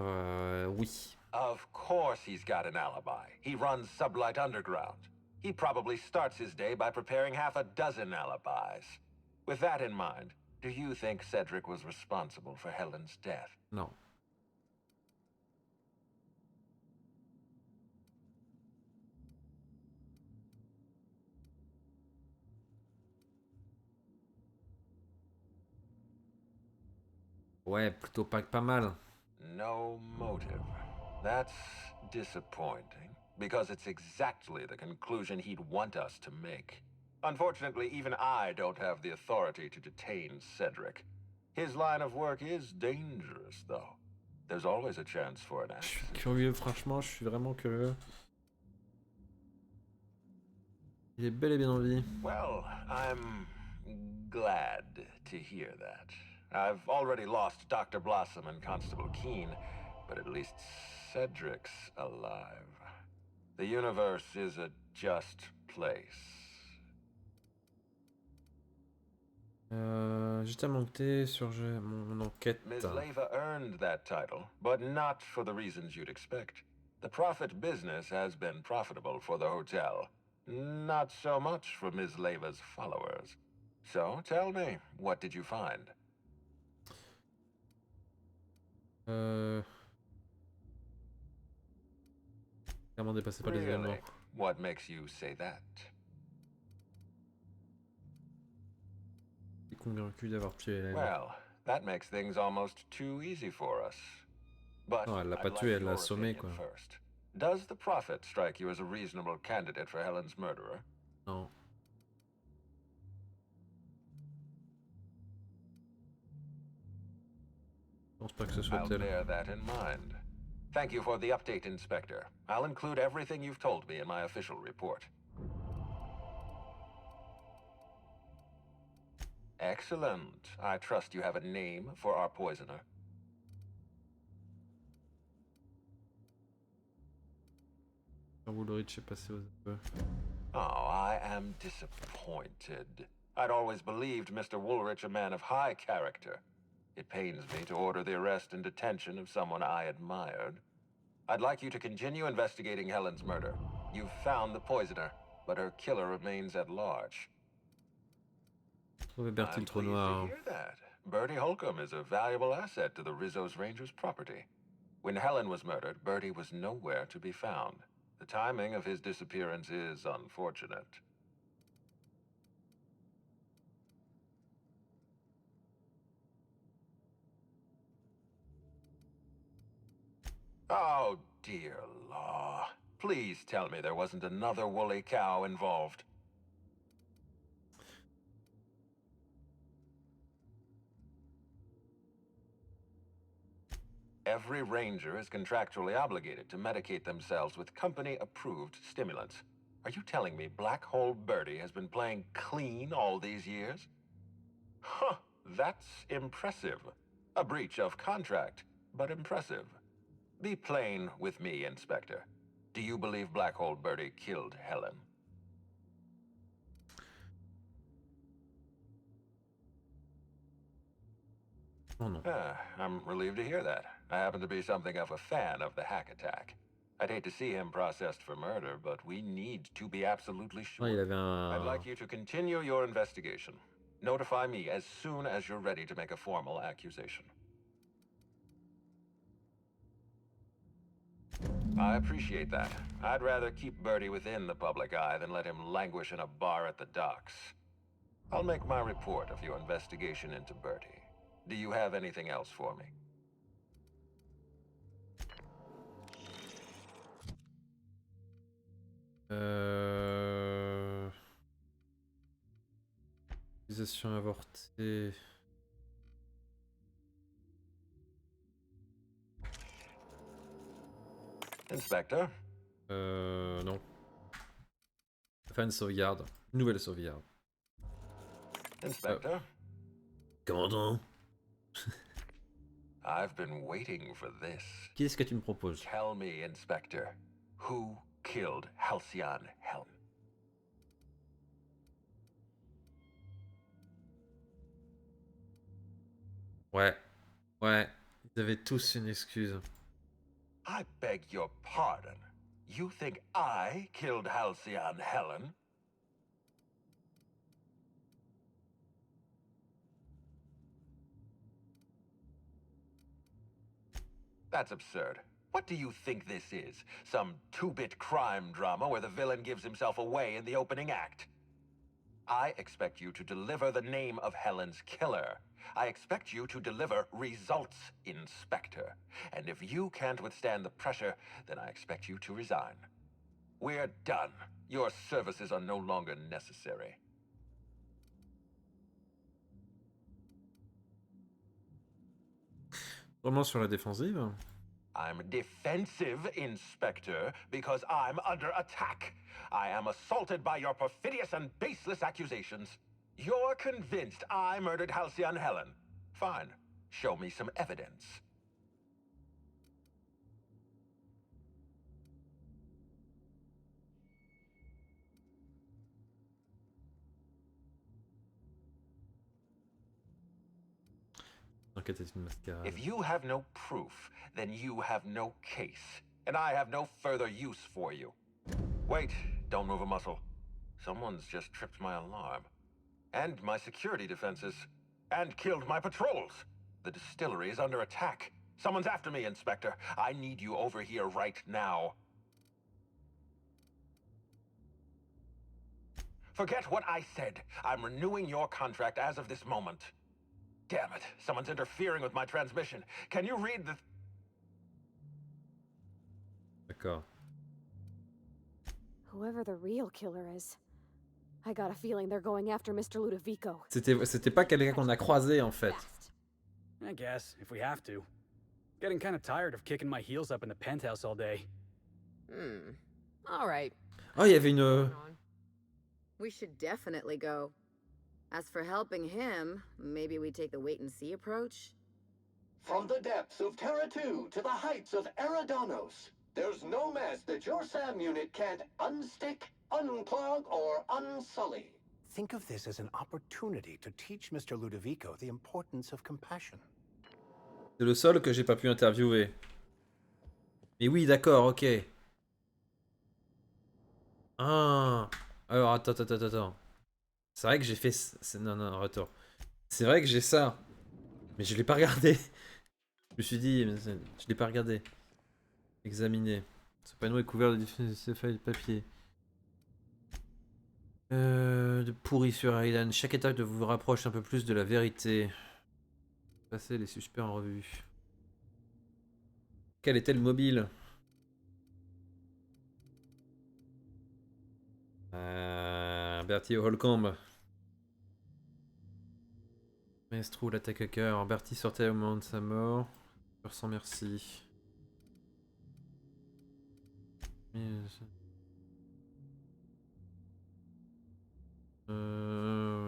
oui. Of course he's got an alibi. He runs Sublight Underground. He probably starts his day by preparing half a dozen alibis. With that in mind, do you think Cedric was responsible for Helen's death? Non. Ouais, plutôt pas mal. No motive. That's disappointing, because it's exactly the conclusion he'd want us to make. Unfortunately, even I don't have the authority to detain Cedric. His line of work is dangerous, though. There's always a chance for an Je suis accident. curieux, franchement, je suis vraiment curieux. Il est bel et bien en vie. Well, I'm glad to hear that. I've already lost Dr. Blossom and Constable Keene, but at least Cedric's alive. The universe is a just place. Juste à monter sur mon enquête. Ms. Leva earned that title, but not for the reasons you'd expect. The profit business has been profitable for the hotel. Not so much for Ms. Leva's followers. So, tell me, what did you find? Clairement dépassé par les événements. Really? What makes you say that? Il est convaincu d'avoir tué Hélène. Well, that makes things almost too easy for us. But Non, elle l'a pas I'd like tué, elle l'a your assommé, opinion quoi. first. Does the Prophet strike you as a reasonable candidate for Helen's murderer? Non. Je pense pas que ce soit I'll elle. bear that in mind. Thank you for the update, Inspector. I'll include everything you've told me in my official report. Excellent. I trust you have a name for our poisoner. Woolrich est passé aux aveux. Oh, I am disappointed. I'd always believed Mr. Woolrich a man of high character. It pains me to order the arrest and detention of someone I admired. I'd like you to continue investigating Helen's murder. You've found the poisoner, but her killer remains at large. Trouver Bertie le Trou Noir. Hear that. Bertie Holcomb is a valuable asset to the Rizzo's Rangers property. When Helen was murdered, Bertie was nowhere to be found. The timing of his disappearance is unfortunate. Oh, dear law. Please tell me there wasn't another woolly cow involved. Every ranger is contractually obligated to medicate themselves with company-approved stimulants. Are you telling me Black Hole Birdie has been playing clean all these years? Huh, that's impressive. A breach of contract, but impressive. Be plain with me, Inspector. Do you believe Black Hole Birdie killed Helen? Oh no. I'm relieved to hear that. I happen to be something of a fan of the hack attack. I'd hate to see him processed for murder, but we need to be absolutely sure. Ah, il avait un... I'd like you to continue your investigation. Notify me as soon as you're ready to make a formal accusation. I appreciate that. I'd rather keep Bertie within the public eye than let him languish in a bar at the docks. I'll make my report of your investigation into Bertie. Do you have anything else for me? Accusation avortée. Inspector? Non. Enfin, une sauvegarde. Nouvelle sauvegarde. Inspector? Commandant? I've been waiting for this. Qu'est-ce que tu me proposes? Tell me, Inspector, who killed Halcyon Helen? Ouais. Ouais. Ils avaient tous une excuse. I beg your pardon. You think I killed Halcyon Helen? That's absurd. What do you think this is? Some two-bit crime drama where the villain gives himself away in the opening act? I expect you to deliver the name of Helen's killer. I expect you to deliver results, Inspector. And if you can't withstand the pressure, then I expect you to resign. We're done. Your services are no longer necessary. Vraiment sur la défensive? I'm defensive, Inspector, because I'm under attack. I am assaulted by your perfidious and baseless accusations. You're convinced I murdered Halcyon Helen. Fine. Show me some evidence. L'enquête est une mascarade. If you have no proof, then you have no case. And I have no further use for you. Wait, don't move a muscle. Someone's just tripped my alarm. And my security defenses. And killed my patrols. The distillery is under attack. Someone's after me, Inspector. I need you over here right now. Forget what I said. I'm renewing your contract as of this moment. Damn it, someone's interfering with my transmission. Can you read the... D'accord. Whoever the real killer is, I got a feeling they're going after Mr. Ludovico. C'était pas quelqu'un qu'on a croisé en fait. I guess, if we have to. Getting kind of tired of kicking my heels up in the penthouse all day. All right. Oh, il y avait une... We should definitely go. As for helping him, maybe we take the wait-and-see approach? From the depths of Terra 2 to the heights of Eridanos, there's no mess that your SAM unit can't unstick, unclog, or unsully. Think of this as an opportunity to teach Mr. Ludovico the importance of compassion. C'est le seul que j'ai pas pu interviewer. Mais oui, d'accord, ok. Ah. Alors, attends. C'est vrai que j'ai fait... Non, attends. C'est vrai que j'ai ça. Mais je l'ai pas regardé. Je me suis dit, mais je l'ai pas regardé. Examiner. Ce panneau est couvert de différentes feuilles de papier. De pourri sur Eridan. Chaque étape de vous rapproche un peu plus de la vérité. Passer les suspects en revue. Quel était le mobile? Bertie Holcomb. Mais Trou l'attaque à cœur. Bertie sortait au moment de sa mort. Sans merci.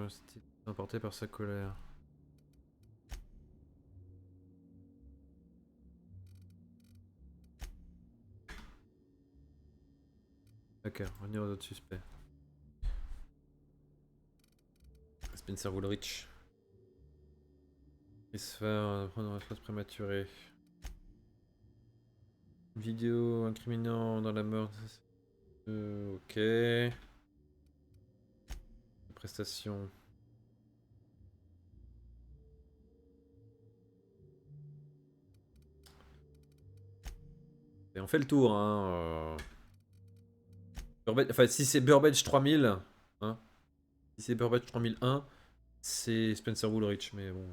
C'était emporté par sa colère. Ok, revenir aux autres suspects. Spencer Woolrich. Christopher, prendre une phrase prématurée. Une vidéo incriminant dans la mort. Ok. Prestation. Et on fait le tour, hein. Enfin, si c'est Burbage 3000, hein. Si c'est Burbage 3001, c'est Spencer Woolrich, mais bon.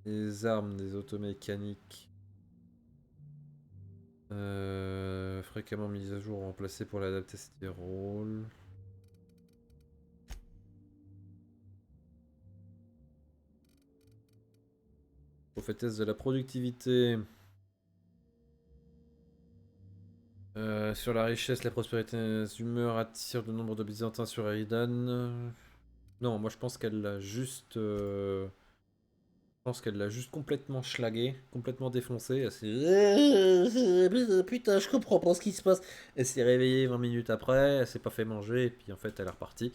Des armes, des automécaniques. Fréquemment mises à jour, remplacées pour l'adaptation des rôles. Prophétesse de la productivité. Sur la richesse, la prospérité, les humeurs attirent de nombre de Byzantins sur Eridan. Non, moi je pense qu'elle l'a juste... Je pense qu'elle l'a juste complètement schlagué, complètement défoncé. Elle s'est... Putain, je comprends pas ce qui se passe. Elle s'est réveillée 20 minutes après, elle s'est pas fait manger, et puis en fait elle est repartie.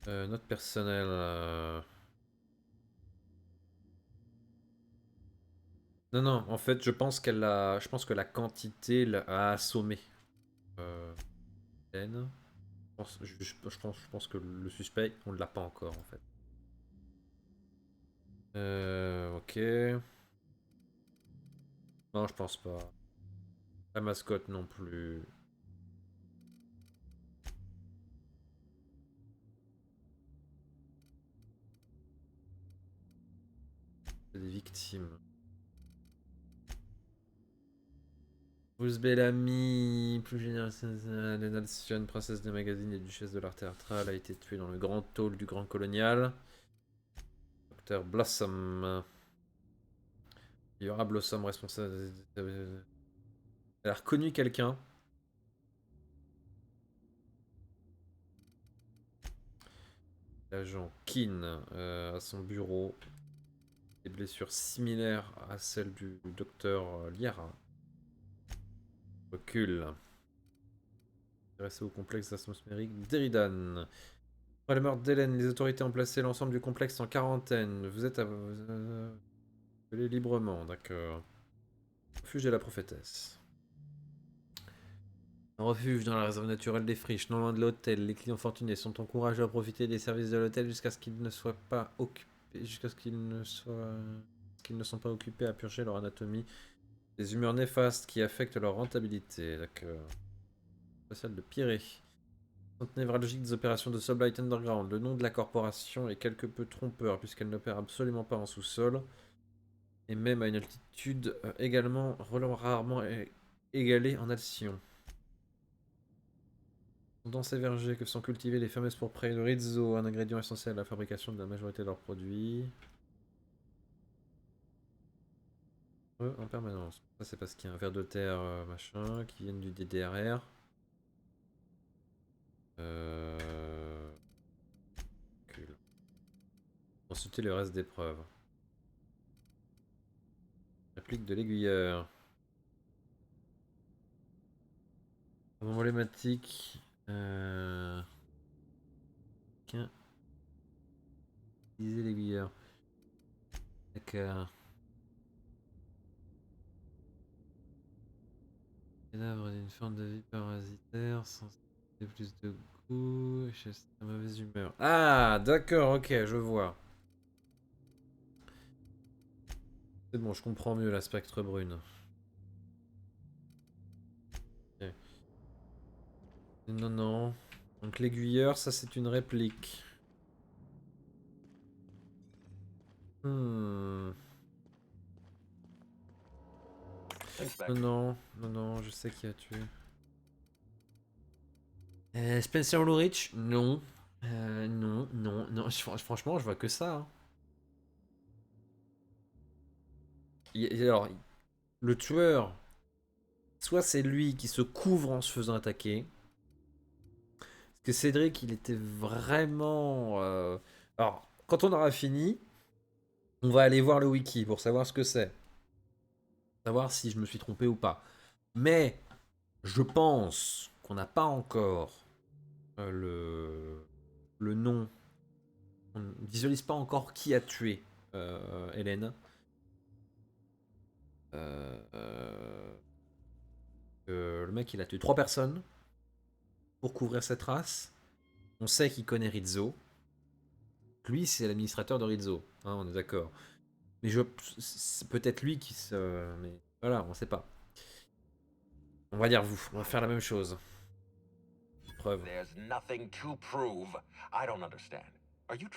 Notre personnel... Non, en fait, je pense qu'elle a... Je pense que la quantité l'a assommé. Je pense que le suspect, on ne l'a pas encore, en fait. Ok. Non, je pense pas. La mascotte non plus. C'est des victimes. Bruce Bellamy, plus généralement, Lena Sion, princesse des magazines et duchesse de l'art théâtral, a été tuée dans le grand hall du Grand Colonial. Dr Blossom. Il y aura Blossom responsable. Elle a reconnu quelqu'un. L'agent Keane à son bureau. Des blessures similaires à celles du docteur Liara. Recul. Intéressé au complexe atmosphérique d'Eridan. Après la meurtre d'Hélène, les autorités ont placé l'ensemble du complexe en quarantaine. Vous êtes appelé librement, d'accord. Refuge de la prophétesse. Un refuge dans la réserve naturelle des friches, non loin de l'hôtel. Les clients fortunés sont encouragés à profiter des services de l'hôtel jusqu'à ce qu'ils ne soient pas occupés, qu'ils ne sont pas occupés à purger leur anatomie. Des humeurs néfastes qui affectent leur rentabilité. D'accord. Spatial de Pirée. Centre névralgique des opérations de Sublight Underground. Le nom de la corporation est quelque peu trompeur puisqu'elle n'opère absolument pas en sous-sol. Et même à une altitude également rarement égalée en action. Dans ces vergers que sont cultivées les fameuses pourprés de réseaux, un ingrédient essentiel à la fabrication de la majorité de leurs produits. En permanence. Ça c'est parce qu'il y a un ver de terre machin qui viennent du DDRR. Consulter le reste des preuves. Réplique de l'aiguilleur. Emblématique. Utiliser l'aiguilleur. D'accord. Cadavre d'une forme de vie parasitaire, sans plus de goût, et la mauvaise humeur. Ah, d'accord, ok, je vois. C'est bon, je comprends mieux la spectre brune. Okay. Non, non. Donc l'aiguilleur, ça c'est une réplique. Non, non, non, non, je sais qui a tué. Spencer Ulrich? Non. Non, non, non. Franchement, je vois que ça. Hein. Alors, le tueur, soit c'est lui qui se couvre en se faisant attaquer. Parce que Cédric, il était vraiment... Alors, quand on aura fini, on va aller voir le wiki pour savoir ce que c'est. Savoir si je me suis trompé ou pas. Mais, je pense qu'on n'a pas encore le nom. On ne visualise pas encore qui a tué Hélène. Le mec, il a tué 3 personnes pour couvrir cette race. On sait qu'il connaît Rizzo. Lui, c'est l'administrateur de Rizzo. Hein, on est d'accord. Mais c'est peut-être lui qui se... Mais voilà, on sait pas. On va dire vous. On va faire la même chose. Preuve. There's nothing to prove. I don't understand. Are you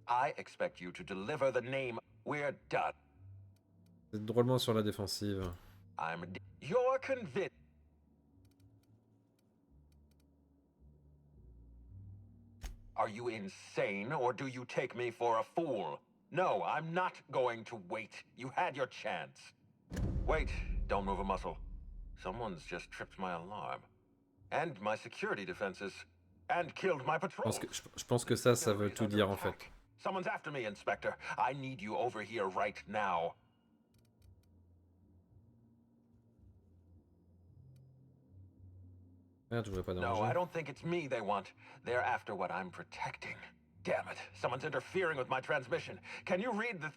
I expect you to deliver the name. We're done. C'est drôlement sur la défensive. You're convinced. Are you insane, or do you take me for a fool? No, I'm not going to wait. You had your chance. Wait, don't move a muscle. Someone's just tripped my alarm. And my security defenses. And killed my patrol. Je pense que ça veut tout dire en fait. Someone's after me, Inspector. I need you over here right now. No, I don't think it's me they want. They're after what I'm protecting. Damn it. Someone's interfering with my transmission. Can you read the...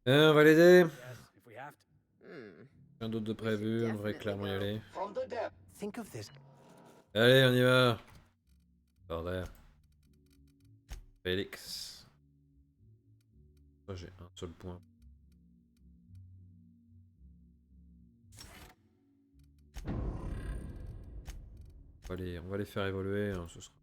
On va l'aider. Rien d'autre de prévu, on devrait clairement y aller. Allez, on y va. Bordel. Félix. Moi j'ai un seul point. On va les faire évoluer, hein, ce sera.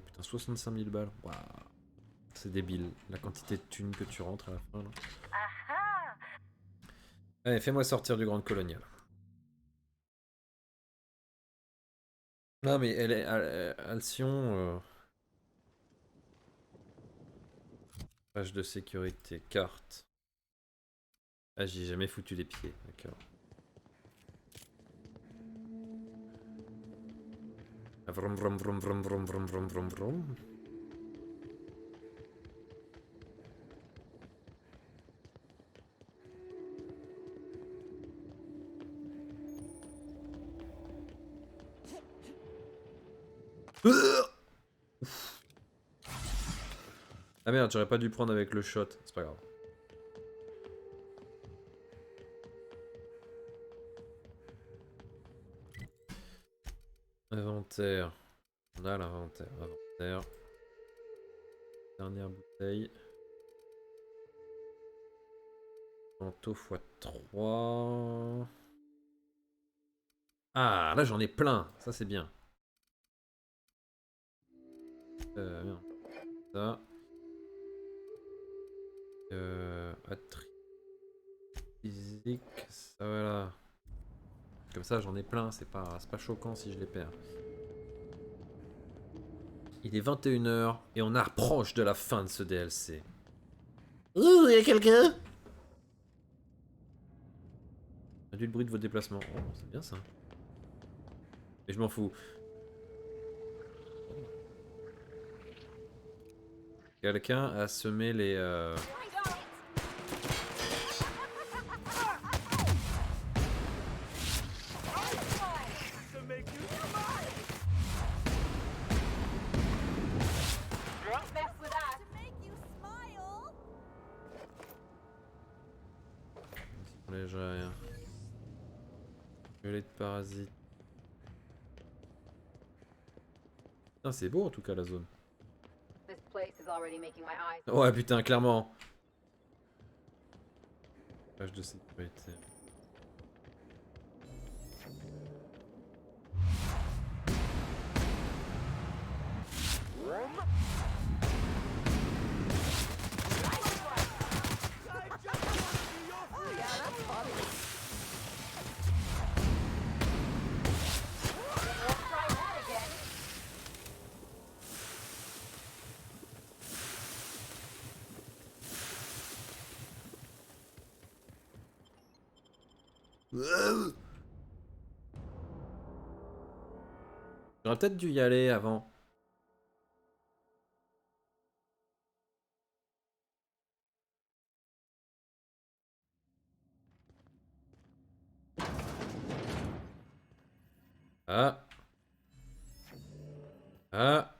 Putain, 65 000 balles. Waouh. C'est débile, la quantité de thunes que tu rentres à la fin. Là. Allez, fais-moi sortir du Grand Colonial. Non mais elle est Alcyon. Page de sécurité, carte. Ah, j'y ai jamais foutu les pieds, d'accord. Vroom vroom vroom vroom vroom vroom vroom vroom vroom. Ah merde, j'aurais pas dû prendre avec le shot, c'est pas grave. Inventaire. On a l'inventaire. Inventaire. Dernière bouteille. Manteau x3. Ah, là j'en ai plein. Ça c'est bien. Merde. Ça. Attribut physique. Ça voilà. Comme ça j'en ai plein. C'est pas choquant si je les perds. Il est 21 h et on approche de la fin de ce DLC. Ouh, y'a quelqu'un? Réduit le bruit de vos déplacements. Oh, c'est bien ça. Et je m'en fous. Quelqu'un a semé les... j'ai rien. Violet de parasite. Putain, c'est beau en tout cas la zone. Ouais, putain, clairement. Page de sécurité. J'aurais peut-être dû y aller avant. Ah. Ah.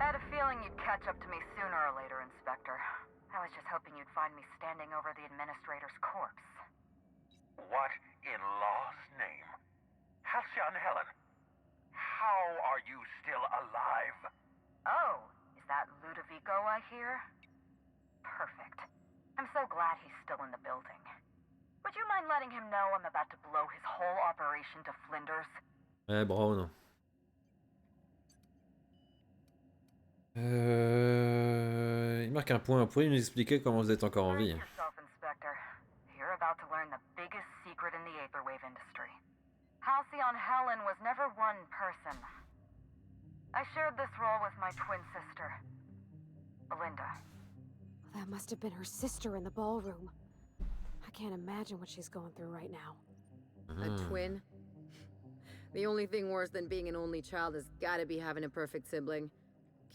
I had a feeling you'd catch up to me sooner or later, Inspector. I was just hoping you'd find me standing over the administrator's corpse. What in law's name? Halcyon Helen, how are you still alive? Oh, is that Ludovico I hear? Perfect. I'm so glad he's still in the building. Would you mind letting him know I'm about to blow his whole operation to flinders? Bruno. Il marque un point. Pourriez-vous nous expliquer comment vous êtes encore en vie? Inspector. You're about to learn the biggest secret in the vaporwave industry. Halcyon Helen was never one person. I shared this role with my twin sister, Belinda. That must have been her sister in the ballroom. I can't imagine what she's going through right now. A twin? The only thing worse than being an only child has gotta be having a perfect sibling.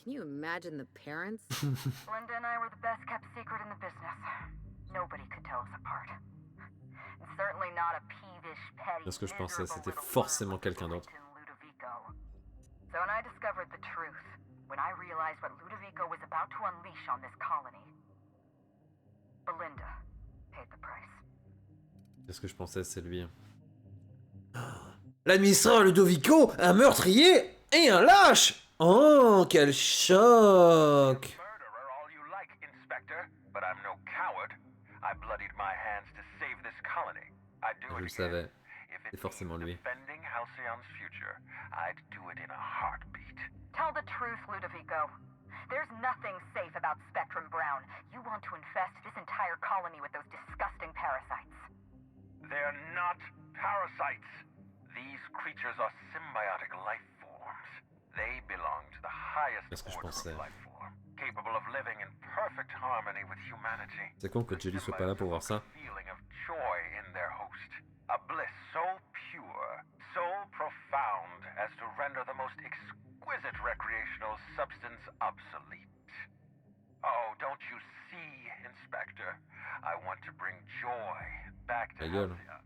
Can you imagine the parents? Belinda and I were the best kept secret in the business. Nobody could tell us apart. And certainly not a peevish, petty, C'est ce que je pensais, c'était forcément quelqu'un d'autre. So when I discovered the truth, when I realized what Ludovico was about to unleash on this colony, Belinda paid the price. C'est ce que je pensais, c'est lui. L'administrateur Ludovico, un meurtrier et un lâche! Oh, quel choc! But I'm no coward. I bloodied my hands to save this colony. I'd do Je it le again. savais. C'est forcément lui. Defending Halcyon's future, I'd do it in a heartbeat. Tell the truth, Ludovico. There's nothing safe about Spectrum Brown. You want to infest this entire colony with those disgusting parasites. They're not parasites. These creatures are symbiotic life forms. They belong to the highest order of life form, capable of living in perfect harmony with humanity. C'est con que Jelly soit pas là pour voir ça. Feeling of joy in their host, a bliss so pure, so profound as to render the most exquisite recreational substance obsolete. Oh, don't you see, Inspector? I want to bring joy back to Halcyon.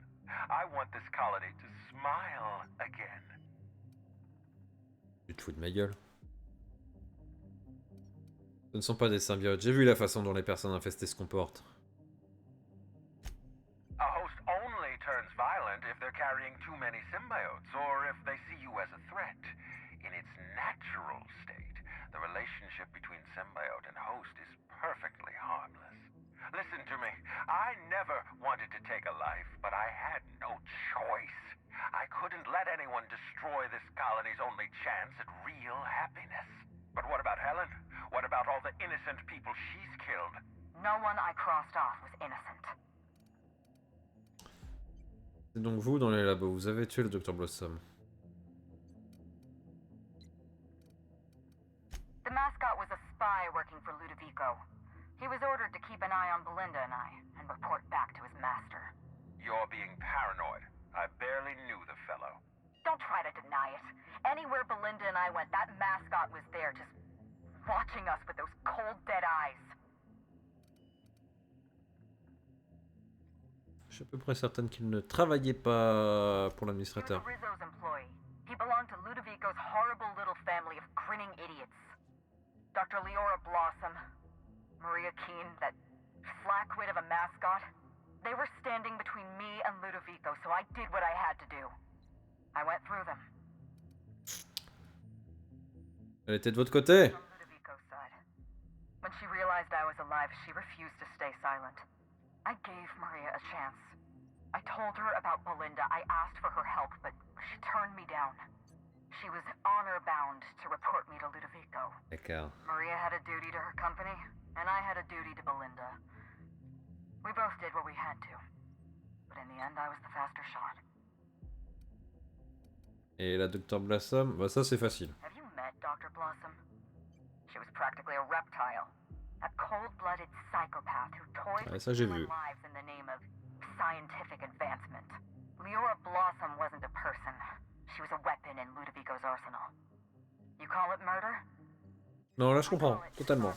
I want this colony to smile again. Tu te fous de ma gueule. Ce ne sont pas des symbiotes. J'ai vu la façon dont les personnes infestées se comportent. A host only turns violent if their carrying too many symbiotes, or if they see you as a threat. In its natural state, the relationship between symbiote and host is perfectly harmless. Listen to me. I never wanted to take a life, but I had no choice. I couldn't let anyone destroy this colony's only chance at real happiness. But what about Helen? What about all the innocent people she's killed? No one I crossed off was innocent. C'est donc vous dans les labos, vous avez tué le Dr Blossom. The mascot was a spy working for Ludovico. He was ordered to keep an eye on Belinda and I, and report back to his master. You're being paranoid. I barely knew the fellow. Don't try to deny it. Anywhere Belinda and I went, that mascot was there, just watching us with those cold, dead eyes. Je suis à peu près certaine qu'il ne travaillait pas pour l'administrateur. Rizzo's employee. He belonged to Ludovico's horrible little family of grinning idiots. Dr. Leora Blossom, Maria Keene, that flackwit of a mascot. They were standing between me and Ludovico, so I did what I had to do. I went through them. Elle était de votre côté. From Ludovico's side. When she realized I was alive, she refused to stay silent. I gave Maria a chance. I told her about Belinda. I asked for her help, but she turned me down. She was honor-bound to report me to Ludovico. D'accord. Maria had a duty to her company, and I had a duty to Belinda. We both did what we had to. But in the end, I was the faster shot. Et la Dr Blossom, bah ça c'est facile. Have you met Dr. Blossom? She was practically a reptile. A cold-blooded psychopath who toyed with human lives in the name of scientific advancement. Leora Blossom wasn't a person. She was a weapon in Ludovico's arsenal. You call it murder? Non, là je comprends, totalement.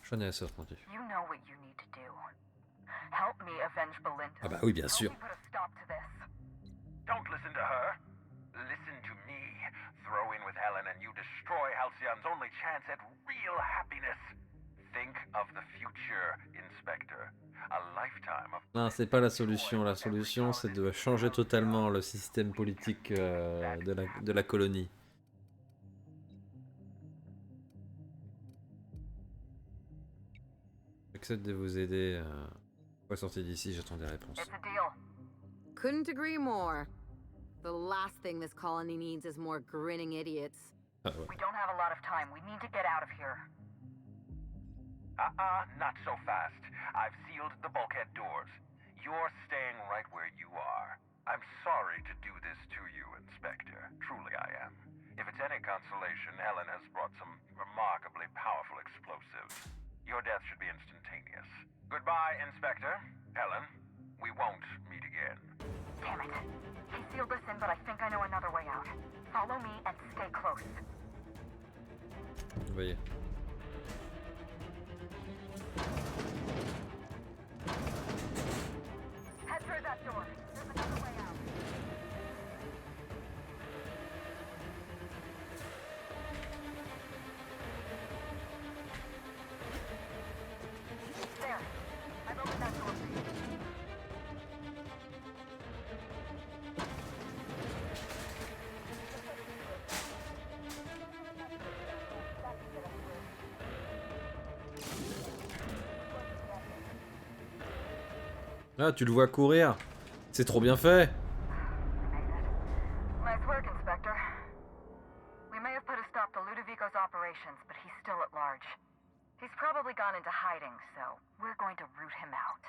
J'en ai assez entendu. You know what you need to do. Help me avenge Belinda. Ah bah oui, bien sûr. Help me put a stop to this. Don't listen to her. Listen to me. Throw in with Helen and you destroy Halcyon's only chance at real happiness. Think of the future, Inspector. A lifetime of... Non, c'est pas la solution. La solution, c'est de changer totalement le système politique de la colonie. J'accepte de vous aider. Pas sortir d'ici, j'attends des réponses. It's a deal. Couldn't agree more. The last thing this colony needs is more grinning idiots. Ah ouais. We don't have a lot of time. We need to get out of here. Not so fast. I've sealed the bulkhead doors. You're staying right where you are. I'm sorry to do this to you, Inspector. Truly I am. If it's any consolation, Helen has brought some remarkably powerful explosives. Your death should be instantaneous. Goodbye, Inspector. Helen, we won't meet again. Damn it. He sealed us in, but I think I know another way out. Follow me and stay close. Voyez. Head through that door. There's another way out. There. I've opened that door for you. Ah, tu le vois courir. C'est trop bien fait. Nice work, Inspector. We may have put a stop to Ludovico's operations, but he's still at large. He's probably gone into hiding, so we're going to root him out.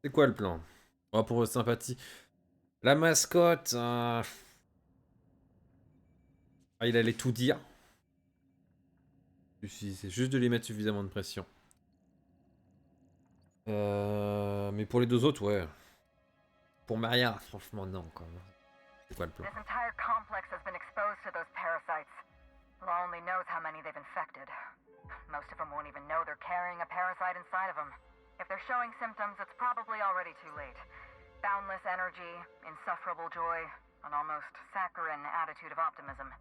C'est quoi le plan? Oh, pour votre sympathie. La mascotte. Ah, il allait tout dire. C'est juste de lui mettre suffisamment de pression. Mais pour les deux autres, ouais. Pour Maria, franchement, non, quoi. C'est quoi le plan? This entire complex has been exposed to those parasites. Law only knows how many they've infected. Most of them won't even know they're carrying a parasite inside of them. If they're showing symptoms, it's probably already too late. Boundless energy, insufferable joy, an almost saccharine attitude of optimism.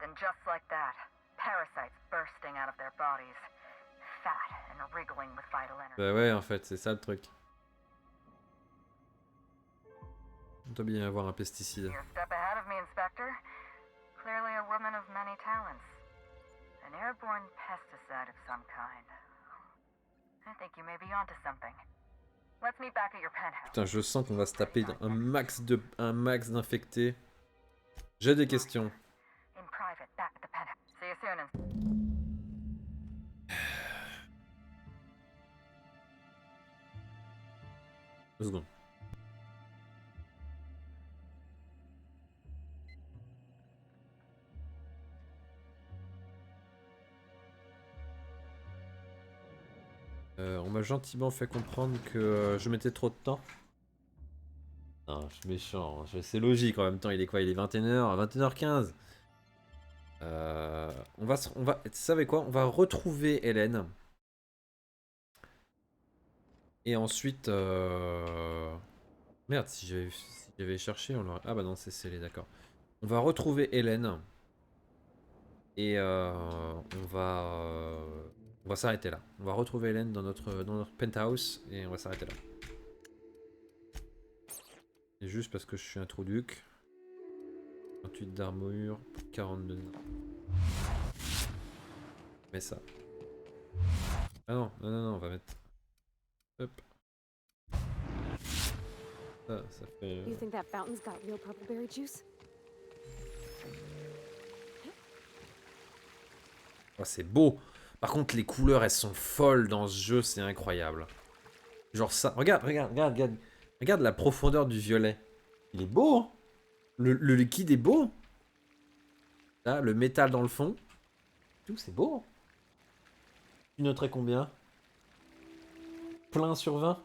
Then just like that, parasites bursting out of their bodies. fat and wriggling with vital energy. Bah ouais, en fait, c'est ça le truc. On doit bien avoir un pesticide. You're a step ahead of me, Inspector. Clearly a woman of many talents. An airborne pesticide of some kind. I think you may be onto something. Let's meet back at your penthouse. Putain, je sens qu'on va se taper un max d'infectés. J'ai des questions. In private, back at the penthouse. See you soon. Deux secondes. On m'a gentiment fait comprendre que je mettais trop de temps. Non, je suis méchant. C'est logique en même temps. Il est quoi? Il est 21h, 21h15. On va, vous savez quoi? On va retrouver Hélène. Et ensuite... Merde, si j'avais cherché, on l'aurait... Ah bah non, c'est scellé, d'accord. On va retrouver Hélène. Et on va s'arrêter là. On va retrouver Hélène dans notre penthouse et on va s'arrêter là. C'est juste parce que je suis un trou duc. 28 d'armure, 42. Mais ça. Ah non, non, on va mettre. Hop. Ça fait. You think that fountain's got real purple berry juice? Oh, c'est beau. Par contre, les couleurs, elles sont folles dans ce jeu, c'est incroyable. Genre ça. Regarde la profondeur du violet. Il est beau, hein. Le liquide est beau. Là, le métal dans le fond. Tout, c'est beau. Tu noterais combien? Plein sur 20?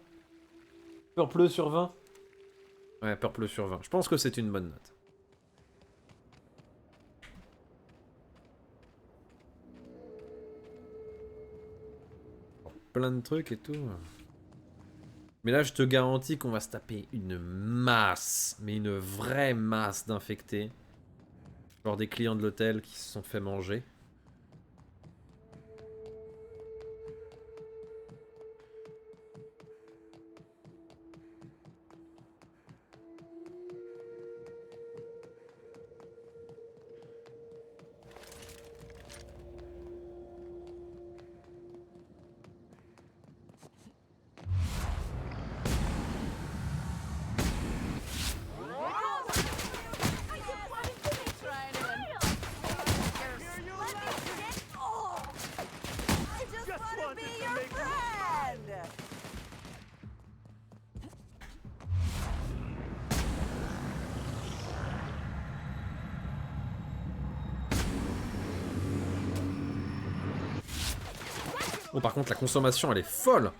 Purple sur 20? Ouais, purple sur 20. Je pense que c'est une bonne note. Plein de trucs et tout. Mais là, je te garantis qu'on va se taper une masse, mais une vraie masse d'infectés. Genre des clients de l'hôtel qui se sont fait manger. Bon, par contre, la consommation, elle est folle.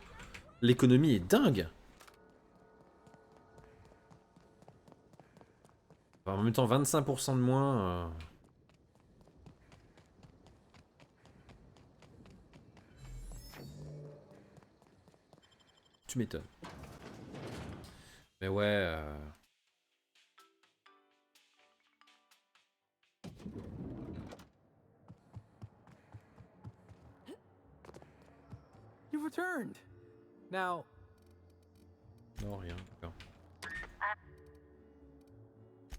L'économie est dingue. En même temps, 25% de moins. Tu m'étonnes. Mais ouais. You've returned. Now. Non, rien. D'accord.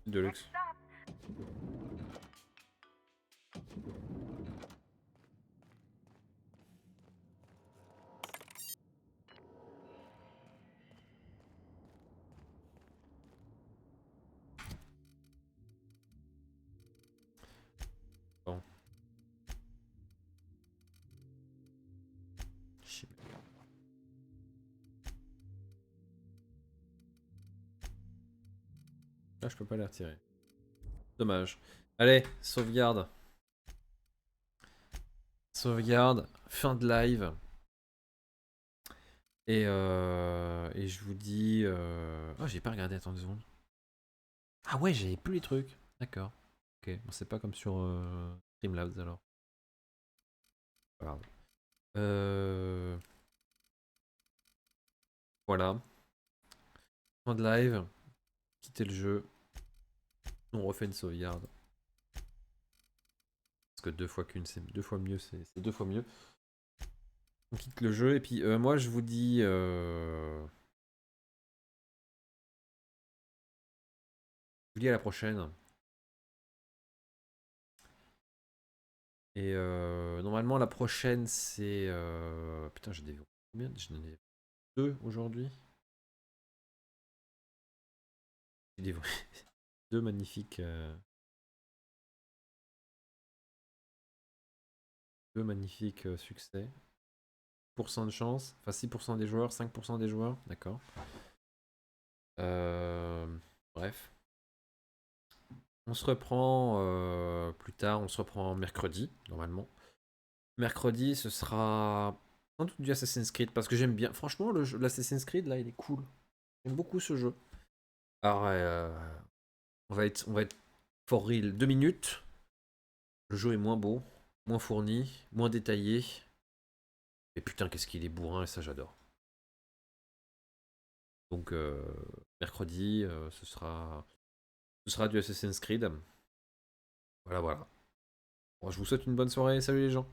De luxe. Bon. Là, je peux pas les retirer. Dommage. Allez, sauvegarde. Sauvegarde. Fin de live. Et je vous dis... Oh, j'ai pas regardé, attends 2 secondes. Ah ouais, j'avais plus les trucs. D'accord. Ok, bon, c'est pas comme sur Streamlabs alors. Voilà. Voilà. Fin de live. Quitter le jeu. On refait une sauvegarde. Parce que 2 fois qu'une, c'est 2 fois mieux, c'est 2 fois mieux. On quitte le jeu et puis moi je vous dis à la prochaine. Et normalement la prochaine c'est putain j'ai des combien j'en ai 2 aujourd'hui. J'ai des deux magnifiques succès. 6% de chance, enfin 6% des joueurs, 5% des joueurs, d'accord. Bref. On se reprend plus tard, on se reprend mercredi, normalement. Mercredi, ce sera sans doute du Assassin's Creed, parce que j'aime bien. Franchement, l'Assassin's Creed, là, il est cool. J'aime beaucoup ce jeu. Alors, on va être for real. 2 minutes. Le jeu est moins beau, moins fourni, moins détaillé. Et putain, qu'est-ce qu'il est bourrin, et ça, j'adore. Donc, mercredi, ce sera du Assassin's Creed. Voilà, voilà. Bon, je vous souhaite une bonne soirée. Salut les gens.